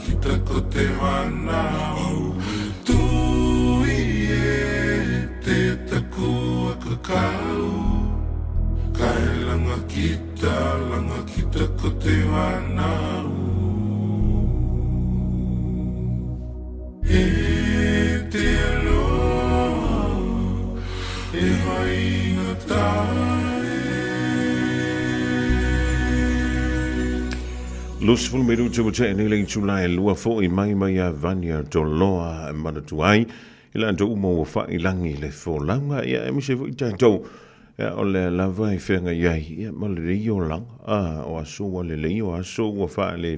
S14: kita ko te wanau Tui e te takua kakau Kai langa kita ko te wanau E te aloha E hainga tai
S1: Lus fulu meru te mute nei lei tulai lua fo I mai mai a vania to loa mana tuai ila to umo fa ilangi le fo langa ia e mi se fu to o le lava I fenga ia ma le io lang o aso le o aso o fa le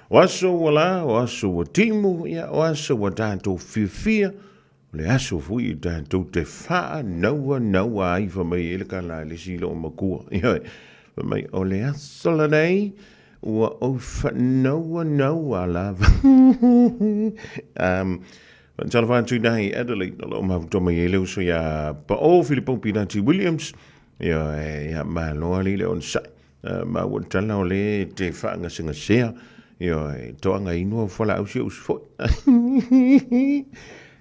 S1: Waso wala, waso wa timu, ia waso wa tātou whiwhia, le aso fui tātou te whaa naua ai whamai ele ka la le silo o makua. Ioi, whamai o le aso la nei, ua o naua lava. Tala whātui nahi Adelaide, alo mahu toma i eleu so ia pa o Filippo Pinati Williams, ia loa li le on sai, ma ua tala o le te whaanga singa sea, toanga inua whala au si usfoi.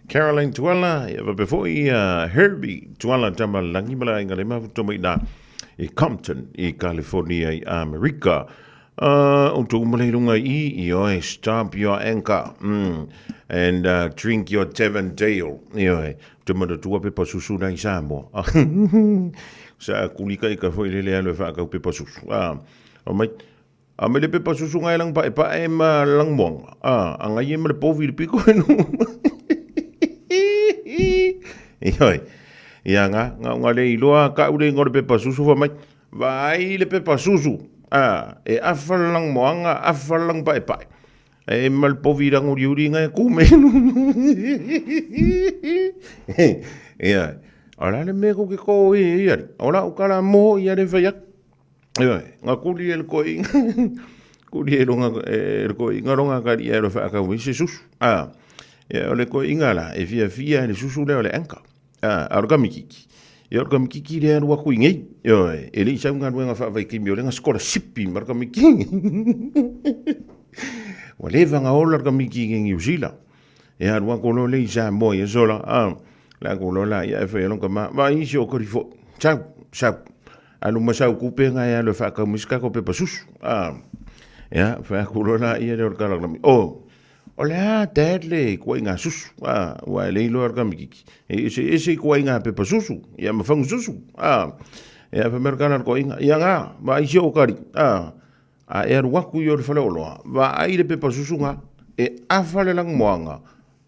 S1: Caroline Tuala, ia before Herbie Tuala tama langi mala inga le mahu toma i na i Compton, i California, i America. O tu umalelunga i oi, stamp your anchor, and drink your Devondale, oi, tu mada tua pepa susu na i Samoa. Sa kulika i ka foi lele alo fa ka pepa susu. A me le pepa susu ngai lang pa e ma lang mong. A ngai e ma le povi le piko no. Oi. Ia nga le iloa ka ule ngore pepa susu fa mai. Vai le pepa susu. E afalang moanga, afalang pa e pai. E mal povi rang uri ngai kume. Ia. Ora le me ko ke ko ia. Ora o kala mo ia le faya. Nga kuli el ko ing. Kuli el ko ing ronga ka ia lo fa ka wi Jesus. Ya ole ko ingala e fia le susu le ole anka. Ora ka mikiki. Ia ka mikiki le anu ku ingai. Yo e le sa nga nga fa vai ki mi ole nga skola sipi mar ka mikiki. Wale va nga ola ka mikiki ngi usila. E anu ko lo le sa mo ye sola. La ko lo la ia fa lo ka ma i si o ko rifo. Chau. Anu masa ku pe nga ya le fa ka miska ko pe pasus. Ya fa ko lo la ia le ka la mi. Olha, dadle, ko inga susu. Wa le lo ka mikiki. Ese ko inga pe pasusu. Ya ma fangu susu. Ya fa merkana ko inga. Ya nga, ma i si o kari. E ru waku yo le fa lo. Va ai le pe pasusu nga e afale lang moanga.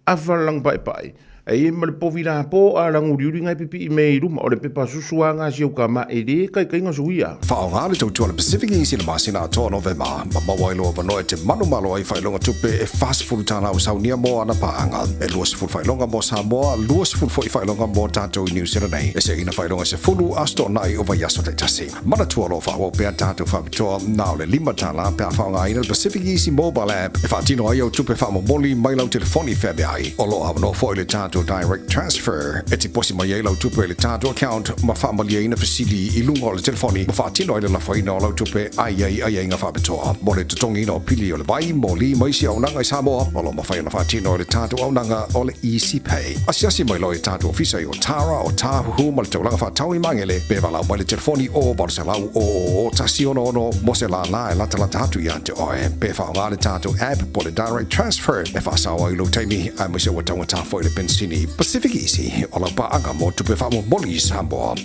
S1: Afale lang pai. E mal povila po lang uri ngai pipi me ru o le pepa susuanga si o kama e le kai nga suia.
S10: Fa nga le tau le Pacific Easy le masina to November. Ma wailo ba no te manu malo ai fa longa tupe e fast food tana o saunia mo ana paanga. E luas food fa longa mo Samoa, luas food fo fa longa mo tato i New Zealand. E se ina fa longa se fulu asto nai o va yaso te tasi. Mana tu lo fa o pe tato fa to na le lima tala pe fa nga ina Pacific Easy mobile app. E fa tino ai o tupe fa mo moli mai lo telefoni fe be ai. O lo no fo le tato direct transfer e ti posi mai lo tupe le tato account ma fa mali ina facili i lungo le telefoni ma fa tino ile la fa ina lo tupe ai nga fa beto mo le tongi no pili o le vai moli mai si au nanga Samoa o lo ma fa ina fa tino le tato au nanga o le easy pay asiasi mai lo le tato ofisa o Tara o Tahu ma le tolanga fa tau i mangele pe va la mai le telefoni o Barcelona o tasiono no mo se la la tatu ya te o pe fa nga le tato app po le direct transfer e fa sa o lo taimi a mo se o tanga ta fo le pensini Pacific Easy o la paanga mo tupe fa mo moli Samoa.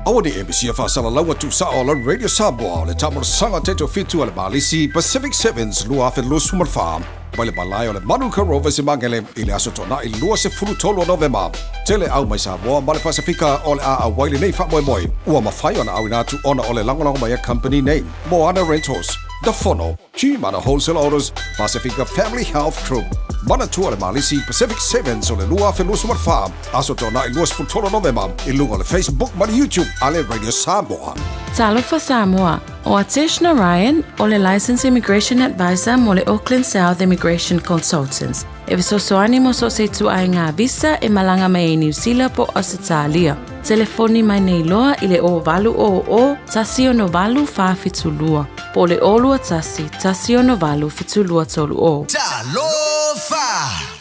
S10: Awani MBC fa sala lawa tu sa o la Radio Samoa le tamor sanga teto fitu al balisi Pacific Sevens lua fe lo sumar farm. Bale balai o le Manuka Rovers i mangele ile aso tona i lua se fulu tolo November. Tele au mai Samoa ma le Pasifika o le a waili nei fa moi. Ua mawhai ona au inatu ona o le langolango mai a company name. Moana Rentals, The Fono, Chimana Wholesale Orders, Pacifica Family Health Group. Mana tua le malisi Pacific Sevens o le lua fe lusu mar farm. Aso tona i luas fulu tolo November. I lunga le Facebook ma le YouTube ale Radio Samoa.
S15: Talo for Samoa. O Atish Narayan o le Licensed Immigration Advisor mo le Auckland South Immigration Consultants. E visosoani mo so se tu ai ngā visa e malanga mai New Zealand po Australia. Telefoni mai nei loa i le o valu o tasi o no valu fa fitulua. Po le olua tasi o no valu fitulua tolu o.
S16: Talofa!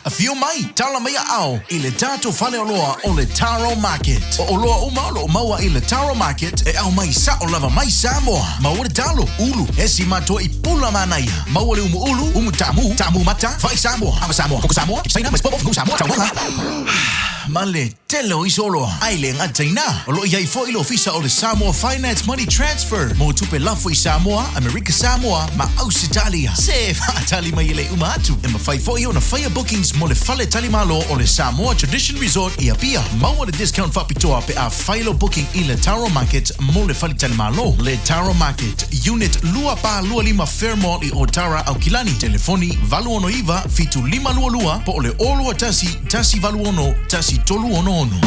S16: A few mai, tala mai au, i le tato fale oloa o le Taro Market. O oloa umalo o maua i le Taro Market e au mai sa o lava mai Samoa. Maua le talo, ulu, e si mato i pula manaia. Maua le umu tamu mata, fai Samoa, ama Samoa, koko Samoa, kipsaina, mas popo, fuku Samoa, tau wanga. male telo isolo ailen ataina olo ia ifo ilo ofisa o le Samoa Finance Money Transfer mo tupe lafo i Samoa America Samoa ma Australia se fatali mai le umatu e ma fai fo io na fire bookings mo le fale tali malo o le Samoa Tradition Resort ia pia mau le discount fapitoa pe a file booking i le Taro Market mo le fale tali malo le Taro Market unit lua pa lua lima Fairmont i Otara au Kilani telefoni valuono iva fitu lima lua lua po le olo tasi valuono tasi tolu ono ono.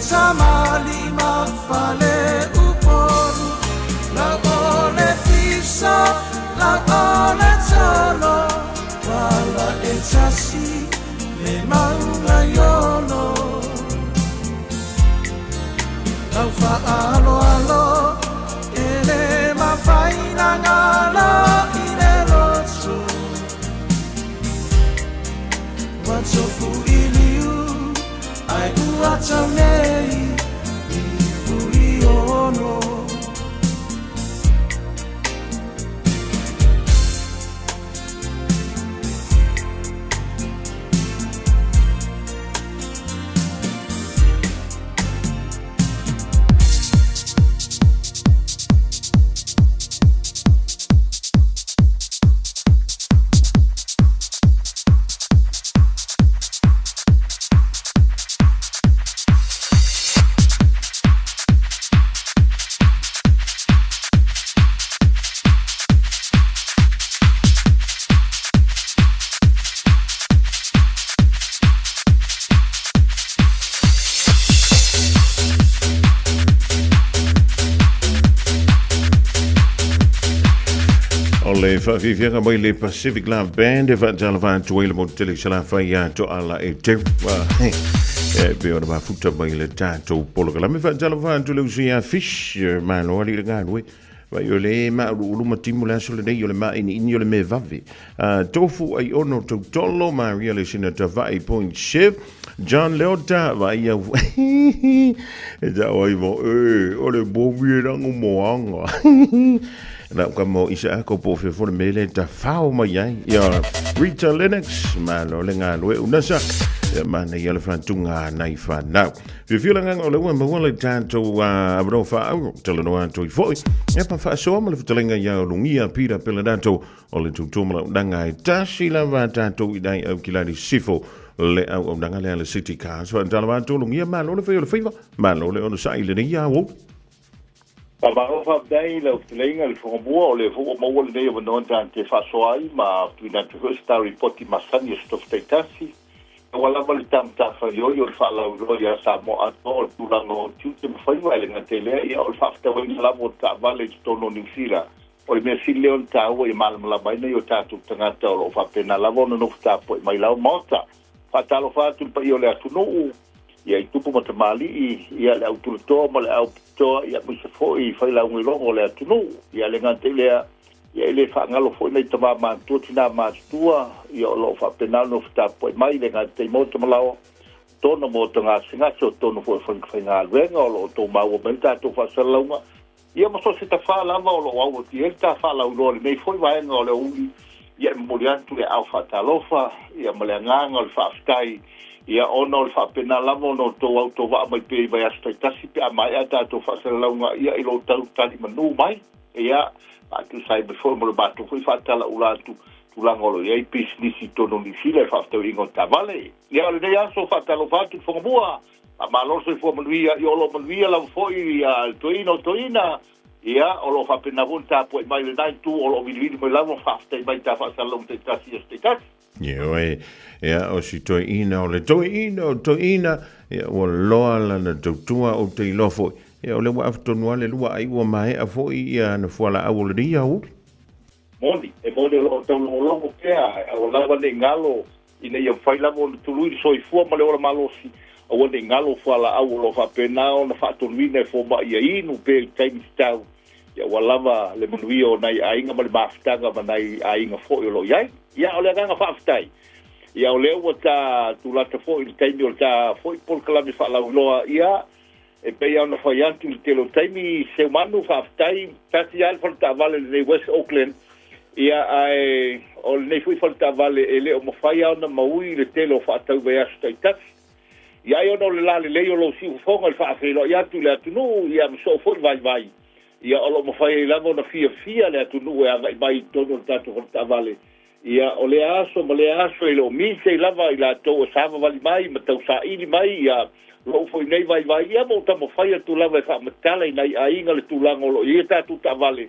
S8: samali mafale upolu la ole fisa la ole talo wala etasi le manga yolo la fa alo alo ele mafaina ngala ile rosu wacho fu iliu ai uacha nei ifui ono
S1: le whawhiwhianga mai le Pacific Love Band e whaatala whantua le mo tele sala whai ato ala e te pe ora mafuta mai le tātou poloka la me whaatala whantua le usia fish mano ali le ngānue vai o le ulu matimu le aso le nei o le maini ini o le me vavi tofu ai ono tautolo Maria le sina ta vai point chef John Leota vai a e ta oi mo o le bomi e rango moanga na ka mo isa ko po fe for mele ta fao mai ai ya Rita Lennox malo le nga lo unasa ya mana ya le fantunga nai fa now we feel nga o le wa mo le tanto abro fa au tele no anto i foi e pa fa so mo le telenga ya lungia pira pela dato o le tutumla danga tashi la va tanto i dai au kilani sifo le au danga le city cars fa tala to lungia malo le fe le fiva malo le on sai le ya wo
S17: Pabaro fa dai la utlenga il fombo le fo mo wol dei non tante fa soai ma tu da tu sta riporti masani sto stetasi wala mal tam ta fa yo fa la ya sa mo atol tu la no tu te fa vai le tele ya ol fa sta wala la mo ta vale sto no ni fila o me si leon ta o mal la baina yo ta tu tanga ta o fa pena la no no sta po mai la mota fa ta lo fa tu pa yo le tu no ia i tupu mata mali ia le autotoa ma le autotoa ia mo se foi fai la un longo le atunu ia le ngante le ia le fa ngalo foi nei tama ma tu tina ma tua ia lo fa penal no sta po mai le ngante mo tama lao tono mo tanga singa so tono foi fai ngal venga lo to ma o benta to fa salunga ia mo so se ta fa la ma lo wa ti ta fa la lo le foi vai ngalo le ia mo le tu le alfa talofa ia mo le nganga le fa stai ia ono le whapena lamo no tō auto wa mai pe vai asta tasi pe mai ata to fa se launga ia i lo tau tali manu mai ia atu sai before mo ba to foi fatala ulatu tu langolo ia pis nisi tono ni file fa to ingo tavale ia le ia so fatalo fatu fo bua ma lo so fo mo ia io lo mo ia la fo ia toina ia o lo whapena vonta po mai le nai tu o lo vili mo lamo fa mai ta fa salong te tasi
S1: ia o si toi ina o le toi ina ia o loa lana tautua o te ilofo ia o le wa aftonua le lua ai ua mai a foi ia na fuala au le dia u
S17: moni e moni lo tau longo kea o lava le ngalo ina ia fai lavo tului soifua ma le ora malosi o le ngalo fuala au lo fa pena o na fa tolvine fo ba ia inu pe time stau ia walava le manuio nai ainga ma le baftanga ma nai ainga fo lo iai ia o le ganga faftai ia o le wata tu la fo il time o ta fo por kala mi fa la loa ia e pe ia no fa yanti il telo time se manu faftai tati al falta vale de West Auckland ia ai o le fui falta vale ele o mo fa ia na maui le telo fa tau be asta tat ia io no le la le o lo si fo ngal fa fe lo ia tu le tu no ia so fo vai ia o lo mo fa ia mo na fia le tu no ia vai todo tanto falta vale ia o le aso i lo mise i lava i la tō sāma wali mai ma tau sa ili mai ia lo foi nei vai ia mo tamo whai atu lava e wha matala i nei a inga le tūlanga o lo ia tātu ta vale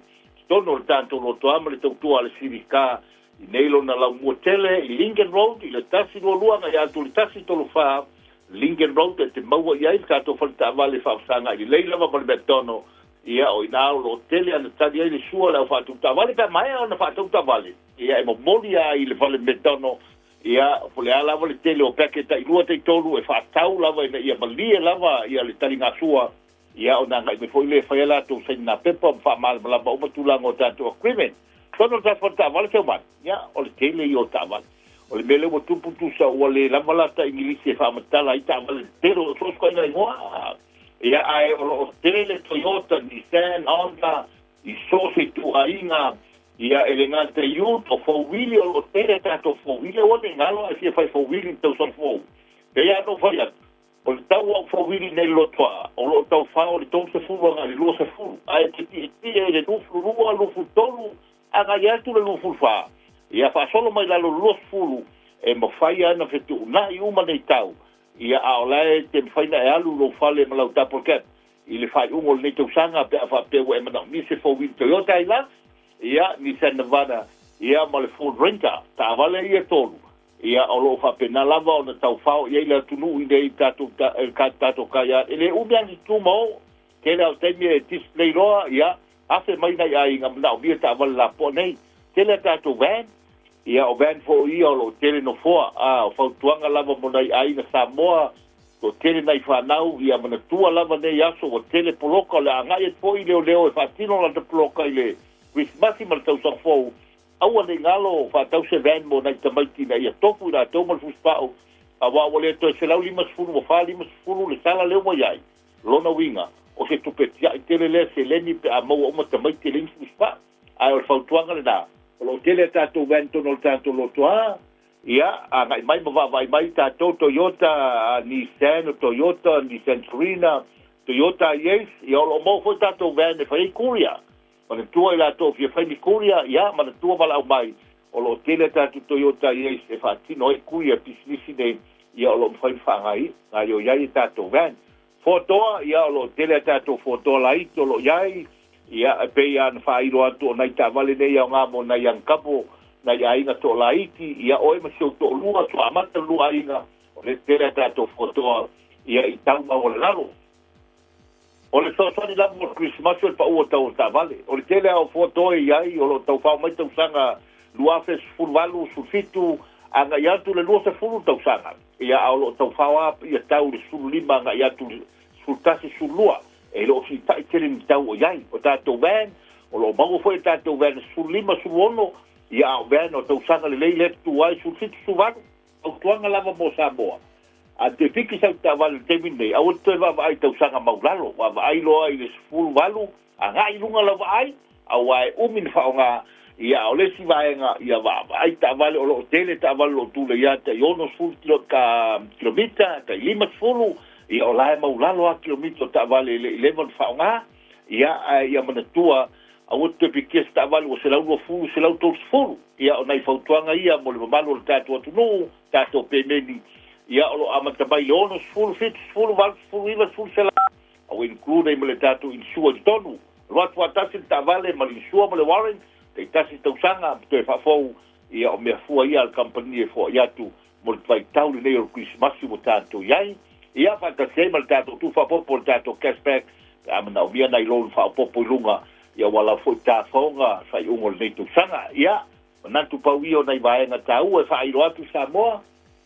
S17: tono le tātu lo toama le tau tua le sirika i nei lo na lau mua tele i Lincoln Road i le tasi lo luanga i atu le tasi tolo wha Lincoln Road te maua iai tātou whalitawale whaafsanga i leila wa mali metono ia o ina o tele ana tali ai le sua lau whātou tawale pa mai o na whātou tawale ia e moli a i le whale metono ia pole ala wale tele o peke ta i lua te tolu e whaatau lava ina ia malie lava ia le tali ngā sua ia o nanga i me fo ile whaiala tō saini nā pepa mwha malama o matulang o tātou agreement tono ta whalitawale te man ia o le tele i o tawale o le mele mo tupu tusa o le lamalata ingilisi e whaamatala i tawale tero o sosko ina ingoa ia ai o tele Toyota, Nissan, Honda, i sose tu ainga, ia ele ngante youth o four-wheel o tele tato four-wheel o le ngalo a fia fai four-wheel tau son fou. Pe ia no fai atu. O le tau au four-wheel nei lotoa, o lo tau whao le tau se fulu anga le lua se fulu. Ai te ti e le lufu rua, lufu tolu, anga i atu le lufu wha. Ia wha solo mai lalo lua se fulu, e mo fai ana fetu na i uma nei tau. Ia aolae te mwhaina e alu lo whale ma lau tapolket. I le whai ungo le nei tausanga pe a whapewa e manau. Ni se four-wheel Toyota i la, ia Nissan Navara, ia ma le Ford Ranger, ta avale ia tolu. Ia o lo whapena lava o na tau whao, ia ila tunu i nei tato kaya. Ele umiangi tumo, tele au teimia e display roa, ia, afe mai nei a inga manau, bia ta avale la po nei. Tele tato van, ia o van fo ia o lo tele no foa, o whautuanga lava mo nei a inga Samoa, o tele nei whanau, ia mana tua lava nei aso, o tele poloka, le angai e po i leo leo, e whatino la te poloka i le Christmasi ma le tau sa fou, aua nei ngalo, whatau se van mo nei tamaiti na ia tofu i la tau mal fuspao, a wawa le to se lau lima sfuru, mo wha lima sfuru, le sala leo mai ai, lona winga, o se tupetia i tele le se leni pe a maua oma tamaiti lima fuspao, ai o whautuanga le nā. O tele tātou vento no tātou lotoa, ia, a ngai mai mawawai mai tātou Toyota, Nissan, Toyota, Nissan Serena, Toyota Yaris, ia o mo foi tātou van e whai Korea. Mana tua i lātou fia whai ni Korea, ia, mana tua walau mai, o lo tele tātou Toyota Yaris e whaatino e kuia pisnisi nei, ia o lo mwhai whangai, ngai o iai tātou van. Fotoa, ia o lo tele tātou fotoa lai, o lo iai, ia pe ia na whairo atu o nai tāwale nei au ngā mo nai angkapo, nai ainga tō laiti, ia oe masio tō lua, tō amata lua ainga, o le tere tātou whotoa, ia i tau ma o le lalo. O le sosani lamu o Christmas o le pa ua tau tāwale, o le tere au whotoa i ai, o lo tau whao mai tau sanga, lua fes fulwalu, sulfitu, anga i atu le lua se fulu tau sanga, ia au lo tau whao ap, ia tau le sulu lima, anga i atu le sultasi sulua, e lo si tai tele ni tau o iai, o tātou van, o lo mango foi tātou van, su lima su ono, ia au van o tau sanga le lei letu ai, su fitu su vanu, au tuanga lava mo Samoa. A te piki sau tāwale te minei, au te wava ai tau sanga maulalo, wava ai loa i le sifuru valu, a ngā i lunga lava ai, au ai umin whaonga, ia o lesi vaenga, ia wava ai tāwale o lo tele tāwale o tūle ia, ta i ono sifuru kilomita, ta i lima sifuru, ia o lae maulalo a kilomita ta vale le whaonga, ia manatua, a o te pikes ta vale o se lau lua fulu, se lau tōs fulu, ia o nei whautuanga ia, mo le mamalo le tātou atu nuu, tātou pēmeni, ia o lo amatamai le ono sfulu, fitu sfulu, val sfulu, iwa sfulu se lau, au include mo le tātou insua di tonu, roatu atasi ta vale, ma le insua mo le warren, te itasi tausanga, te whafou, ia o mea fua ia al kampani e fua iatu, mo le vai tau le nei o Christmasi mo tātou iai, ia fantasia mal tātou tu whapopo le tātou cashback, amana o mia nei lolu whapopo i lunga, ia wala foi tā whaonga, whai ungo le nei sanga, ia, manantu pau io nei vaenga tāu, e whairo atu Samoa,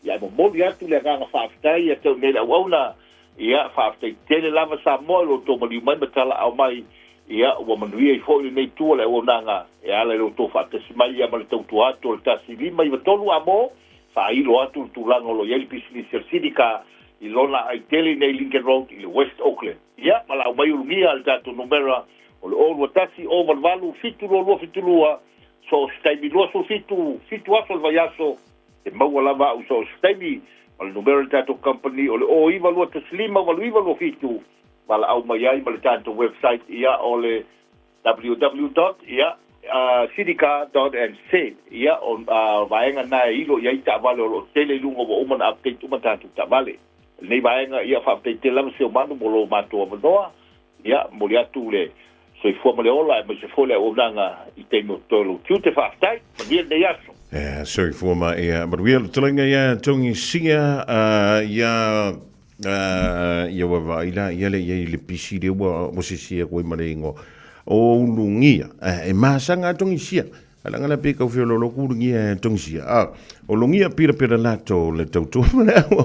S17: ia mo moli atu le nganga whaaftai, ia tau nela wauna, ia whaaftai tele lava Samoa, lo tō mali mai matala au mai, ia ua manuia i fōi le nei tua le waunanga, e ala lo tō whaatasi mai, ia mali tau tu atu, le tasi lima i watolu amo, whairo atu tūlanga lo yeli pisini sirsidika, i lona ai tele nei Lincoln Road i le West Auckland. Ia, mala au mai ulungia al tātou numera o le olu atasi o valvalu fitu lua fitu lua, so staimi lua so fitu aso le vaiaso, e maua lava au so staimi, mala numera le tātou company o le o iwa lua taslima walu iwa lua fitu, mala au mai ai mala tātou website ia o le www.citycar.nz ia o vaenga na ilo ia i ta'avale o lo tele lunga wa umana update umana tātou ta'avale. Nei vaenga ia whaapteite lama se o manu mo lo mātua manoa, ia mo li atu le so i fua male ola e mo se fua le onanga i te mo tolu. Tiu te whaaftai, mania nei aso.
S1: Sorry for my maruia talinga ia tongi sia ia ia wa vaila ia le pisi le wa mosisia ko marengo o lungia e masanga tongisia ala ngala pe ka fiolo lo kurungia tongisia o lungia pira lato le tautu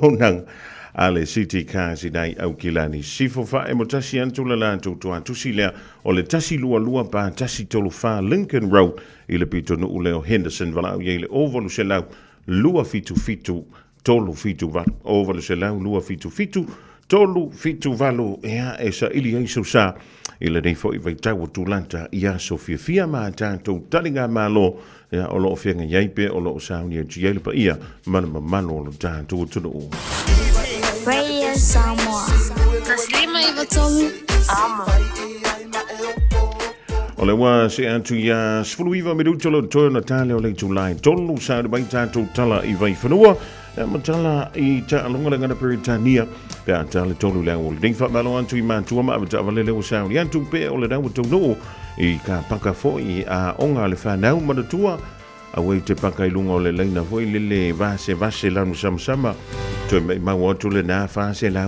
S1: o nang ale city kasi dai au kilani sifo fa e motasi antu la lantu tu antu silea o le tasi lua pa tasi tolu fa Lincoln Road ile pito no uleo Henderson vala au yele ovolu selau lua fitu tolu fitu va ovolu selau lua fitu tolu fitu valo ea esa ili eiso sa ile nei fo i vai tau tu lanta ia Sofia ma tanto talinga malo ya o lo fianga yaipe o lo sauni e jiele pa ia malo lo tanto tu
S18: Radio Samoa. Taslima Ivatolu. Ama.
S1: Ole wa se antu ya sfuluiva medutolo to Natalia o le July tolu sa de baita to tala I vai fanua matala I ta longa ngana peritania pe tala tolu la o ding fa malo antu I mantu ma ava valele o sa antu pe o le da to no I ka paka fo I a onga le fa nau manatua a wei te paka I lunga o le leina foi lele vase lanu sama to me ma wa to le na fa se la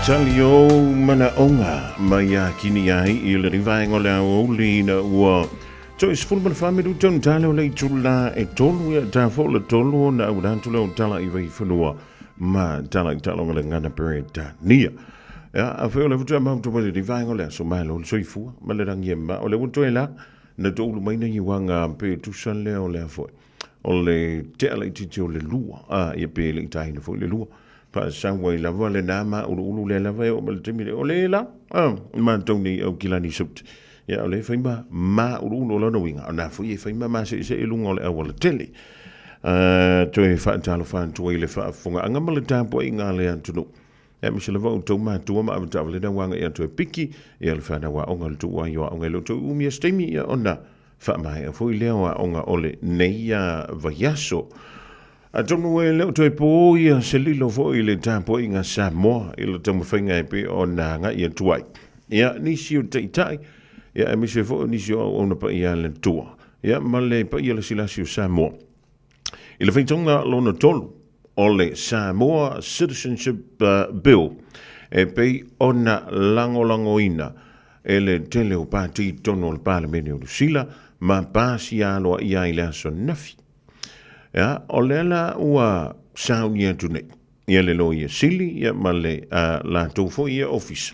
S1: Talio mana onga maya kini ai i le rivaenga le auli na ua. So is full fami du ton talo le tula e tolu ya ta fo le tolu na udan tula tala i vai funua ma tala talo le ngana pereta nia. Ya a fe le vuta ma to le rivaenga le so ma lo so ifu ma le rangiema o le vuto ela na tolu mai na iwanga pe tu san le o le fo. O le te ala titi o le lua a ia pe le tai na fo le lua. Pa sangwai la vale nama ulu le la vai o le timi o le la ma toni o kilani supt ya o le faima ma ulu lo no winga na fu ye faima ma se lungo le awal tele to e fa talo fa to le fa funga anga male tampo inga le antuno ya mi se le va to ma to ma ta le da wanga ya to piki ya le fa na wa onga to wa yo onga lo to mi stemi ya ona fa mai fu le wa onga ole neia vayaso a tonu e leo toi po ia se lilo fo i le tampo i ngā Samoa i le tamu whainga e pe o nā ngā ia tuai. Ia nisi o teitai, ia e mise fo nisi o ona pa ia le tua. Ia ma le pa ia le silasi o Samoa. I le whaintonga lona tolu o le Samoa Citizenship Bill e pe ona langolangoina e le tele o pāti tono o le Parliamene o Lusila ma pāsi aloa ia i le aso nafi. Ya, o lela ua sauni atu nei. Ia le lo ia sili, ia ma le la tofo ia office.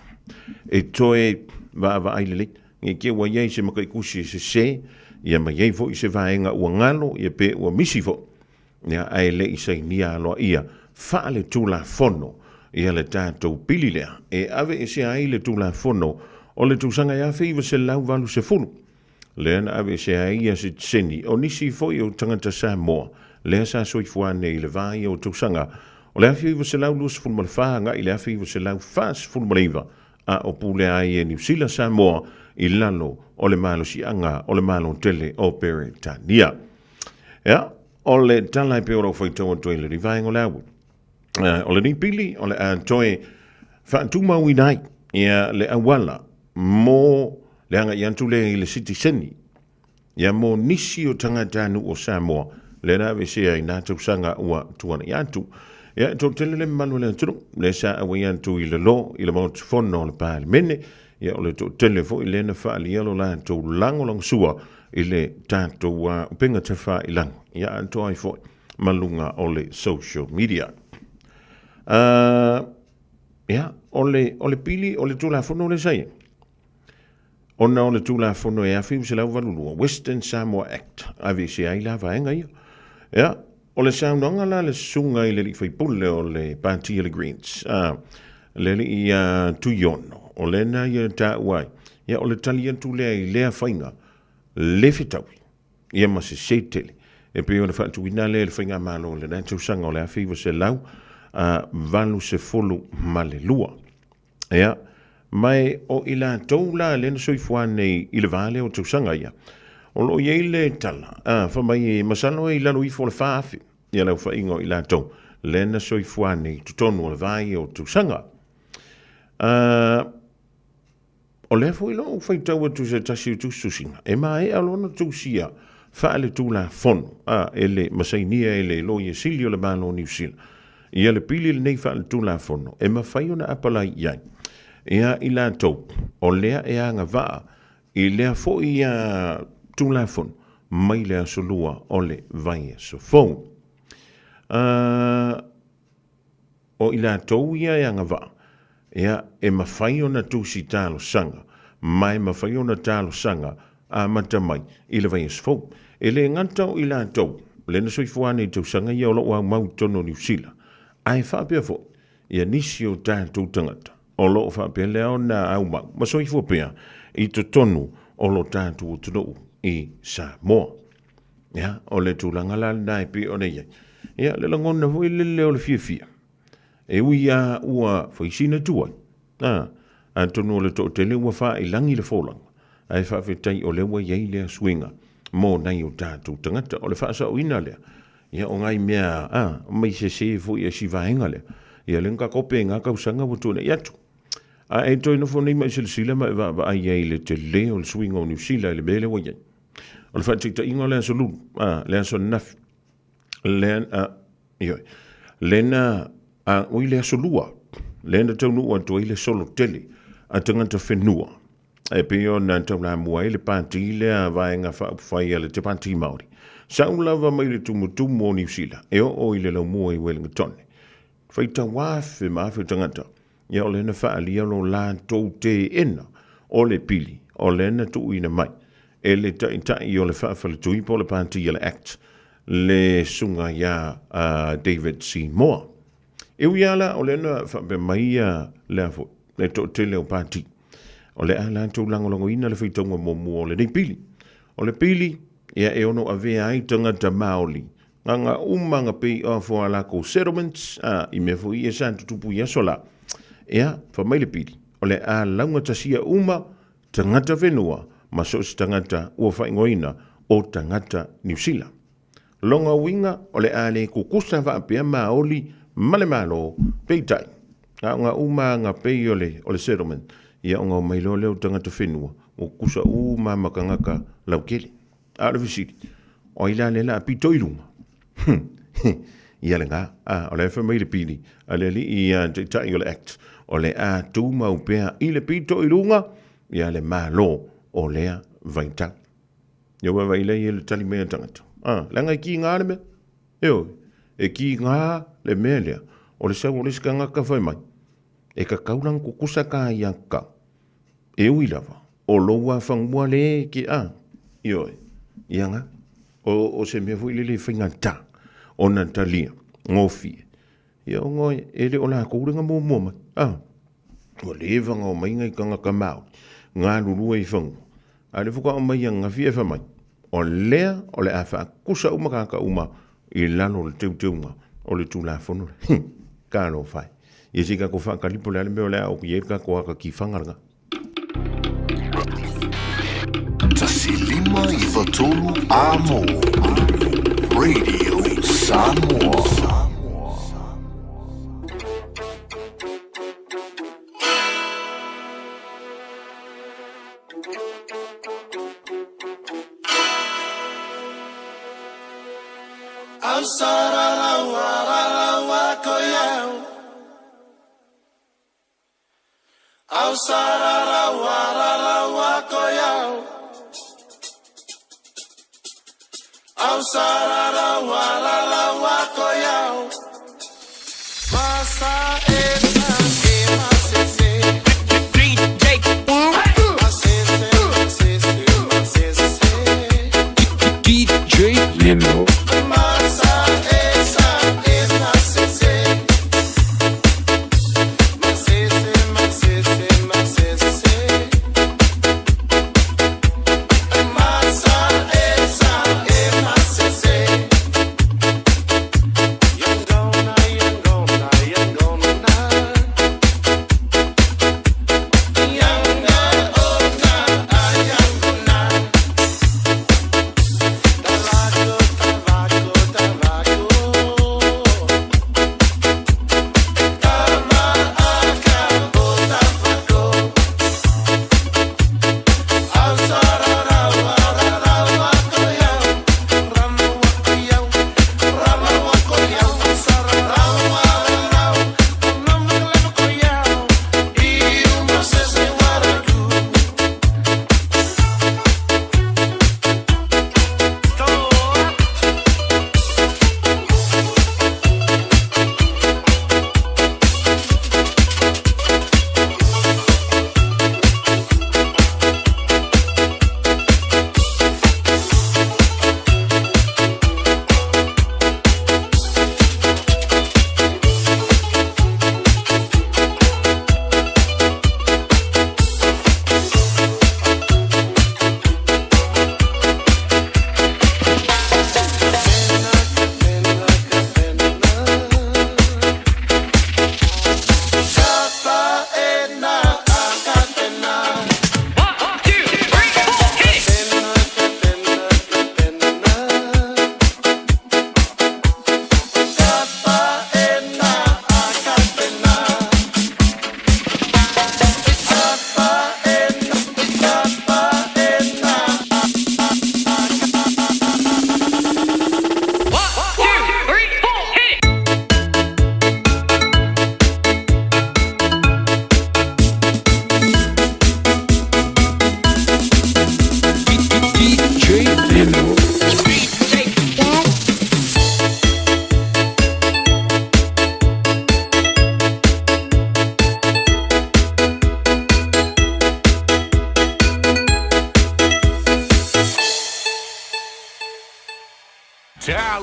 S1: E toe va aile le. Nge kia ua iei se makai kusi se, ia ma iei fo i se vaenga ua ngalo, ia pe ua misi fo. Ia ai le i sei ni aloa ia. Faa le tula fono, ia le tātou pili lea. E ave e se ai le tula fono, o le tūsanga ia feiva se lau valu se funu. Leana ave se ai ia se seni, o nisi fo i o tangata Samoa. Lea sa soi fuane i le vai o tūsanga. O lea whiwa se lau luas fulma le whahanga i lea whiwa se lau whas fulma leiva. A o pule ai e New Zealand Samoa i lalo o le malo si anga o le malo tele o Peretania. Ia, o le talai pe ora whaitoa toi le rivaenga o le awu. O le nipili, o le toi whaatuma winai ia le awala mo le anga i antu le i le citizeni. Ia mo nisi o tangatanu o Samoa. Le na ve se ai na tu sanga ua tuana yantu ya to tele le malu le tru le sa awe yantu i le lo i le mo fono le Parliamene ya o le to telefo i le na fa li lo la to lango lang sua i le tanto wa penga te fa i lang ya anto ai fo malunga o le social media ya o le pili o le tu la fono le sai ona o le tu la fono e afi se la valulu Western Samoa Act ave se ai la va enga ia. Ja, o le saunanga la le sunga i le li whaipule o le Party le Greens. Le li i tuiono, o le na i ta uai. Ia o le tali atu lea i lea whainga, le whitaui. Ia ma se seitele. E pe o le whaatu ina le whainga malo le na tausanga o le awhiwa se lau, valu se folu ma le lua. Ia, mai o ila tau la le na soifuane i le vale o tausanga ia. O lo iei le tala, fa mai masano e lano i fo le whaafi, ia lau whaingo i lātou, le na soi fuane i tutonu o le vai o tūsanga. O le fo i lo whaitau atu se tasi o tūsusinga, e mai e alona tūsia, wha le tūla fono, e le masainia e le lo i sili o le malo New Zealand, ia le pili le nei wha le tūla fono, e ma whai ona apalai iai, ia i lātou, o lea e anga vaa, i lea fo i tūlafon, mai lea solua o le vai so fōng. O i la tau ia e anga wā, ia e mawhai ona tūsi tālo sanga, mai mawhai ona tālo sanga a mata mai i le vai so fōng. E le ngantau i la tau, le na soi fuane i tau sanga ia o lo au mau tono New Zealand. Ai whapea fō, ia nisi o tātou tangata, o lo whapea leo na au mau, ma soi fuapea i to tonu o lo tātou o tonu i Samoa. Ia, o le tūlanga la nai pi o nei. Ia, le langona hui le leo le fia. E ui a ua whaisina tuai. Antonu o le to te lewa wha i langi le fōlanga. Ai whawhetai o lewa iei lea swinga. Mō nei o tātou tangata o le whaasa o ina lea. Ia, o ngai mea, mai se fui e si vahenga lea. Ia, lenga kope ngā kausanga watu na iatu. E toi no fōnei mai sila mai va ai iei le te leo le swinga o New Zealand le bele wa iei. O le whaatita ingo lea so lulu, lea so nafi, lea, lena, ui lea so lua, lena tau nuu atu ile solo tele a tangata whenua. E peo na tau la mua ile pāti lea vaenga whai ale te pāti Māori. Saulawa mai le tumutumu o New Zealand, e o ile lau mua i Wellington. Whai ta wafe mawhi tangata, ia o lena whaalia lo la tau te ena o le pili, o lena tu ina mai. E le tai o le whaafale tui po le pāti le act, le sunga ia David C. Moore. E uiala o lena whaape mai le afo, le to te leo pāti. O le ala tau langolongo ina le whaitonga momu o le nei pili. O le pili, ia e ono a vea ai tangata maoli. Nga umanga pei o fo ala ko settlements, i me fo i e santu tupu ia sola. Ia, fa mai le pili. O le a launga tasia tangata whenua, ma so si tangata ua whaingoina o tangata New Zealand. Longa winga o le a le kukusa whaapea maoli male malo peitai. Nga umanga pei o le settlement. Ia o ngā mailo leo tangata whenua o kusa makangaka laukele. Ara visiri. O ila lela apito irunga. Ia le ngā. O le whamai le pili. A le li i te tai o le act. O le a tū maupea i le pito irunga. Ia le malo o lea vaita. Ia wawa ila i le tali mea tangata. Langa i ki ngā le mea. Eo. E ki ngā le mea lea. O le sau o le skangaka whai mai. E ka kaurang kukusa ka i anka. E uilawa. O loa whangua le ki a. Ioi. Ianga. O se mea fui le whaingata. O na talia. Ngofi. Ia o ngoi. E le o la kourenga mō mai. O le wanga o mainga i kanga ka mau. Ngā lurua i whangu. A le fuka o mai anga fie whamai. O lea o le a wha kusa umakaka uma. I lalo le teu o le tū la whanu. Kālo whai. Ia sika ko whakalipo le ale meo lea o ki eka ko aka ki whangaranga.
S14: Tasilima i watolu amo. Radio Samoa.
S7: Say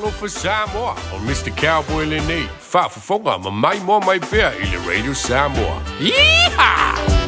S19: Talofa Samoa o Mr. Cowboy Lenny. Whaafafonga ma mai mo mai pea i le Radio Samoa. Yeehaw!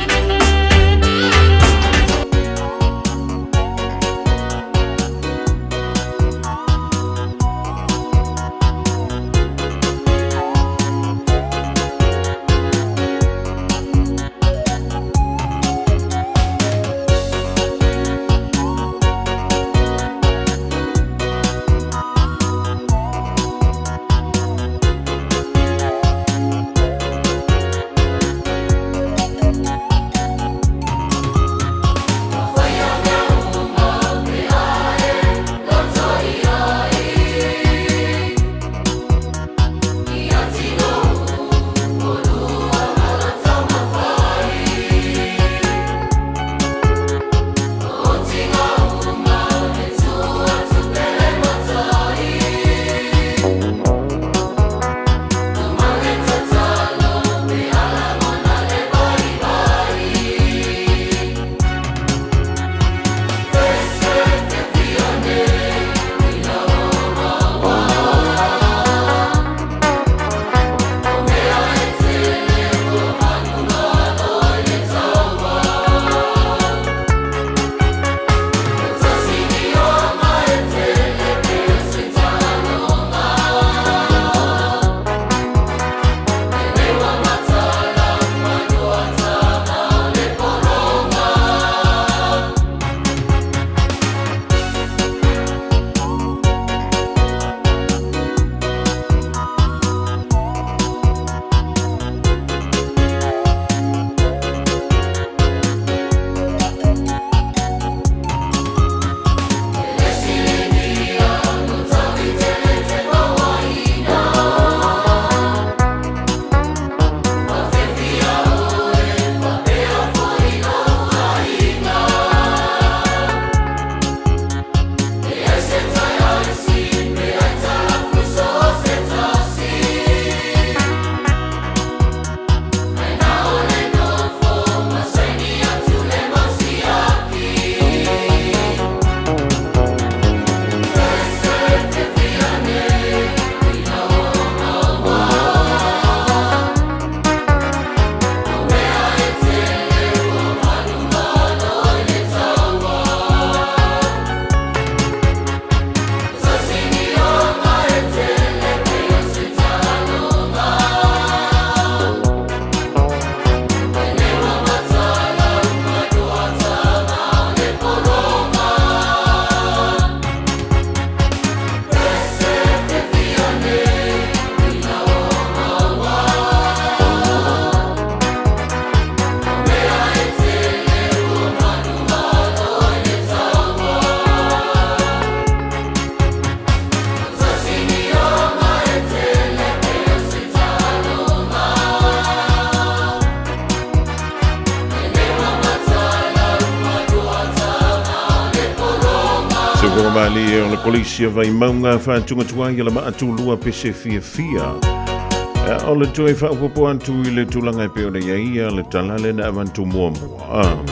S1: Mali o le polisia vai maunga whatunga tuai la maatu lua pese fia. O le toi whaupopo antu I le tulanga peo na iaia le talale na avantu mua mua.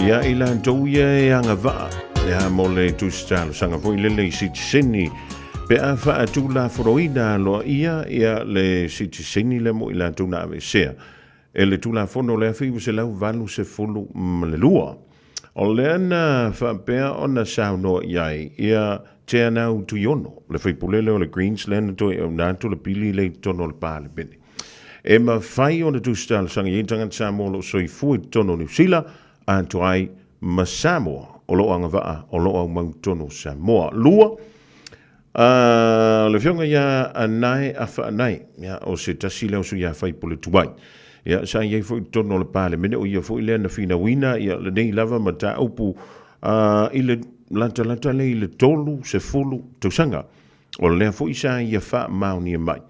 S1: Ia ila antouia e anga vaa. Ia mo le tustalo sanga po I le sitiseni. Pe a whaatu la foroina loa ia le sitiseni le mo ila tuna ave sea. E le tula fono le afiu se lau valu se fulu le lua. O le ana whapea o na sauno iai ia te anau tuiono le whaipulele o le Greensland to e o nātu le pili le tono le pāle bene. E ma whai o na tūstala sanga i tangan Samoa lo soi fui tono New Zealand a to ai ma Samoa o lo anga waa o lo au mau tono Samoa. Lua le whionga ia anai a whaanai ia o se tasi leo su ia whaipule tuai. Ia sa ia foi tono le pale mene o ia foi le na fina wina ia le nei lava mata upu I le lanta le I le tolu se fulu tausanga o le foi sa ia fa mauni mai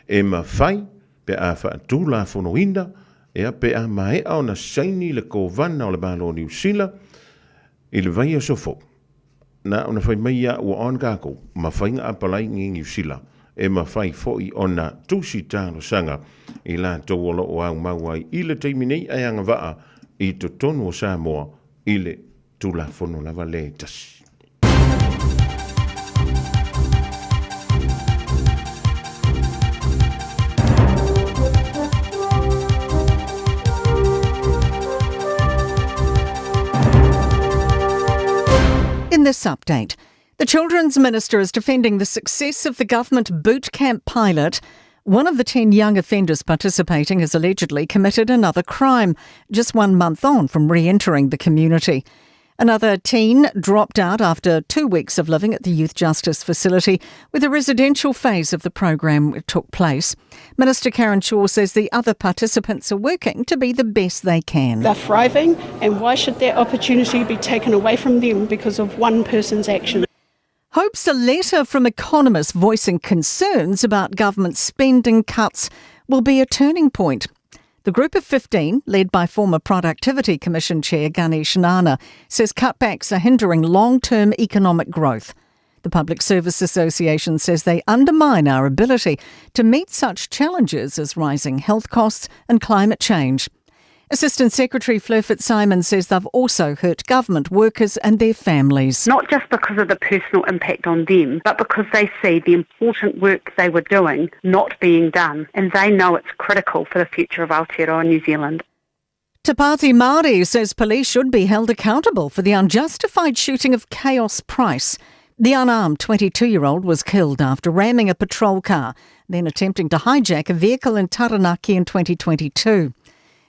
S1: e ma fai pe a fa tu la fonoinda e a pe a mai a na saini le kovana o le balo New Zealand I le vai so fo na ona fai mai ia o on kako ma fai nga apalai ngi New Zealand e ma fai foi ona tusi tano sanga I la tōolo o au mauai I le teiminei ai anga waa I to tonu o Samoa I le tula fono lava le tasi.
S20: this update. The Children's Minister is defending the success of the government boot camp pilot. One of the 10 young offenders participating has allegedly committed another crime, just 1 month on from re-entering the community. Another teen dropped out after 2 weeks of living at the Youth Justice Facility, where the residential phase of the program took place. Minister Karen Shaw says the other participants are working to be the best they can.
S21: They're thriving, and why should that opportunity be taken away from them because of one person's action?
S20: Hopes a letter from economists voicing concerns about government spending cuts will be a turning point. The group of 15, led by former Productivity Commission Chair Ganesh Nana, says cutbacks are hindering long-term economic growth. The Public Service Association says they undermine our ability to meet such challenges as rising health costs and climate change. Assistant Secretary Fleur Fitzsimon says they've also hurt government workers and their families.
S22: Not just because of the personal impact on them, but because they see the important work they were doing not being done, and they know it's critical for the future of Aotearoa New Zealand.
S20: Te Pāti Māori says police should be held accountable for the unjustified shooting of Chaos Price. The unarmed 22-year-old was killed after ramming a patrol car, then attempting to hijack a vehicle in Taranaki in 2022.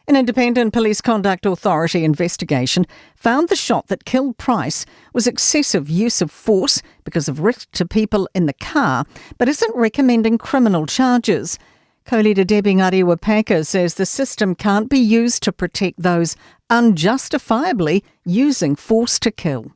S20: An independent police conduct authority investigation found the shot that killed Price was excessive use of force because of risk to people in the car, but isn't recommending criminal charges. Co-leader Debbie Ngariwa-Paka says the system can't be used to protect those unjustifiably using force to kill.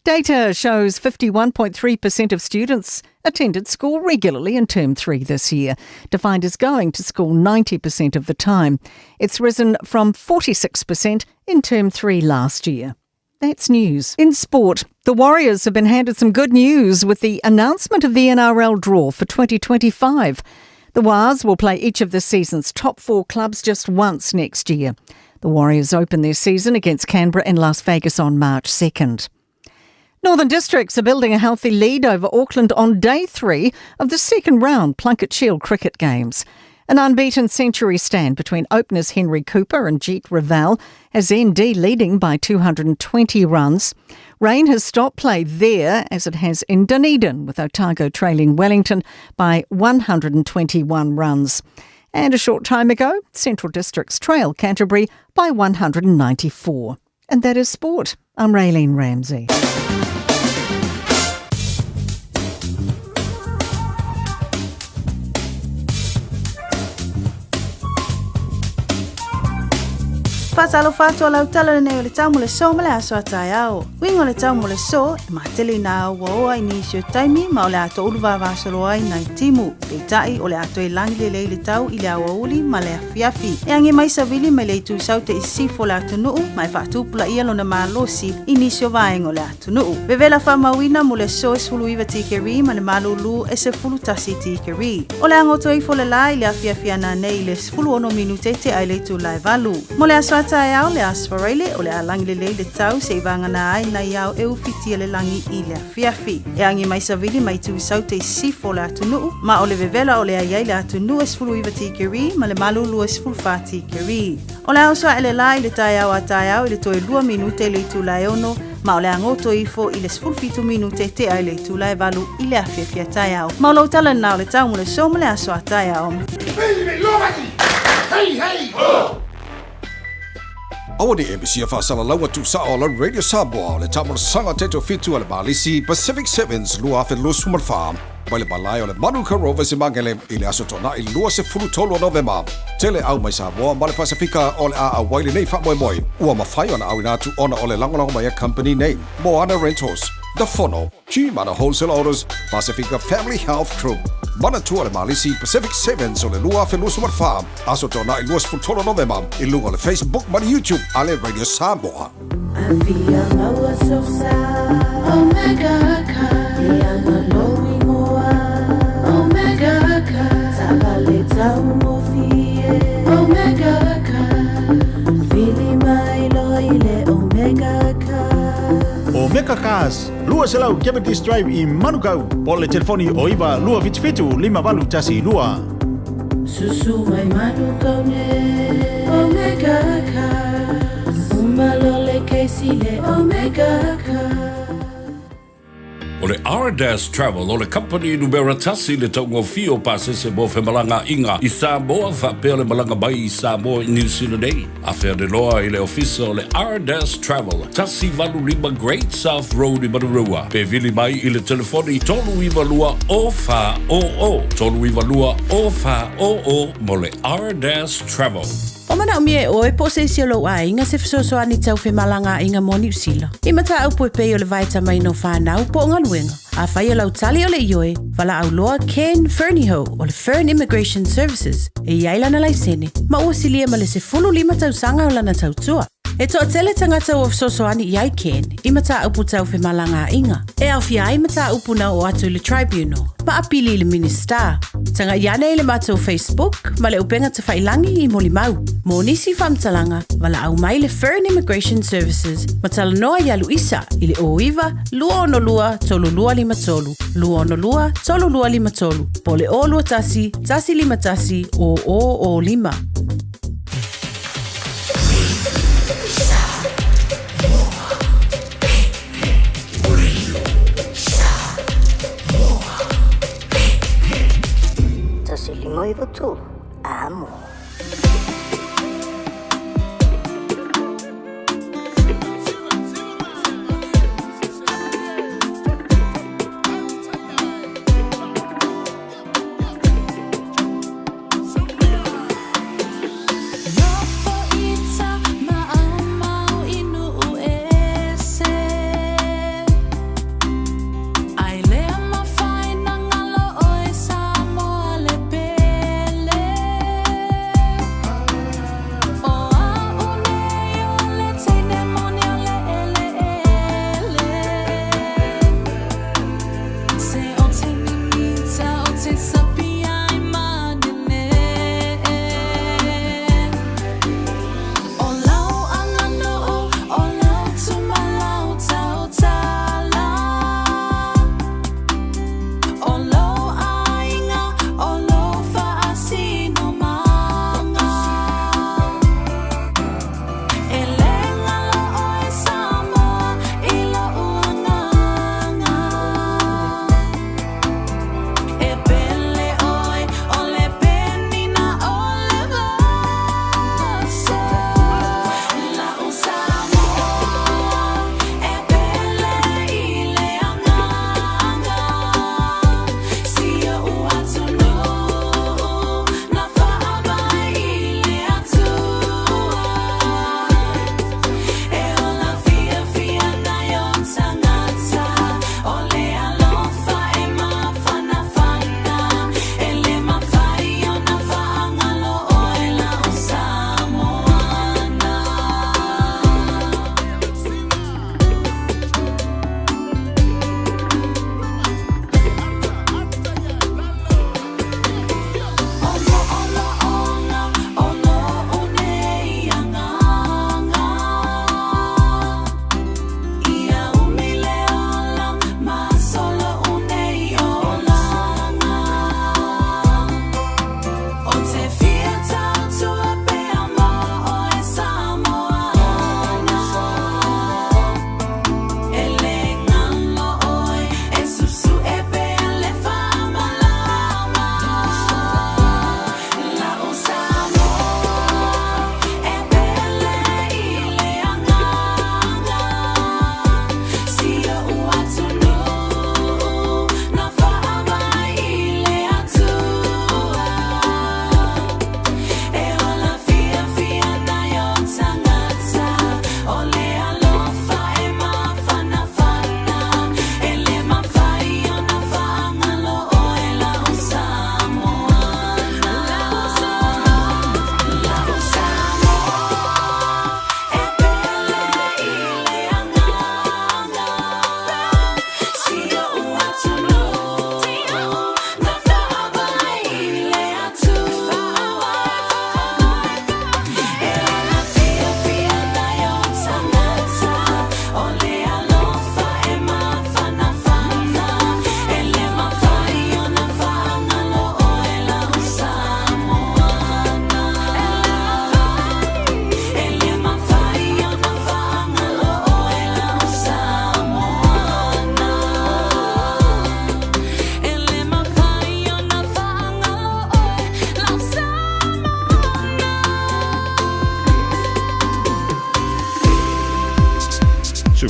S20: Data shows 51.3% of students attended school regularly in Term 3 this year, defined as going to school 90% of the time. It's risen from 46% in Term 3 last year. That's news. In sport, the Warriors have been handed some good news with the announcement of the NRL draw for 2025. The Wars will play each of the season's top 4 clubs just once next year. The Warriors open their season against Canberra in Las Vegas on March 2nd. Northern Districts are building a healthy lead over Auckland on day 3 of the second round Plunket Shield cricket games. An unbeaten century stand between openers Henry Cooper and Jeet Raval has ND leading by 220 runs. Rain has stopped play there as it has in Dunedin, with Otago trailing Wellington by 121 runs. And a short time ago, Central Districts trail Canterbury by 194. And that is sport. I'm Raylene Ramsey.
S23: Whatalo whatua lau tala nei o le tau mo le so ma le aso atai au. Wingo le tau mo le so, e matele na ua i nisio taimi ma o le ato ulu vavasolo ai nai timu. Pei tai o le ato e langi le tau i le awa uli ma le afiafi. E ange mai savili me le tu sau te isi fo le ato nuu, mai whaatupula ia lo na malosi i nisio vaengo le ato nuu. Vevela whamawina mo le so e sulu iwa tikeri ma le malulu e se fulu tasi tikeri. O le angoto i fo le la i le afiafi ana nei le fulu ono minute te ai le tu lai valu. Mo le aso tai au le asfarele o le alangi le tau se ivangana ai na iau e ufitia le langi i le afiafi. E angi mai savili mai tu sau te sifo le atunu, ma o le vevela o le aiai le atunu esfulu iwa tikeri, ma le malulu esfulu fa tikeri. O le auswa ele la i le tai au a tai au i le toi 2 minute le tu lai ono, ma o le angoto ifo i le esfulu fitu minute te ai le tu lai valu i le afiafia tai au. Ma o lau tala na o le tau mo le so mo le aso a tai au.
S10: Hey, hey! Awa ni MBC Fasala lawa tu sa ola Radio Samoa le tamar sanga teto fitu ale balisi Pacific Sevens lua fe lo sumar farm Wale balai ole Manuka Rovers i mangele ile asotona i lua se fulu tolo November. Tele au mai Samoa male Pasifika ole a waile nei fa moi moi. Ua mawhai ona au inatu ona ole langalonga mai a company name. Moana Rentals, The Fono, Chimana Wholesale Orders, Pacifica Family Health Group. Mana tu ole malisi Pacific Sevens ole lua fe lo sumar farm. Asotona i lua se fulu tolo November. I lunga ole Facebook mani YouTube ale Radio Samoa.
S24: I feel lower so sad. Omega Kai, I'm alone more. Omega Kai, Sabaleta Mofie. Omega Kai, Fili my loile. Omega Kai.
S11: Omega Cars, lua selau Kebetis Drive i Manukau. Pole telefoni o iwa lua fitu 5 tasi lua.
S24: Susu mai Manukau ne. Omega Kai. Umalole Kesile Omega Kai.
S2: le R-Dash Travel o le company numera tasi le taungo fio pasese mo fe malanga inga I Samoa fa pe le malanga mai I Samoa I New Zealand nei. A fe de loa I le ofisa o le R-Dash Travel tasi valu lima Great South Road I Manurewa. Pe vili mai I le telefoni tolu iwa lua o fa o o. Tolu iwa lua o fa o o mo le R-Dash Travel.
S24: O mana o mie oe po se isi lo a inga se fesoasoani tau fe malanga inga mo New Zealand. I mata au po pe o le vaita mai no whanau po ngā luenga. A whai o lau tali o le ioe, wala au loa Ken Fernieho o le Fern Immigration Services e iaila na laisene. Ma ua silia ma le se fulu lima tau sanga o lana tau tua. E toa tele tangata o fesoasoani iai Ken, I mata upu tau fe malanga inga. E au fia ai mata upu na o atu le tribunal. Ma apili le minister. Tanga iane le mata o Facebook, ma le upenga te whailangi I moli mau. Mo nisi whamtalanga, wala au mai le Fern Immigration Services, ma tala noa ia Luisa, I le oiwa, lua ono lua, tolu lua lima tolu. Lua ono lua, tolu lua lima tolu. Po le o lua tasi, tasi lima tasi, o lima.
S3: Tasi lima iwa tolu, amo.
S24: Ai lea mawhai na ngalo oe Samoa le pele.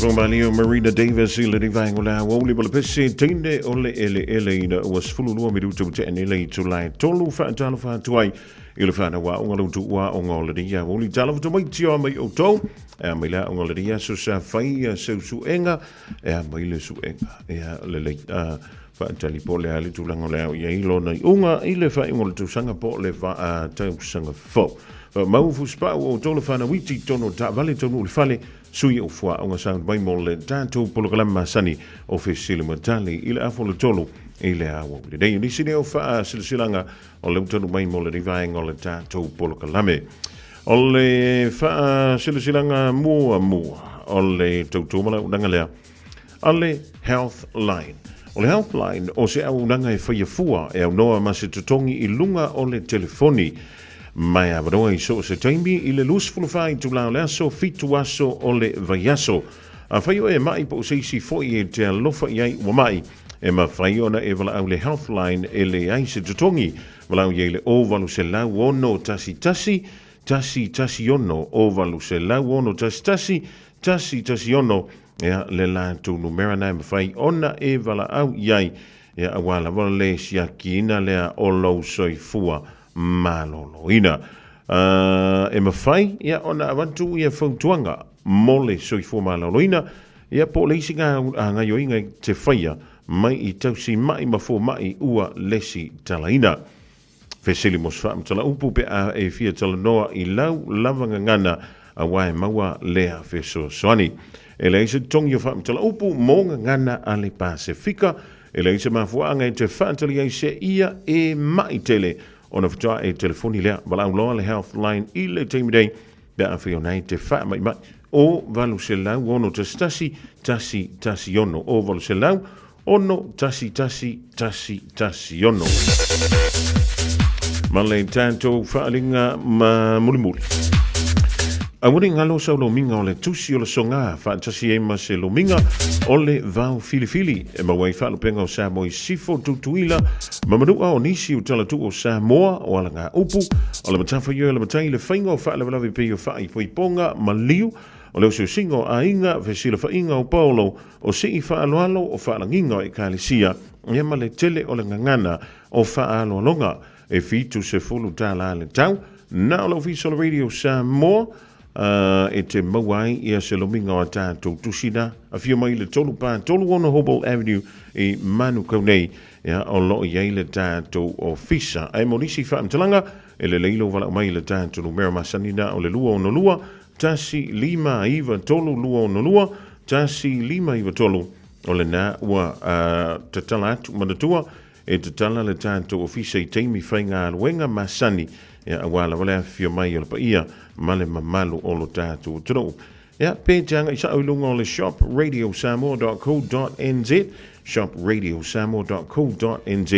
S1: Telefon Leo Marina Davis i le divangola woli bole pese tinde ole ele ina was fululu mi tu te ele tu lai tolu fa talo fa tuai ile fa na wa ngalo tu wa ngolo dia woli talo tu mai tio mai o to e mai la ngolo dia so sa fai su enga e mai le su enga e le fa tali pole ali tu langola ia ilo na unga ile fa ngolo tu sanga po le fa tu sanga fo mau fu spa o tolo fa na witi tono ta vale tono le fale sui o fua o sound by mole tanto programa sani official matali ile afolo tolo ile awo le dei ni sine o fa silsilanga o le tolo by mole rivaing o le tanto programa o le fa silsilanga mo o le toto mala dangalea ale health line o le health line o se au nanga e fa fua e au noa masitotongi i lunga o le telefoni mai avroa i so se taimi i le lus fulufai tu lao le aso fitu aso o le vaiaso. A whaio e mai po seisi foi e te alofa iai wa mai e ma whaio na e wala au le Healthline e le aise tutongi wala au iei le o walu se lau ono tasi ono o walu se lau ono tasi ono ea le la tu numera na ma whai ona e wala au iai ea awala wala le sia ki ina lea o lau soifua malolo ina e mawhai ia ona awantu ia whautuanga mole soifua malolo ina ia po leisi ngā ngai o inga te whaia mai i tausi mai mafo mai ua lesi talaina feseli mos whaam tala upu pe a e fia tala noa i lau lavanga ngana a wae maua lea feso soani e leisi tongi o whaam tala upu monga ngana ale Pasifika e leisi mafuanga i te whaantali ai se ia e mai tele ona ftua e telefoni lea wala au loa le Healthline i le teimi dei bea a whio nei te wha mai o valu se lau ono tasi ono o valu se lau ono tasi ono ma le tanto whaalinga ma mulimuli a wuri ngalo sa lo minga o le tusi o le songa fantasi e ma se lo minga o le vau filifili e ma wai whaalo penga o Samoa i sifo tutuila ma manua o nisi o tala tu o Samoa o ala ngā upu o le matafa yo le matai le whainga o whaale walawe pe o whai poi ponga ma liu o leo singo a inga vesila whainga o Paulo o si whaaloalo o whaalanginga o e kālisia e ma le tele o le ngangana o whaaloalonga e fitu se fulu tala le tau na o lau Visual Radio Samoa e te mawai ia se lominga o tātou tusina a whio mai le tolu pā tolu ono Hobble Avenue i Manu Kaunei ia o lo iei le tātou o fisa ai monisi whaamtalanga e le leilo wala mai le tātou numera masanina o le lua ono lua tasi lima iwa tolu lua ono lua tasi lima iwa tolu o le nā ua tatala atu manatua e tatala le tātou o fisa i teimi whainga aluenga masani ia awala wale a whio mai o le paia male mamalu o lo tātou tino. Ia, pētanga isa aulunga o le shopradio.samoa.co.nz shopradio.samoa.co.nz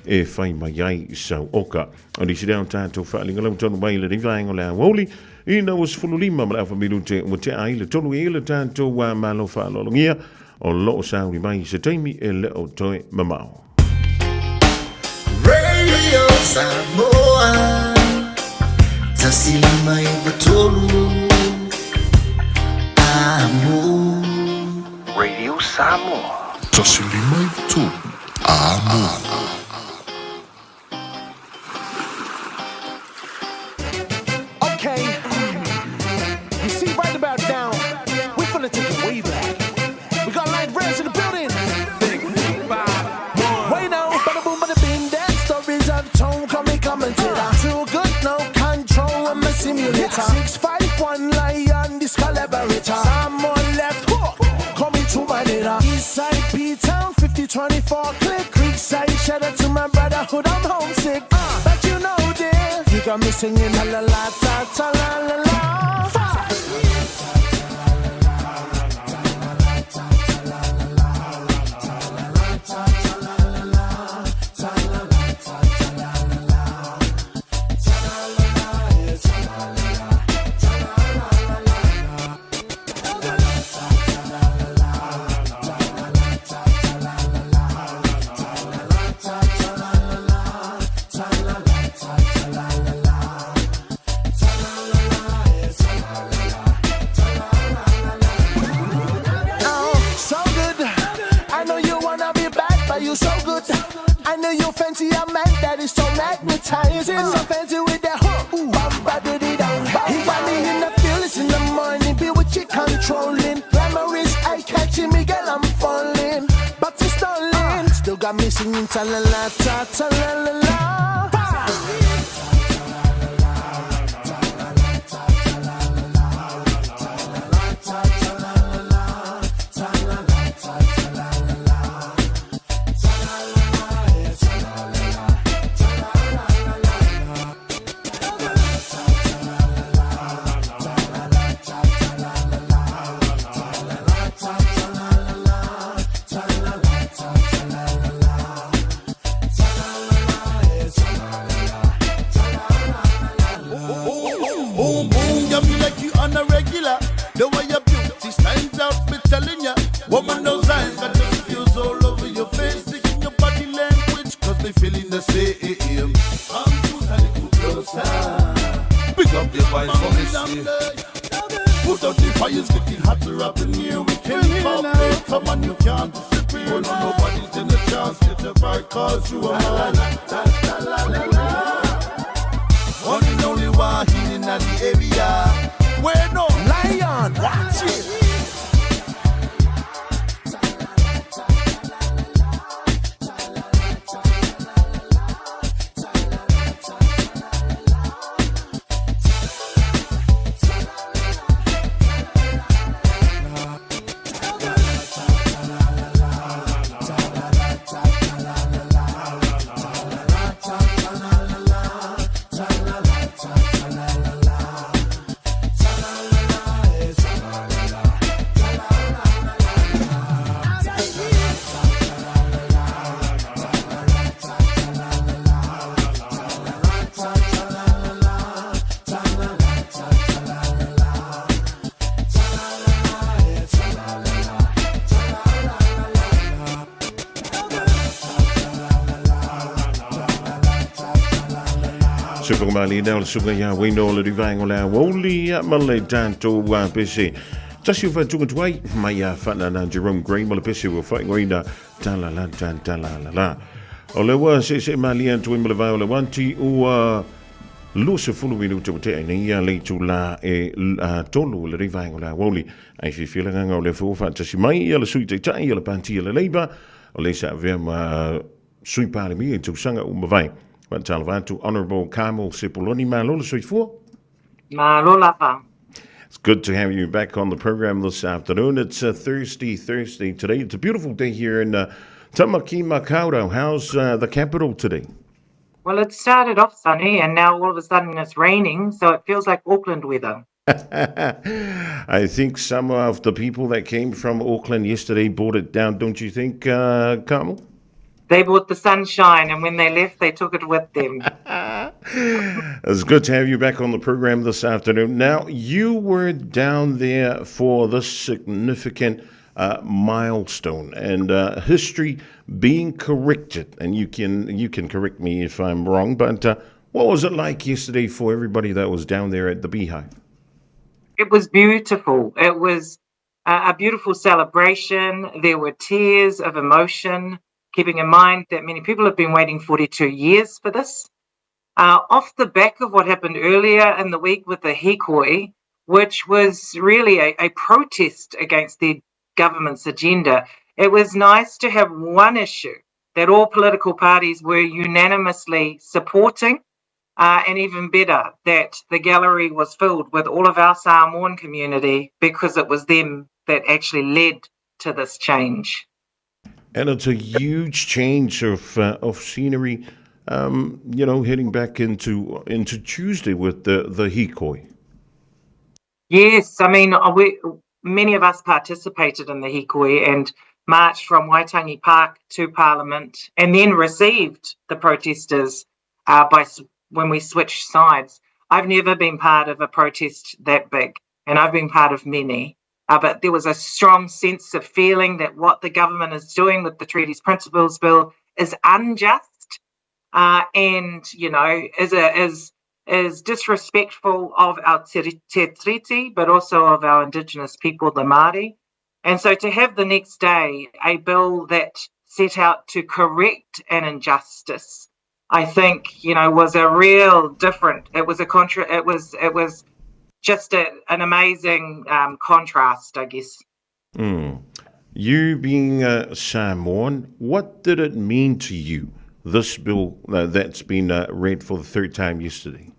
S1: e whai mai ai sau oka. O nisi reo tātou whaalinga lau tonu mai le rivaenga le awoli ina was fululima ma le awha minute o te ai le tonu e le tātou wa malo whaalolongia o loo sauri mai se taimi e leo toe mamao.
S7: Radio Samoa Tasi mai batolu amo Radio Samoa
S14: Tasi mai batolu amo
S4: Okay, you see right about now, we're gonna take it way back. We got light reds in the building. 6, 5, 1. Way now, bada boom, bada bing, that stories of tone coming to that. Too good, no control, I'm a simulator. 651 lion, this collaborator. Someone left hook, coming to my data. Eastside, P-Town, 5024, click, Creekside, shout out to my brotherhood, I'm homesick. But you know this, you got me singing la la la, ta ta la la la. singing ta-la-la, ta-ta-la-la-la.
S5: Boom, boom, you feel like you on a regular. The way your beauty stands out, be telling ya. Woman, those eyes got the feels all over your face. Speaking your body language, cause they feeling the same. Come to a little closer. Pick up your voice for me, see. Put out the fires, getting hotter up in here. We can't cooperate, someone you can't disappear. Oh, no, nobody's in the chance, get your right, cause you are mine. One and only one in the area. Where no lion, watch it.
S1: Super Mali now sugar ya window le divang ola woli male tanto wa pese. Just you for to way my fana na Jerome Green male pese will fight winda tala la la. Ole wa se Mali and to male viola wanti u luce full minuto te ne le to la e tolu le divang ola woli. I feel nga ole fu fa just mai le suite tai le panti le leba ole sa vem sui pare mi to sanga vai. But to Honourable Carmel Sepuloni Malola Suifo.
S9: Malola.
S1: It's good to have you back on the program this afternoon. It's Thursday today. It's a beautiful day here in Tamaki Makaurau. How's the capital today?
S9: Well, it started off sunny and now all of a sudden it's raining, so it feels like Auckland weather.
S1: I think some of the people that came from Auckland yesterday brought it down, don't you think, Carmel?
S9: They brought the sunshine, and when they left, they took it with them.
S1: It's good to have you back on the program this afternoon. Now, you were down there for this significant milestone and history being corrected. And you can correct me if I'm wrong, but what was it like yesterday for everybody that was down there at the Beehive?
S9: It was beautiful. It was a beautiful celebration. There were tears of emotion. Keeping in mind that many people have been waiting 42 years for this. Off the back of what happened earlier in the week with the hikoi, which was really a protest against the government's agenda, it was nice to have one issue that all political parties were unanimously supporting, and even better, that the gallery was filled with all of our Samoan community because it was them that actually led to this change.
S1: And it's a huge change of scenery, heading back into Tuesday with the hikoi.
S9: Yes, I mean, many of us participated in the hikoi and marched from Waitangi Park to Parliament, and then received the protesters when we switched sides. I've never been part of a protest that big, and I've been part of many. But there was a strong sense of feeling that what the government is doing with the Treaties Principles Bill is unjust, and is disrespectful of our te treaty, but also of our Indigenous people, the Māori. And so to have the next day a bill that set out to correct an injustice, I think was a real different. It was just an amazing contrast, I guess.
S1: You being a Samoan, what did it mean to you, this bill that's been read for the third time yesterday?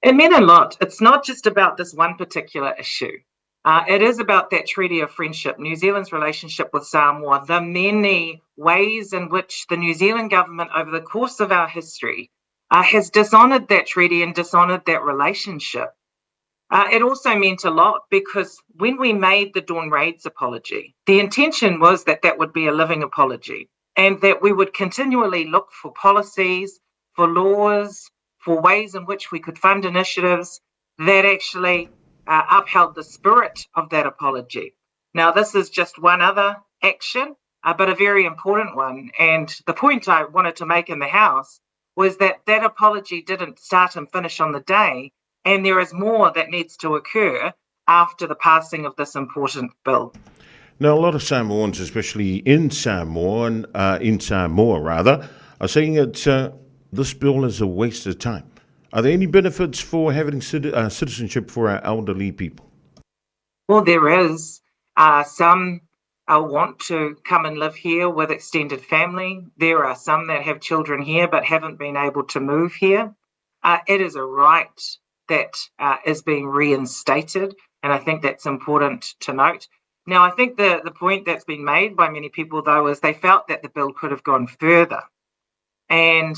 S9: It meant a lot. It's not just about this one particular issue. It is about that treaty of friendship, New Zealand's relationship with Samoa, the many ways in which the New Zealand government over the course of our history has dishonoured that treaty and dishonoured that relationship. It also meant a lot because when we made the Dawn Raids apology, the intention was that that would be a living apology and that we would continually look for policies, for laws, for ways in which we could fund initiatives that actually upheld the spirit of that apology. Now, this is just one other action, but a very important one. And the point I wanted to make in the House was that that apology didn't start and finish on the day, and there is more that needs to occur after the passing of this important bill.
S1: Now, a lot of Samoans, especially in Samoa, are saying that this bill is a waste of time. Are there any benefits for having citizenship for our elderly people?
S9: Well, there is. Some want to come and live here with extended family. There are some that have children here but haven't been able to move here. It is a right that is being reinstated, and I think that's important to note. Now, I think the point that's been made by many people, though, is they felt that the bill could have gone further. And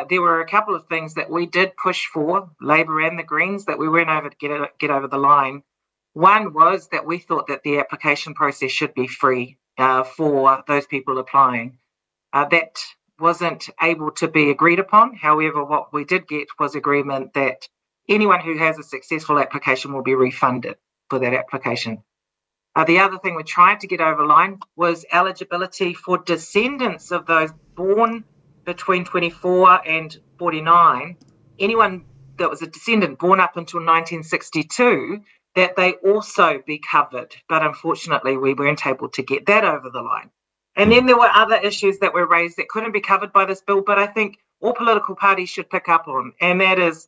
S9: there were a couple of things that we did push for, Labor and the Greens, that we weren't able to get over the line. One was that we thought that the application process should be free for those people applying. That wasn't able to be agreed upon. However, what we did get was agreement that anyone who has a successful application will be refunded for that application. The other thing we tried to get over the line was eligibility for descendants of those born between 24 and 49, anyone that was a descendant born up until 1962, that they also be covered. But unfortunately, we weren't able to get that over the line. And then there were other issues that were raised that couldn't be covered by this bill, but I think all political parties should pick up on, and that is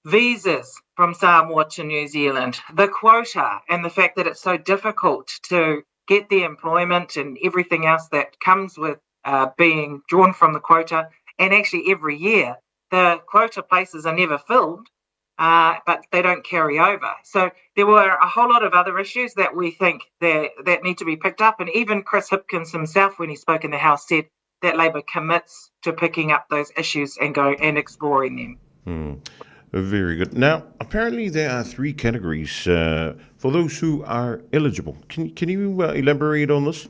S9: visas from Samoa to New Zealand, the quota, and the fact that it's so difficult to get the employment and everything else that comes with being drawn from the quota. And actually every year the quota places are never filled, but they don't carry over. So there were a whole lot of other issues that we think that need to be picked up. And even Chris Hipkins himself, when he spoke in the House, said that Labor commits to picking up those issues and exploring them.
S1: Very good. Now, apparently there are three categories for those who are eligible. Can you elaborate on this?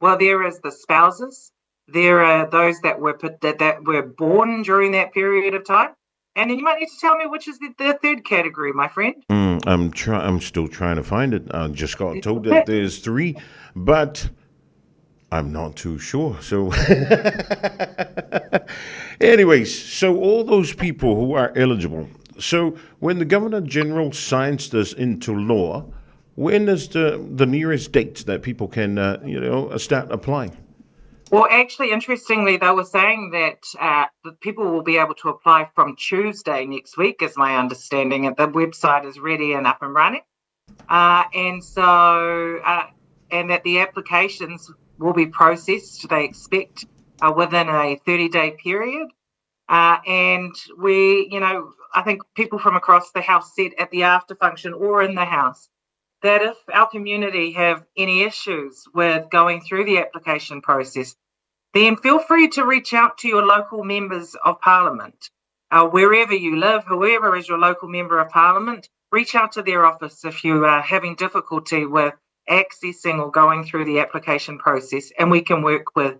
S9: Well, there is the spouses. There are those that were born during that period of time, and then you might need to tell me which is the third category, my friend.
S1: I'm still trying to find it. I just got told that there's three, but I'm not too sure. So, anyways, so all those people who are eligible. So when the Governor General signs this into law, when is the nearest date that people can, start applying?
S9: Well, actually, interestingly, they were saying that the people will be able to apply from Tuesday next week, is my understanding. The website is ready and up and running. And that the applications will be processed, they expect, within a 30-day period. And I think people from across the House said at the after function or in the House that if our community have any issues with going through the application process, then feel free to reach out to your local members of Parliament. Wherever you live, whoever is your local member of Parliament, reach out to their office if you are having difficulty with accessing or going through the application process, and we can work with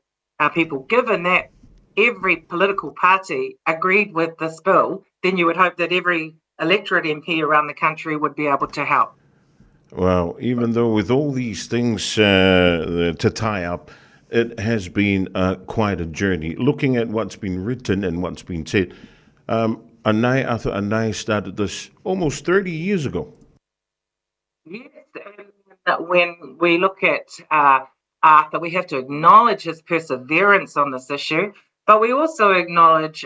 S9: people. Given that every political party agreed with this bill, then you would hope that every electorate MP around the country would be able to help.
S1: Well, even though with all these things to tie up, it has been quite a journey. Looking at what's been written and what's been said, Arthur Anai started this almost 30 years ago.
S9: Yes, and when we look at Arthur, we have to acknowledge his perseverance on this issue, but we also acknowledge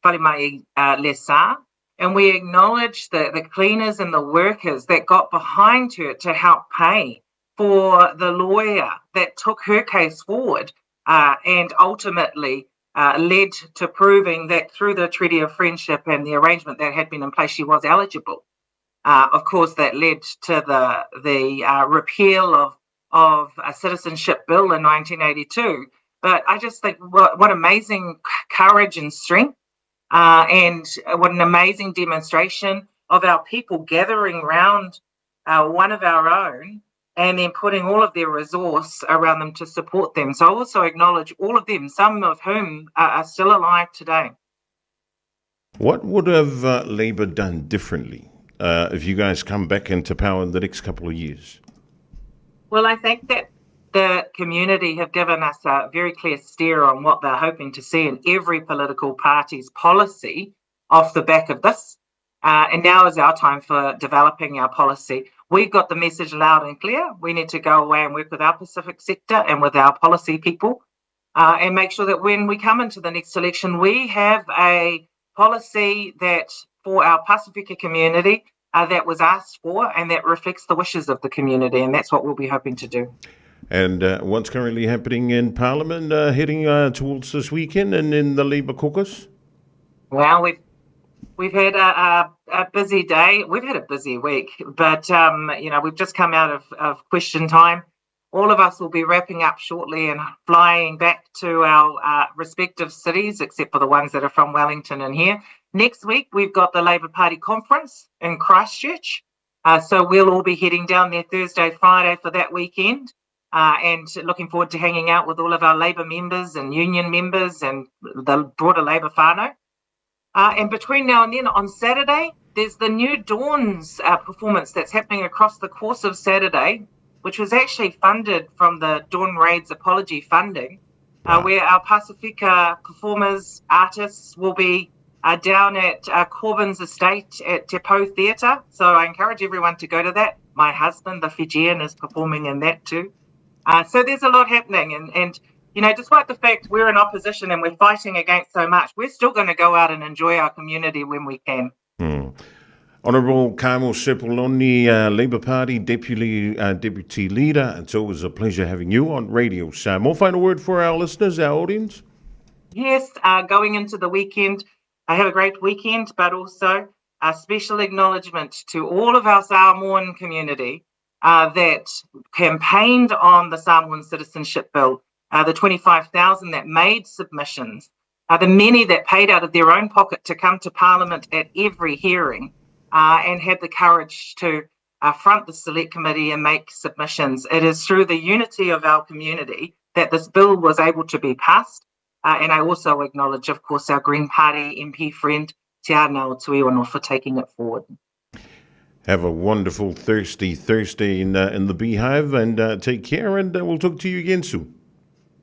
S9: Whalemai Lesa, and we acknowledge the cleaners and the workers that got behind her to help pay for the lawyer that took her case forward and ultimately led to proving that through the Treaty of Friendship and the arrangement that had been in place, she was eligible. Of course, that led to the repeal of a citizenship bill in 1982. But I just think what amazing courage and strength and what an amazing demonstration of our people gathering around one of our own and then putting all of their resource around them to support them. So I also acknowledge all of them, some of whom are still alive today.
S1: What would have Labour done differently if you guys come back into power in the next couple of years?
S9: Well, I think that the community have given us a very clear steer on what they're hoping to see in every political party's policy off the back of this. And now is our time for developing our policy. We've got the message loud and clear. We need to go away and work with our Pacific sector and with our policy people and make sure that when we come into the next election, we have a policy that for our Pasifika community that was asked for and that reflects the wishes of the community. And that's what we'll be hoping to do.
S1: And what's currently happening in Parliament heading towards this weekend and in the Labour caucus?
S9: Well, we've had a busy day. We've had a busy week, but we've just come out of question time. All of us will be wrapping up shortly and flying back to our respective cities, except for the ones that are from Wellington and here. Next week, we've got the Labour Party conference in Christchurch. So we'll all be heading down there Thursday, Friday for that weekend. And looking forward to hanging out with all of our Labour members and union members and the broader Labour whānau. And between now and then, on Saturday, there's the New Dawns performance that's happening across the course of Saturday, which was actually funded from the Dawn Raids Apology funding, where our Pasifika performers, artists will be down at Corbyn's estate at Te Pou Theatre. So I encourage everyone to go to that. My husband, the Fijian, is performing in that too. So there's a lot happening. And despite the fact we're in opposition and we're fighting against so much, we're still going to go out and enjoy our community when we can.
S1: Honourable Carmel Sepuloni, Labour Party Deputy Leader, it's always a pleasure having you on Radio Samoa. Final word for our listeners, our audience?
S9: Yes, going into the weekend, I have a great weekend, but also a special acknowledgement to all of our Samoan community that campaigned on the Samoan Citizenship Bill, the 25,000 that made submissions, the many that paid out of their own pocket to come to Parliament at every hearing and had the courage to front the Select Committee and make submissions. It is through the unity of our community that this bill was able to be passed. And I also acknowledge, of course, our Green Party MP friend, Te Anao Tuiwano, for taking it forward.
S1: Have a wonderful Thursday in the Beehive, and take care, and we'll talk to you again soon.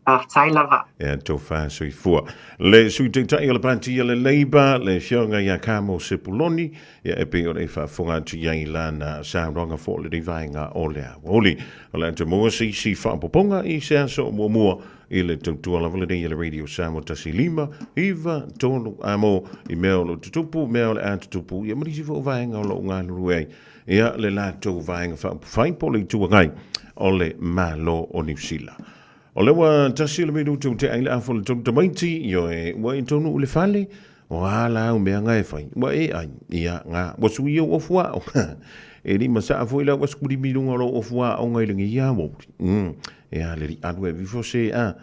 S9: Tai lava.
S1: Ja, tō whāsui fua. Le sui te tai o le panti le Labour, le whionga ia Carmel Sepuloni, ia e pe o le whaafonga tu iai lana sāronga fō le rivainga o lea. Oli, o le anta mua si whaapoponga i sea so mua i le tautua la vale i le Radio Samoa tasi lima, iwa tonu amo i mea o lo tutupu, mea o le anta tupu, ia marisi fō vainga o lo ngā nuruei, ia le lātou vainga whaapofain po le tuangai o le malo o New Zealand. O lewa tasi le miru tu te aile afo le tau tamaiti, yo e wa i tonu ule fale, o ala o mea ngai fai, wa e ai, ia ngā, wasu i o ofua, e li masa afo ila waskuri mirunga lo ofua o ngai lengi ia mo, e a le ri anu e vifo se a,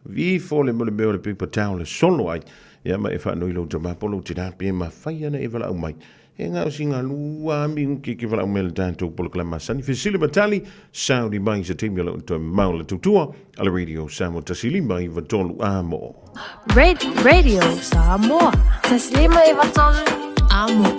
S1: vifo le mole meo le pepa tau le solo ai, ia ma e whanui lo tamapolo te rapi e ma fai ana e wala au mai, e ngā o si ngā lua mingu ke wala au mele tātou polo kala masani, Fesile Matali, Saudi mai sa temi ala unto maula tutua, ala Radio Samoa tasilima i vatolu amo.
S18: Radio Samoa tasilima i vatolu amo.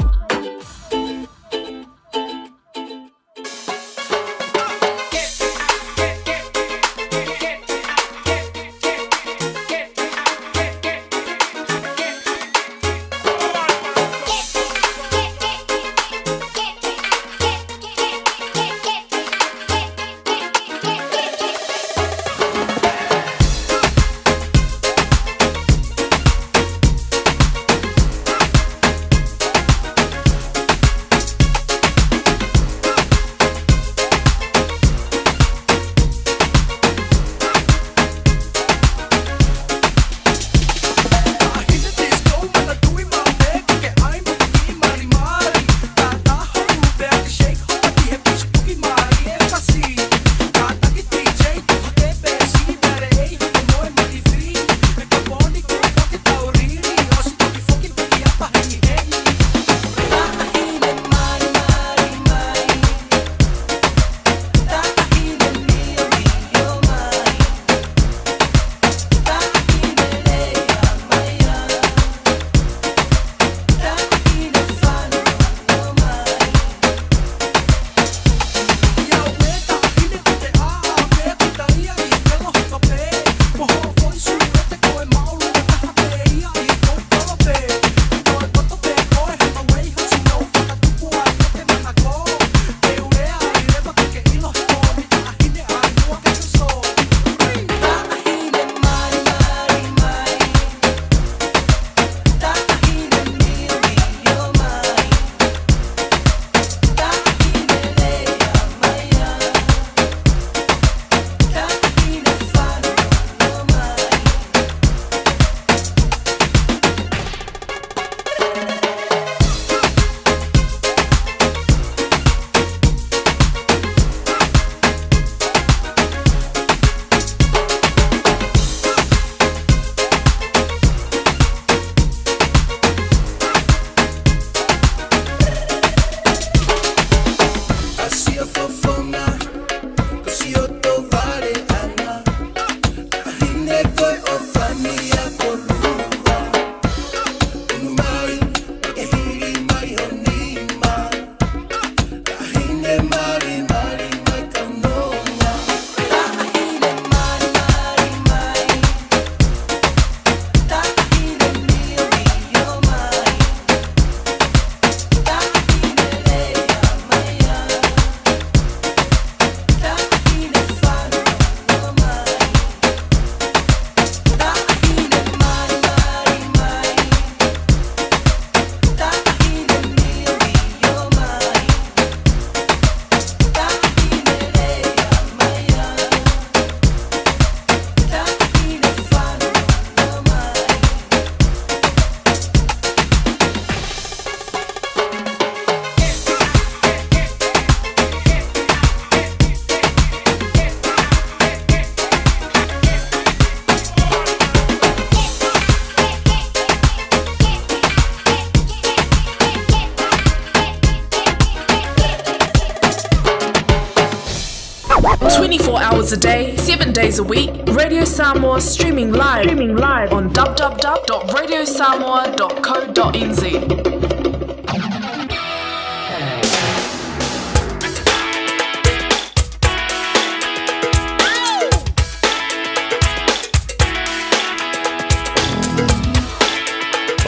S6: 24 hours a day, 7 days a week. Radio Samoa streaming live on www.radiosamoa.co.nz.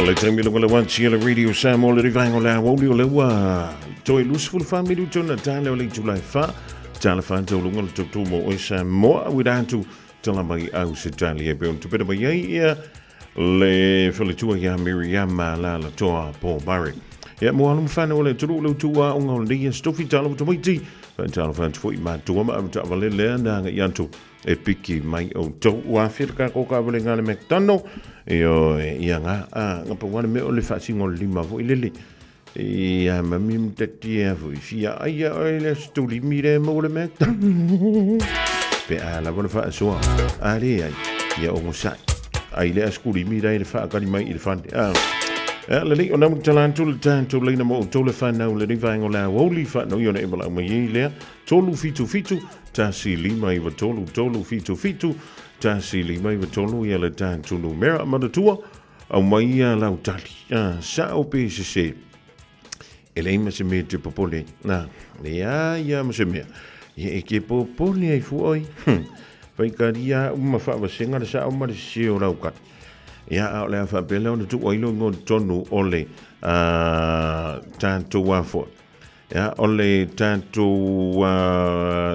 S1: Le temi lunga le wanchi le Radio Samoa le rivango la woli o le wa. Toi lusful family tona tale o le July fa. Tale fa to lunga le tu mo o Samoa widantu tala mai au se tale e pe pera mai ia le felitua ya Miriam la toa po Barry. Ya mo alum fa no le tu le tua o ngol dia stofi tale to mai ti. Fa tale fa foi ma tu ma ta vale le na yantu e piki mai o to wa firka ko ka vale ngale McDonald. Io nga ngapa wana me o le fasingo lima vo ilele ia mamim tatia vo fia ia o le stuli mire mo le mek pe ala vo fa so ale ai ia o mo sai ai le skuli mire le fa ka ni mai il fan le le ona mo talantu le tantu le na mo to le fa na le ni va ngola woli fa no yo ne mo la mo ile tolu fitu tasi lima i va tolu fitu tasi lima i va tolu ia le tantu no mera manatua au mai ia lau tali sa o PCC ele ma se me te popole na le ia ma se me e ke popole ai foi vai karia uma fa va senga sa o ma se o lau kat ia le fa pele on tu oilo ngo tonu ole tantu wa fo ia ole tantu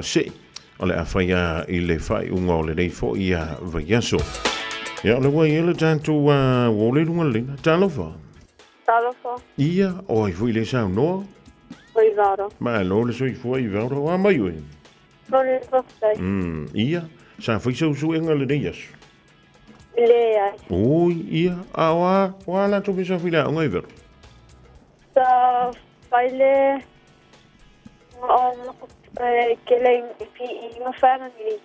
S1: se ole afaya ile fai unga ole nei fo ia vayaso ia ole wa ile tantu ole lunga le talofa ia oi fu ile sa no
S12: Oi varo
S1: ma lo le soi fu i varo wa mai oi
S12: non le postai
S1: ia sa fu so enga le nei yes
S12: le
S1: oi ia awa wala tu bisa fila unga ver
S12: sa faile Killing PE my family.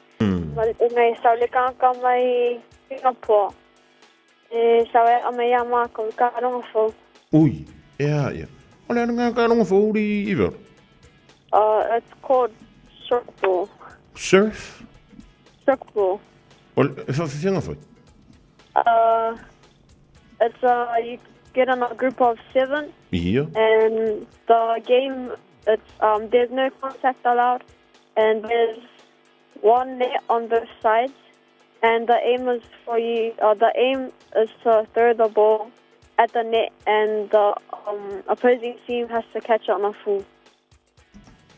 S12: Well, may sa likan ka may Singapore. Sa may ama ko ka no fo.
S1: Ui, yeah. Ole nga ka no fo di iver.
S12: It's called surfball.
S1: Surf?
S12: Surfball.
S1: Well, fa finga fo.
S12: It's you get in a group of 7.
S1: Yeah.
S12: And the game it's there's no contact allowed, and there's one net on both sides, and the aim is for you. The aim is to throw the ball at the net, and the opposing team has to catch it on a full.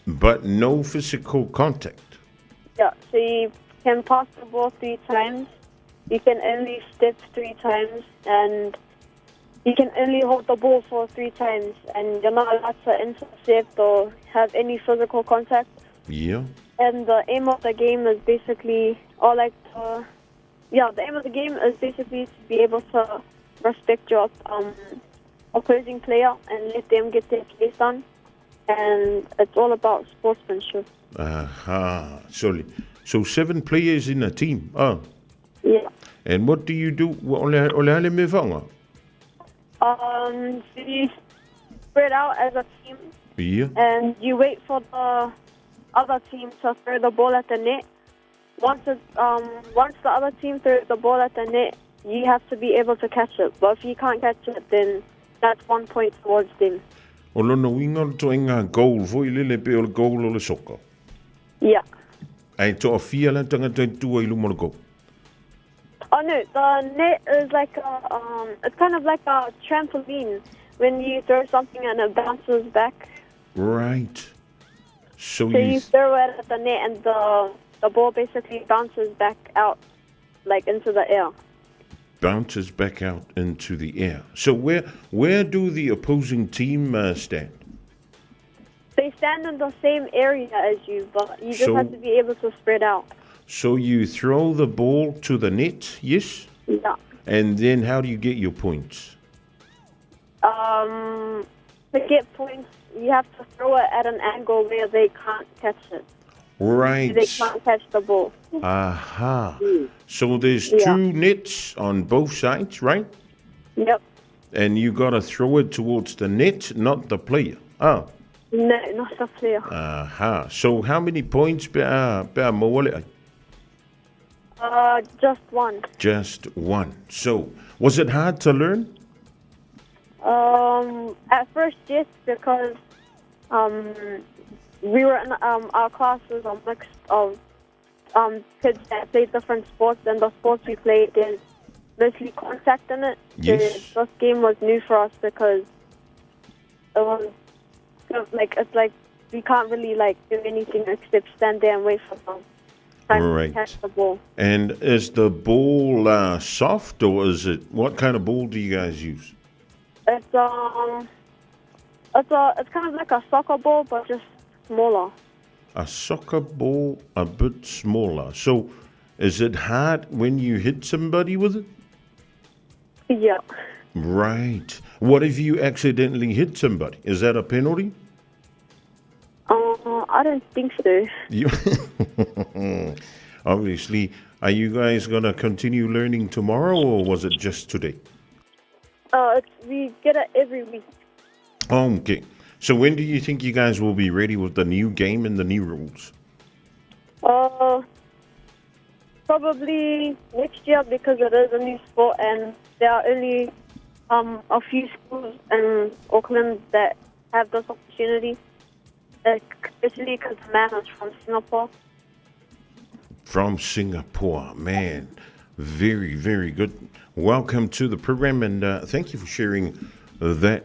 S1: But no physical contact.
S12: Yeah, so you can pass the ball 3 times. You can only step 3 times, and you can only hold the ball for 3 times, and you're not allowed to intercept or have any physical contact.
S1: Yeah.
S12: And the aim of the game is basically, the aim of the game is basically to be able to respect your opposing player and let them get their place done. And it's all about sportsmanship.
S1: Aha. So 7 players in a team.
S12: Yeah.
S1: And what do you do? Ole me vanga.
S12: So you spread out as a team.
S1: Yeah.
S12: And you wait for the other team to throw the ball at the net. Once the other team throws the ball at the net, you have to be able to catch it. But if you can't catch it, then that's 1 point towards them.
S1: Olo winga to inga goal foi lele pe o goal o le soka.
S12: Yeah.
S1: Ai to fia la tanga tu i lumo go.
S12: Oh no, the net is like it's kind of like a trampoline when you throw something and it bounces back.
S1: Right. So
S12: you throw it at the net and the ball basically bounces back out, like into the air.
S1: Bounces back out into the air. So where do the opposing team stand?
S12: They stand in the same area as you, but you just have to be able to spread out.
S1: So you throw the ball to the net, yes?
S12: Yeah.
S1: And then how do you get your points?
S12: To get points, you have to throw it at an angle where they can't catch it.
S1: Right.
S12: They can't catch the ball.
S1: Aha. So there's 2 nets on both sides, right?
S12: Yep.
S1: And you got to throw it towards the net, not the player.
S12: No, not a player.
S1: Aha. So how many points per mole?
S12: Just one.
S1: Just one. So was it hard to learn?
S12: At first, yes, because we were in our classes are mixed of kids that play different sports, and the sports we played there's mostly contact in it.
S1: Yes.
S12: So this game was new for us because it was it's like we can't really do anything except stand there and wait for them.
S1: Right.
S12: Catch the ball.
S1: And is the ball soft, or is it? What kind of ball do you guys use?
S12: It's kind of like a soccer ball, but just smaller.
S1: A soccer ball, a bit smaller. So, is it hard when you hit somebody with it?
S12: Yeah.
S1: Right. What if you accidentally hit somebody? Is that a penalty?
S12: I don't think so.
S1: You obviously, are you guys gonna continue learning tomorrow, or was it just today?
S12: We get it every week.
S1: Okay. So when do you think you guys will be ready with the new game and the new rules?
S12: Probably next year, because it is a new sport and there are only a few schools in Auckland that have this opportunity, especially because the man is from Singapore.
S1: From Singapore, man. Very, very good. Welcome to the program, and thank you for sharing that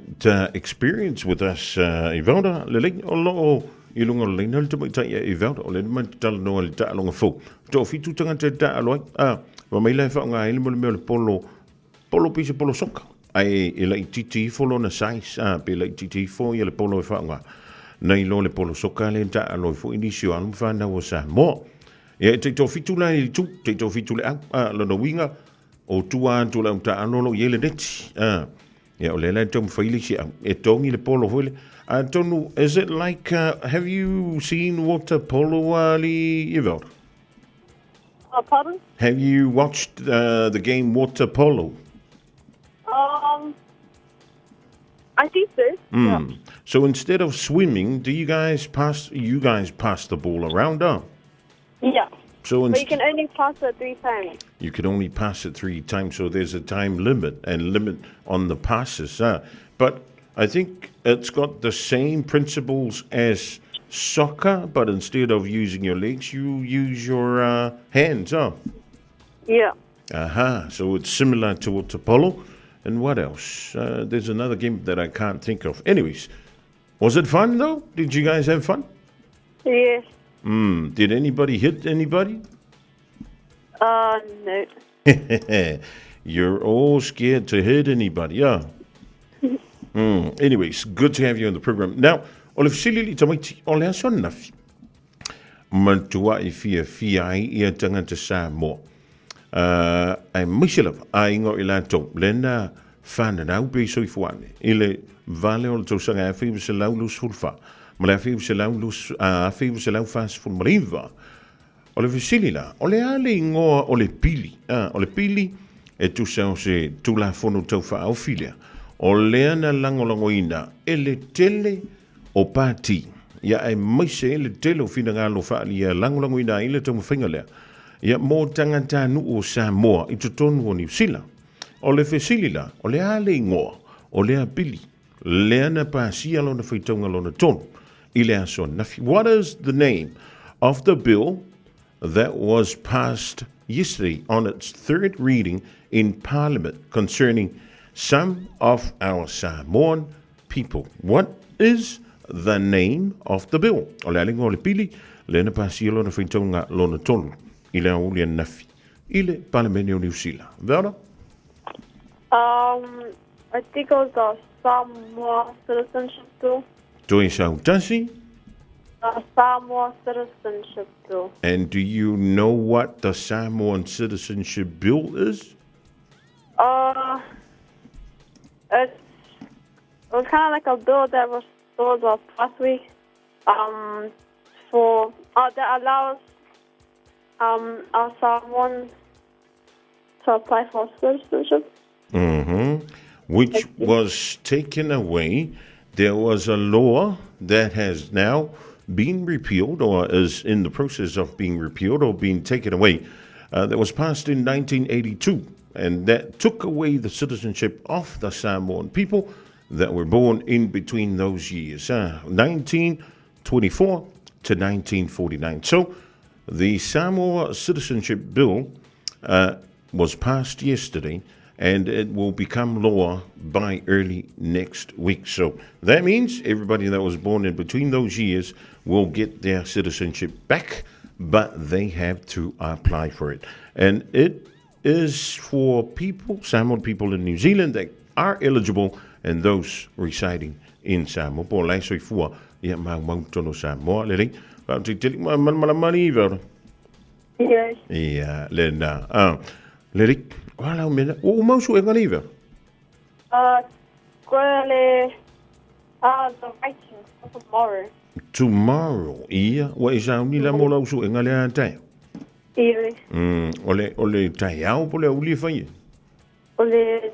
S1: experience with us, Ivalda. Leleng o ilunga lena le tamaita ia Ivalda o le mantala no le ta longa fo. To fitu tanga te ta aloi. Wa mai lai fa nga ile mo le polo pisa polo soka. Ai ila titi folo na size pe la titi fo ia le polo fa nga. Nei lo le polo soka le ta aloi fo inisio anu fa na wo sa mo. Ia te to fitu la ni tu, te to fitu le lo no winga o tua tu la ta anolo yele neti. Yeah, le tom failishi e tongi le polo hole. I don't know, is it like have you seen water polo ali Yvonne?
S12: Pardon?
S1: Have you watched the game water polo?
S12: I think so. Yeah.
S1: So instead of swimming, do you guys pass the ball around?
S12: Yeah.
S1: So
S12: But you can only pass it 3 times.
S1: You can only pass it 3 times, so there's a time limit on the passes. But I think it's got the same principles as soccer, but instead of using your legs, you use your hands.
S12: Yeah.
S1: So it's similar to water polo. And what else? There's another game that I can't think of. Anyways, was it fun though? Did you guys have fun?
S12: Yes.
S1: Did anybody hit anybody?
S12: No.
S1: You're all scared to hit anybody, yeah? Anyways, good to have you on the program. Now, Olaf Silili Tamaiti, Ola Sonafi. Mantua Ifia ia tangata Samoa. Ai Michelov, ai ngo ilato, lena fan and out be so if one. Ile vale or to sang a favor salau lus fulfa. Malafi salau lus a favor salau fast for Mariva. Ole Silila, ole ali ngo ole pili. Ole pili e tu se tu la fono tofa aufilia. Ole na langolongoina, ele tele o pati. Ya ai maise ele tele o fina ngalo fa ia langolongoina ile to mfingalea. Ia mo tangata nu o Samoa i tonu o New Zealand. O le fesilila, o le ale ingoa, o le apili, le ana pasia lona whaitonga lona tonu, i le aso nafi. What is the name of the bill that was passed yesterday on its 3rd reading in Parliament concerning some of our Samoan people? What is the name of the bill? O le ale ingoa o le pili, le ana pasia lona whaitonga lona tonu. Ile aulia nafi. Ile Parliament o New Zealand. Vera?
S12: I think it was the Samoa Citizenship Bill.
S1: Toi Sautasi?
S12: The Samoa Citizenship Bill.
S1: And do you know what the Samoan Citizenship Bill is?
S12: It was kind of like a bill that was last week. That allows our Samoans to apply for citizenship.
S1: Which was taken away there was a law that has now been repealed or is in the process of being repealed or being taken away that was passed in 1982, and that took away the citizenship of the Samoan people that were born in between those years, 1924 to 1949. So the Samoa Citizenship Bill was passed yesterday, and it will become law by early next week. So that means everybody that was born in between those years will get their citizenship back, but they have to apply for it. And it is for people, Samoan people in New Zealand, that are eligible, and those residing in Samoa. Po lai soi fua, ia mautono Samoa, leleng. Wau te tili malamani iwa.
S12: Yes.
S1: Ia, lena. Leleng, wala mena. O mausu e ngaliwa?
S12: Gwele, the writing for tomorrow.
S1: Tomorrow, ia. Wa isa uni la mo lausu e ngalea tai?
S12: Iri.
S1: Ole tai au po le uli fai?
S12: Ole,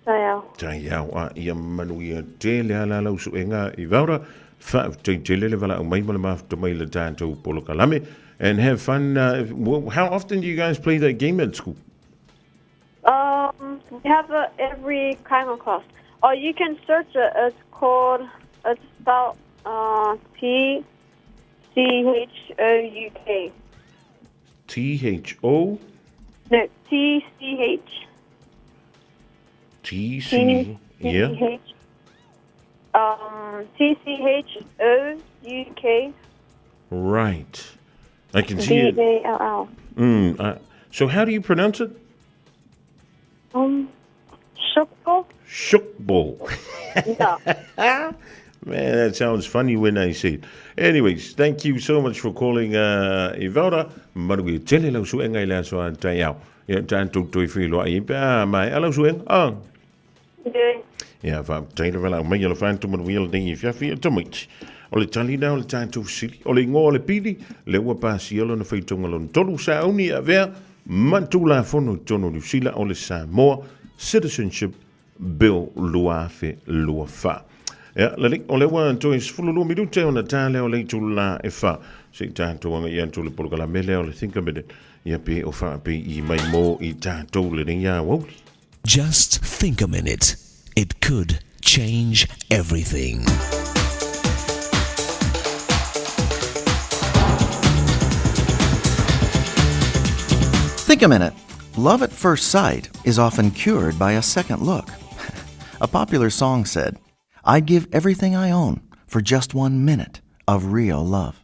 S1: Tai au a ia manu ia te le ala lausu e ngā I vaura. Fa te lele wala au mai mala mafta mai le tātou polo kalame. And have fun. How often do you guys play that game at school?
S12: We have every kind of class. Or you can search it. It's spelled TCHOUK.
S1: THO?
S12: No, TCH.
S1: TC, yeah.
S12: TCHOUK.
S1: Right. I can see it.
S12: VALL.
S1: So how do you pronounce it?
S12: Shukbo.
S1: Shukbo.
S12: Yeah.
S1: Man, that sounds funny when I say it. Anyways, thank you so much for calling Ivalda. Marui tele lau su engai la so tayau. Ya tanto toi filo ai pa mai alo su en. Ja, va taila vela mai lo fan tu mo wil ding if ya fi to much. O le tali na o le tanto sili. O le ngo le pili le wa pa sielo na fai tonga lon tolu sa uni a ver mantula fono tono lu sila o le Samoa Citizenship Bill luafe luafa. Ja, le o le wa to is fulu minute ona tale o le tula e fa. Se tanto nga ia to le polkala mele o le think a bit. Ya pe o fa pe I mai mo I tanto le ya wo.
S8: Just think a minute. It could change everything.
S13: Think a minute. Love at first sight is often cured by a second look. A popular song said, "I'd give everything I own for just 1 minute of real love."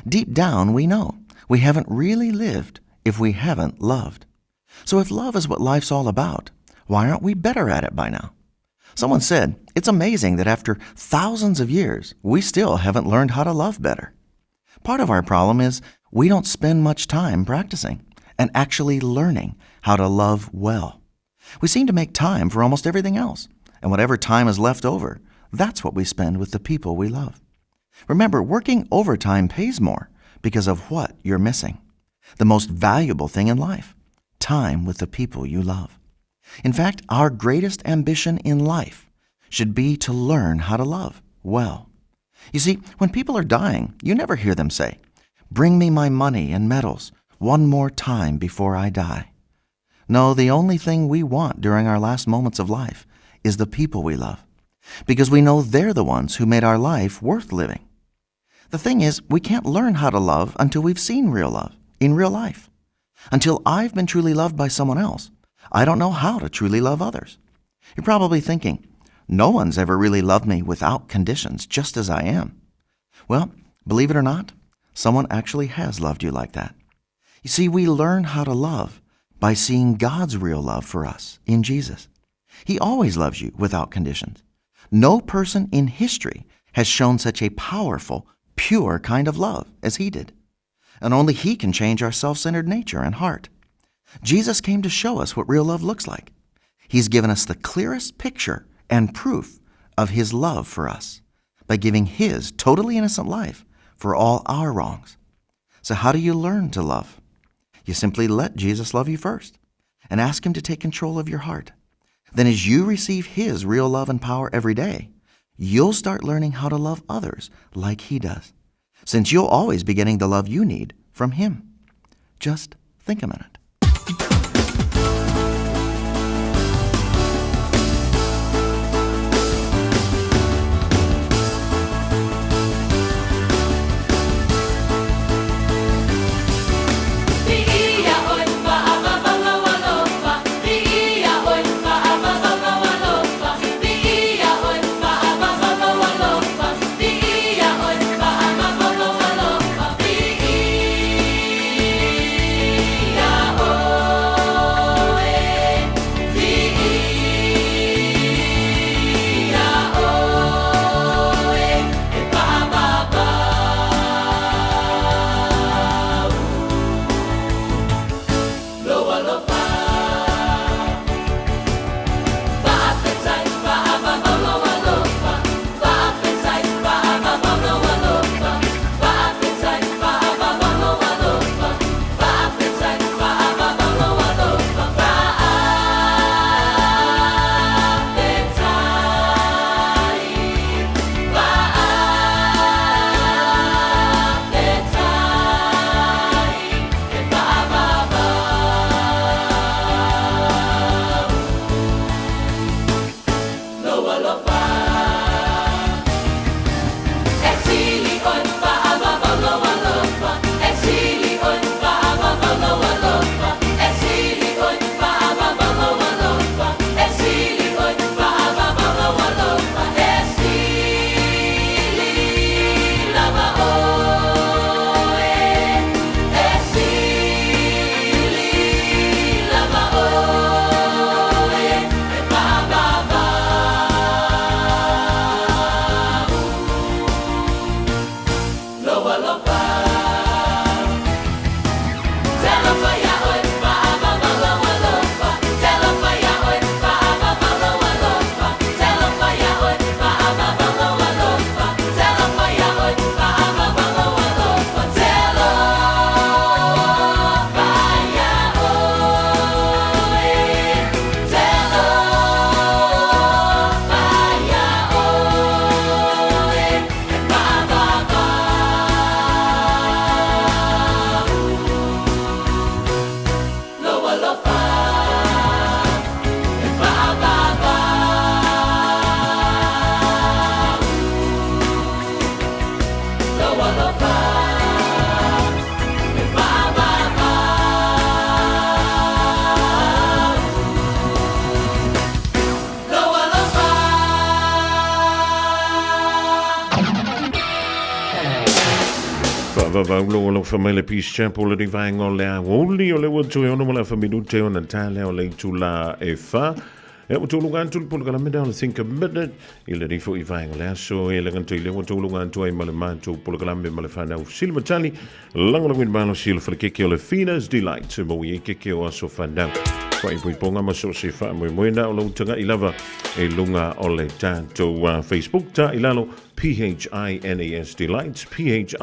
S13: Deep down, we know we haven't really lived if we haven't loved. So if love is what life's all about, why aren't we better at it by now? Someone said, it's amazing that after thousands of years, we still haven't learned how to love better. Part of our problem is we don't spend much time practicing and actually learning how to love well. We seem to make time for almost everything else, and whatever time is left over, that's what we spend with the people we love. Remember, working overtime pays more because of what you're missing. The most valuable thing in life, time with the people you love. In fact, our greatest ambition in life should be to learn how to love well. You see, when people are dying, you never hear them say, "Bring me my money and medals one more time before I die." No, the only thing we want during our last moments of life is the people we love, because we know they're the ones who made our life worth living. The thing is, we can't learn how to love until we've seen real love in real life. Until I've been truly loved by someone else, I don't know how to truly love others. You're probably thinking, no one's ever really loved me without conditions, just as I am. Well, believe it or not, someone actually has loved you like that. You see, we learn how to love by seeing God's real love for us in Jesus. He always loves you without conditions. No person in history has shown such a powerful, pure kind of love as He did. And only He can change our self-centered nature and heart. Jesus came to show us what real love looks like. He's given us the clearest picture and proof of His love for us by giving His totally innocent life for all our wrongs. So how do you learn to love? You simply let Jesus love you first and ask Him to take control of your heart. then as you receive His real love and power every day, you'll start learning how to love others like He does, since you'll always be getting the love you need from Him. Just think a minute.
S1: Lo famele Peace Chapel di vango le woli o le wotu e ono la familu te ona tale o le tula e fa e o tulu gantu pul kala me down think a minute ile di fo I vango le so e le gantu ile o tulu gantu ai male mantu pul kala me male fa na silva tali lango win balo sil for ke le Fina's Delight mo ye ke o so fa down kwa I ponga ma so se fa mo na o lo tanga I lava e lunga o le tanto Facebook ta ilalo PHINAS Delights PHINAS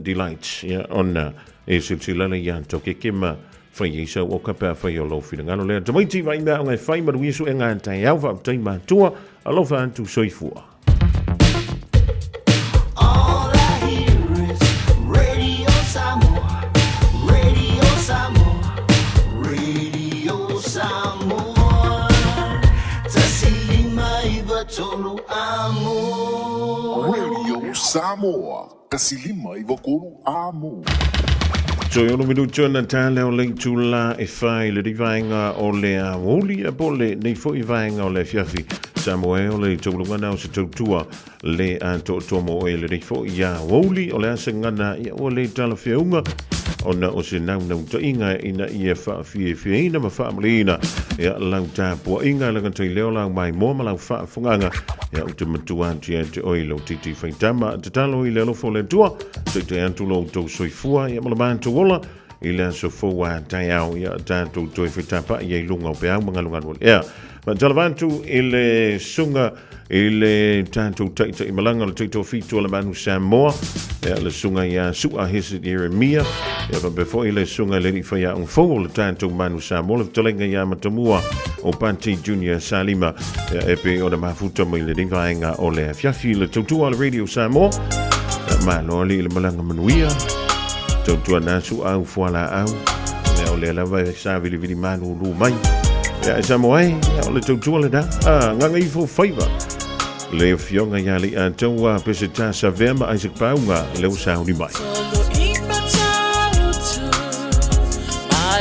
S1: Delights ya ona e silsilala ya toke kema fai isa o kapa fai o lo fina ngalo le tamaiti vai na ngai fai ma wisu e ngata ya va tai ma tua alo fa antu soifua.
S7: All I hear is Radio Samoa, Radio Samoa, Radio Samoa. Tasilima iva tolu amo.
S14: Radio Samoa, kasilima ivokuru amo.
S1: So yo no minuto na tale o le tula e fai le divainga o le a woli a pole nei fo I vainga o le fiafi Samoa o le tolunga na o se tautua le a tomo e le nei fo ia woli o le asengana ia o le tala fiaunga ona o se nau ta inga ina ia fa fie ina ma fa mlina ia lau ta po inga la kantai leo la mai mo ma lau fa funganga ia o te matua tia te oilo titi faitama te talo I lelo fo le tua se te antulo to soifua ia malabantu wola I le so fo wa tai au ia tanto to faitapa ia lunga o pe au mga lunga wol ia ma talavantu ile sunga ile tanto taita I malanga le taito fitu le manu Samoa le sunga ia sua hisi Jeremia ia before ile sunga le fa ia un fo le tanto manu Samoa le talenga ia matamua o Panti Junior Salima e pe o le mafuta mai le dingainga o le fiafi le tautua le Radio Samoa ma lo le malanga manuia tautua nasu au fuala au o le lava sa vili manu lu mai ya Samoa o le tautua le da nganga i fo faiva le fionga ya le antoa pesita sa vema Isaac Paunga le usauni mai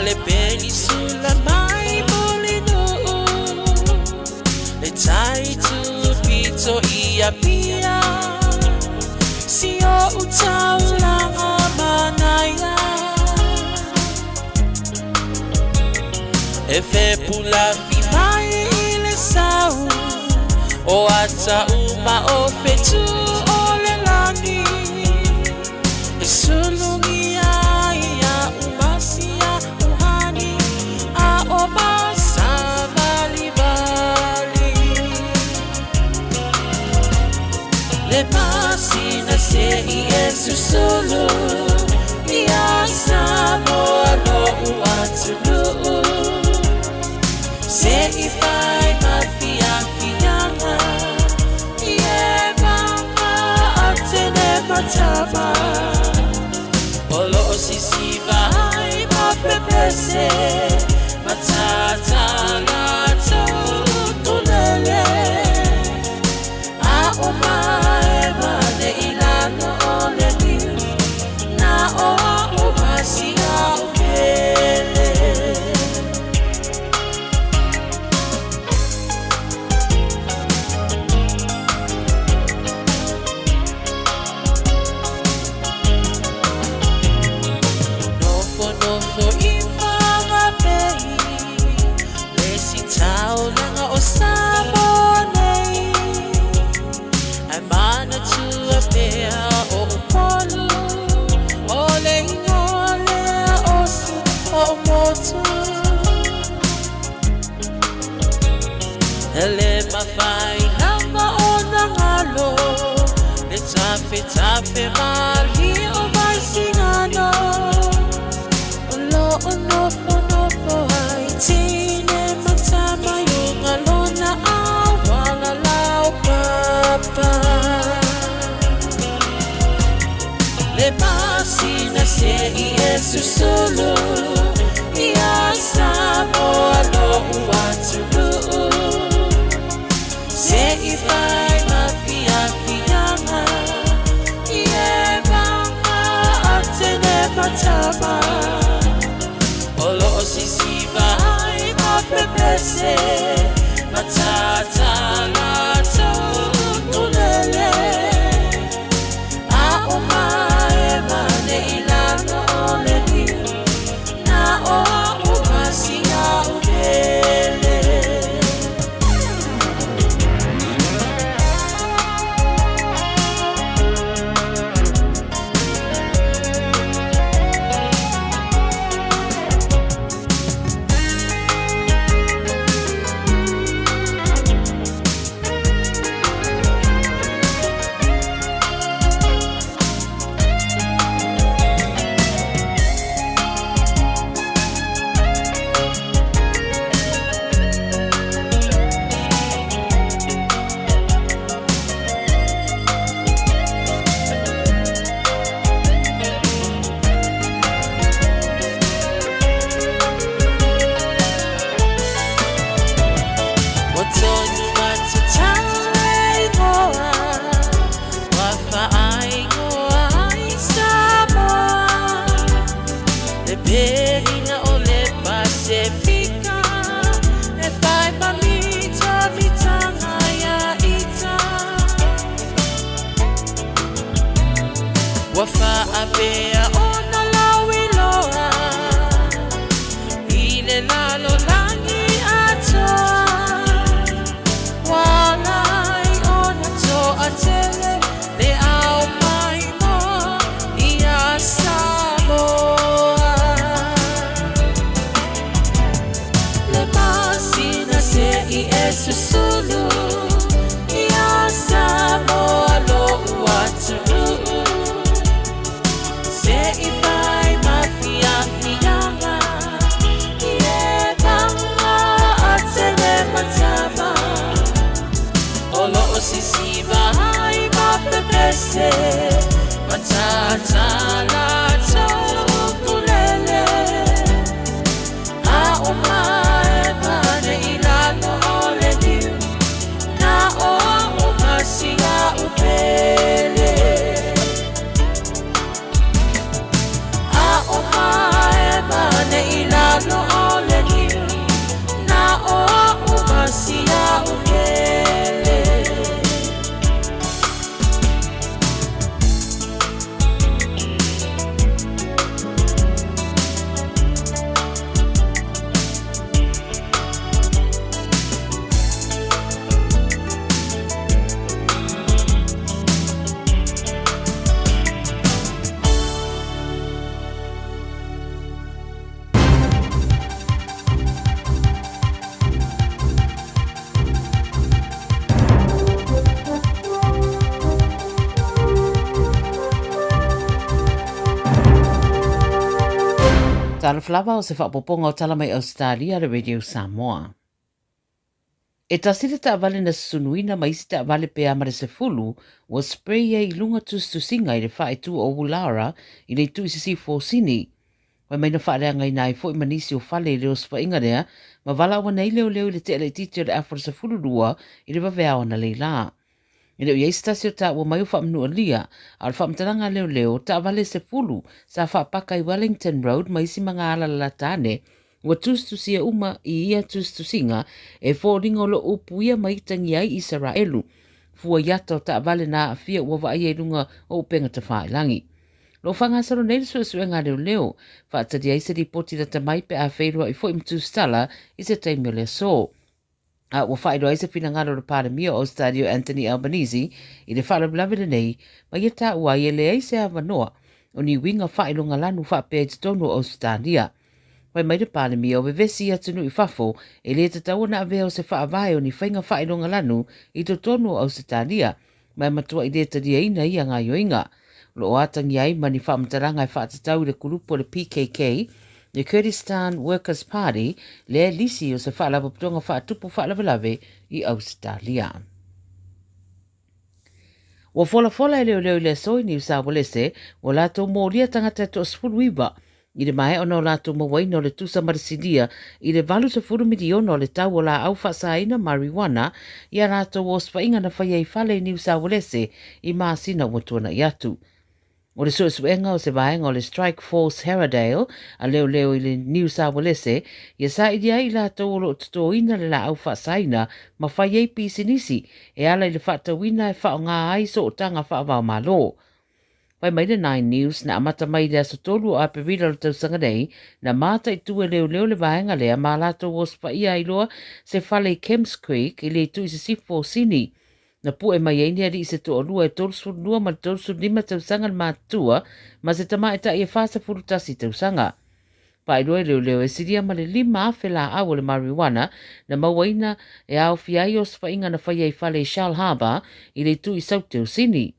S15: le peninsula mai molino le tai tu pito ia pia si o utaula manaya e fe pula fi mai le sau o ata uma o fetu o le lani e sulungi le pasina se Yesu solo ya Samoa no uatulu se ifai mafia fianga ye mama atene mataba olo sisi vai mapepese matata lato tulele a oma mafai nanga ona ngalo le tape mali o vai singano ono ai tine matama yo ngalona awala lao papa le pasina se Yesu solo ya Samoa lo uatulu se ifai mafia fianga ye mama atene mataba olo sisi vai mapepese matata lato tulele a oma emane ilano oledi na o umasia ubele wafa apea ona lawiloa ile lalo langi atoa walai ona to atele le au maimo ia Samoa le masina se Yesu sulu ia Samoa lo uatulu ifai mafia fianga ye banga atse ese Matatala Tokulele A umae mane ilalo ole diu Na o umasia upele A umae mane ilalo ole diu Na o umasia upele
S16: Tala flava o se whapoponga o tala mai Australia le Radio Samoa. E tasira ta avale na sunuina ma isi ta avale pe amare se fulu wa spray e ilunga tustu singa i le whae tu o Wulara i le tu isi si fōsini. Wai mai na whaarea ngai nai fo i manisi o whale i leo spa inga rea ma wala wana i leo leo i le te ele titi o le afro se fulu rua i le wawea wana leila. I leo iei stasio ta ua mai o whamnua lia, al whamtaranga leo leo ta avale se fulu sa whapaka i Wellington Road ma isi mga ala latane ua tustu sia uma i ia tustu singa e fōringo lo upu ia maitangi ai Israelu fua yato ta avale na afia ua wa ai lunga o upenga ta whaelangi. Lo whangasaro nei le suenga leo leo, whaatari ai se ripoti na tamai pe a whairua i fo imtustala i se taimio le so. Ua whaero ai se whina le pāremia o Stadio Anthony Albanese i le whaarablavere nei, ma ia tā ua i le ai se awanoa o ni winga whaelonga lanu whapea i tonu o Stadia. Wai mai le pāremia o vevesi atunu i whafo e le tatau na avea o se whaavae o ni whainga whaelonga lanu i tonu o Stadia, mai matua i le taria ina i anga yoinga. Lo atangi ai mani whaamtaranga i whaatatau i le kurupo le PKK, the Kurdistan Workers' Party le lisi o se whaalapa putonga whaatupu whaalavelave i Australia. Wa fola leo le soi ni New Wales o lato mōria tangata to spuluiva i le mai ono lato mawaina o le tusa marisidia i le valu se furu miliona o le tau o la au whasaina marijuana i a lato o spainga na whaiei whale New Wales i maasina o tuana i atu. O le suenga o se vaenga o le Strike Force Heraldale a leo i le New South Wales ia sa idia i la tōlo tutoina le la au whasaina ma whai ei pisinisi e ala i le whatawina e whao ngā ai so o tanga whaavao malo. Pai mai le 9 News na amata mai le aso tolu o apewira lo tausanga nei na mata i tue leo le vaenga lea ma la tō waspa ia iloa se whale Kemps Creek i le tu i se sifo sini. Na pu e mai eini ari i se toa lua e tolsu lua ma tolsu lima tausanga ma tua ma se tama e ta i e whasa furutasi tausanga. Pa leo e siria ma le lima afe la au le marijuana na mawaina e au fiai o spainga na whai e whale Shell Harbour i le tu i sauteu sini.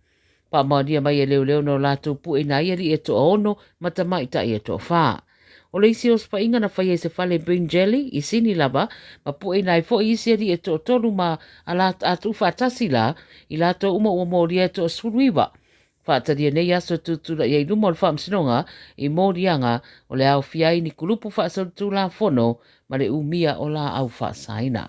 S16: Pa maonia mai e leo no lato pu e na iari e toa ono ma tama i ta i e toa wha. O le isi o spainga na whai e se whale Green Jelly i sini lava, ma pu e nai fo isi ari e to tonu ma atu whatasi la, i lato uma ua mōria e to suruiwa. Whaataria nei aso tutula i luma o le whaamsinonga i mōrianga o le au fiai ni kulupu whaasotu la whono ma le umia o la au whaasaina.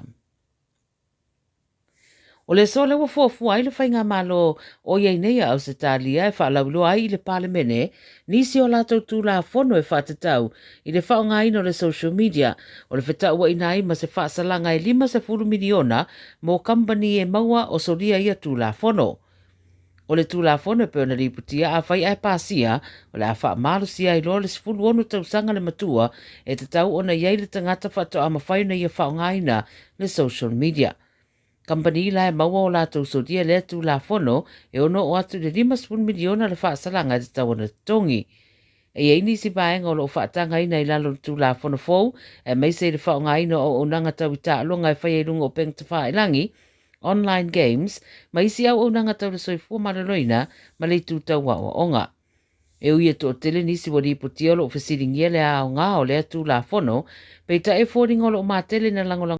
S16: O le so le wa fuafua i le whainga malo o iei nei au se talia e whaalaulo ai i le palemene, nisi o lato tu la whono e whaatatau i le whaonga ino le social media o le whetau wa ina i ma se whaasalanga e 5 miliona mo company e maua o soria ia tu la whono. O le tu la whono e peona riputia a whai ai pasia o le a wha marusia i lo le 10 tausanga le matua e te tau ona iei le tangata whato a mawhaina ia whaonga ina le social media. Company la e maua o lātou sodia le atu la whono e ono o atu le 5 miliona le whaasalanga te tau ana tongi. E eini si vaenga o lo whaatanga ina i lalo tu la whono fōu e meise i le whaonga ina o unanga tau i ta alonga e whai e runga o peng te whaelangi, online games, ma isi au unanga tau le soifua maraloina ma le tūtau wa o onga. E ui e tō tele nisi wari ipotia o lo whasiringia le a o ngā o le atu la whono, pei ta e fōringa o lo mā tele na langolang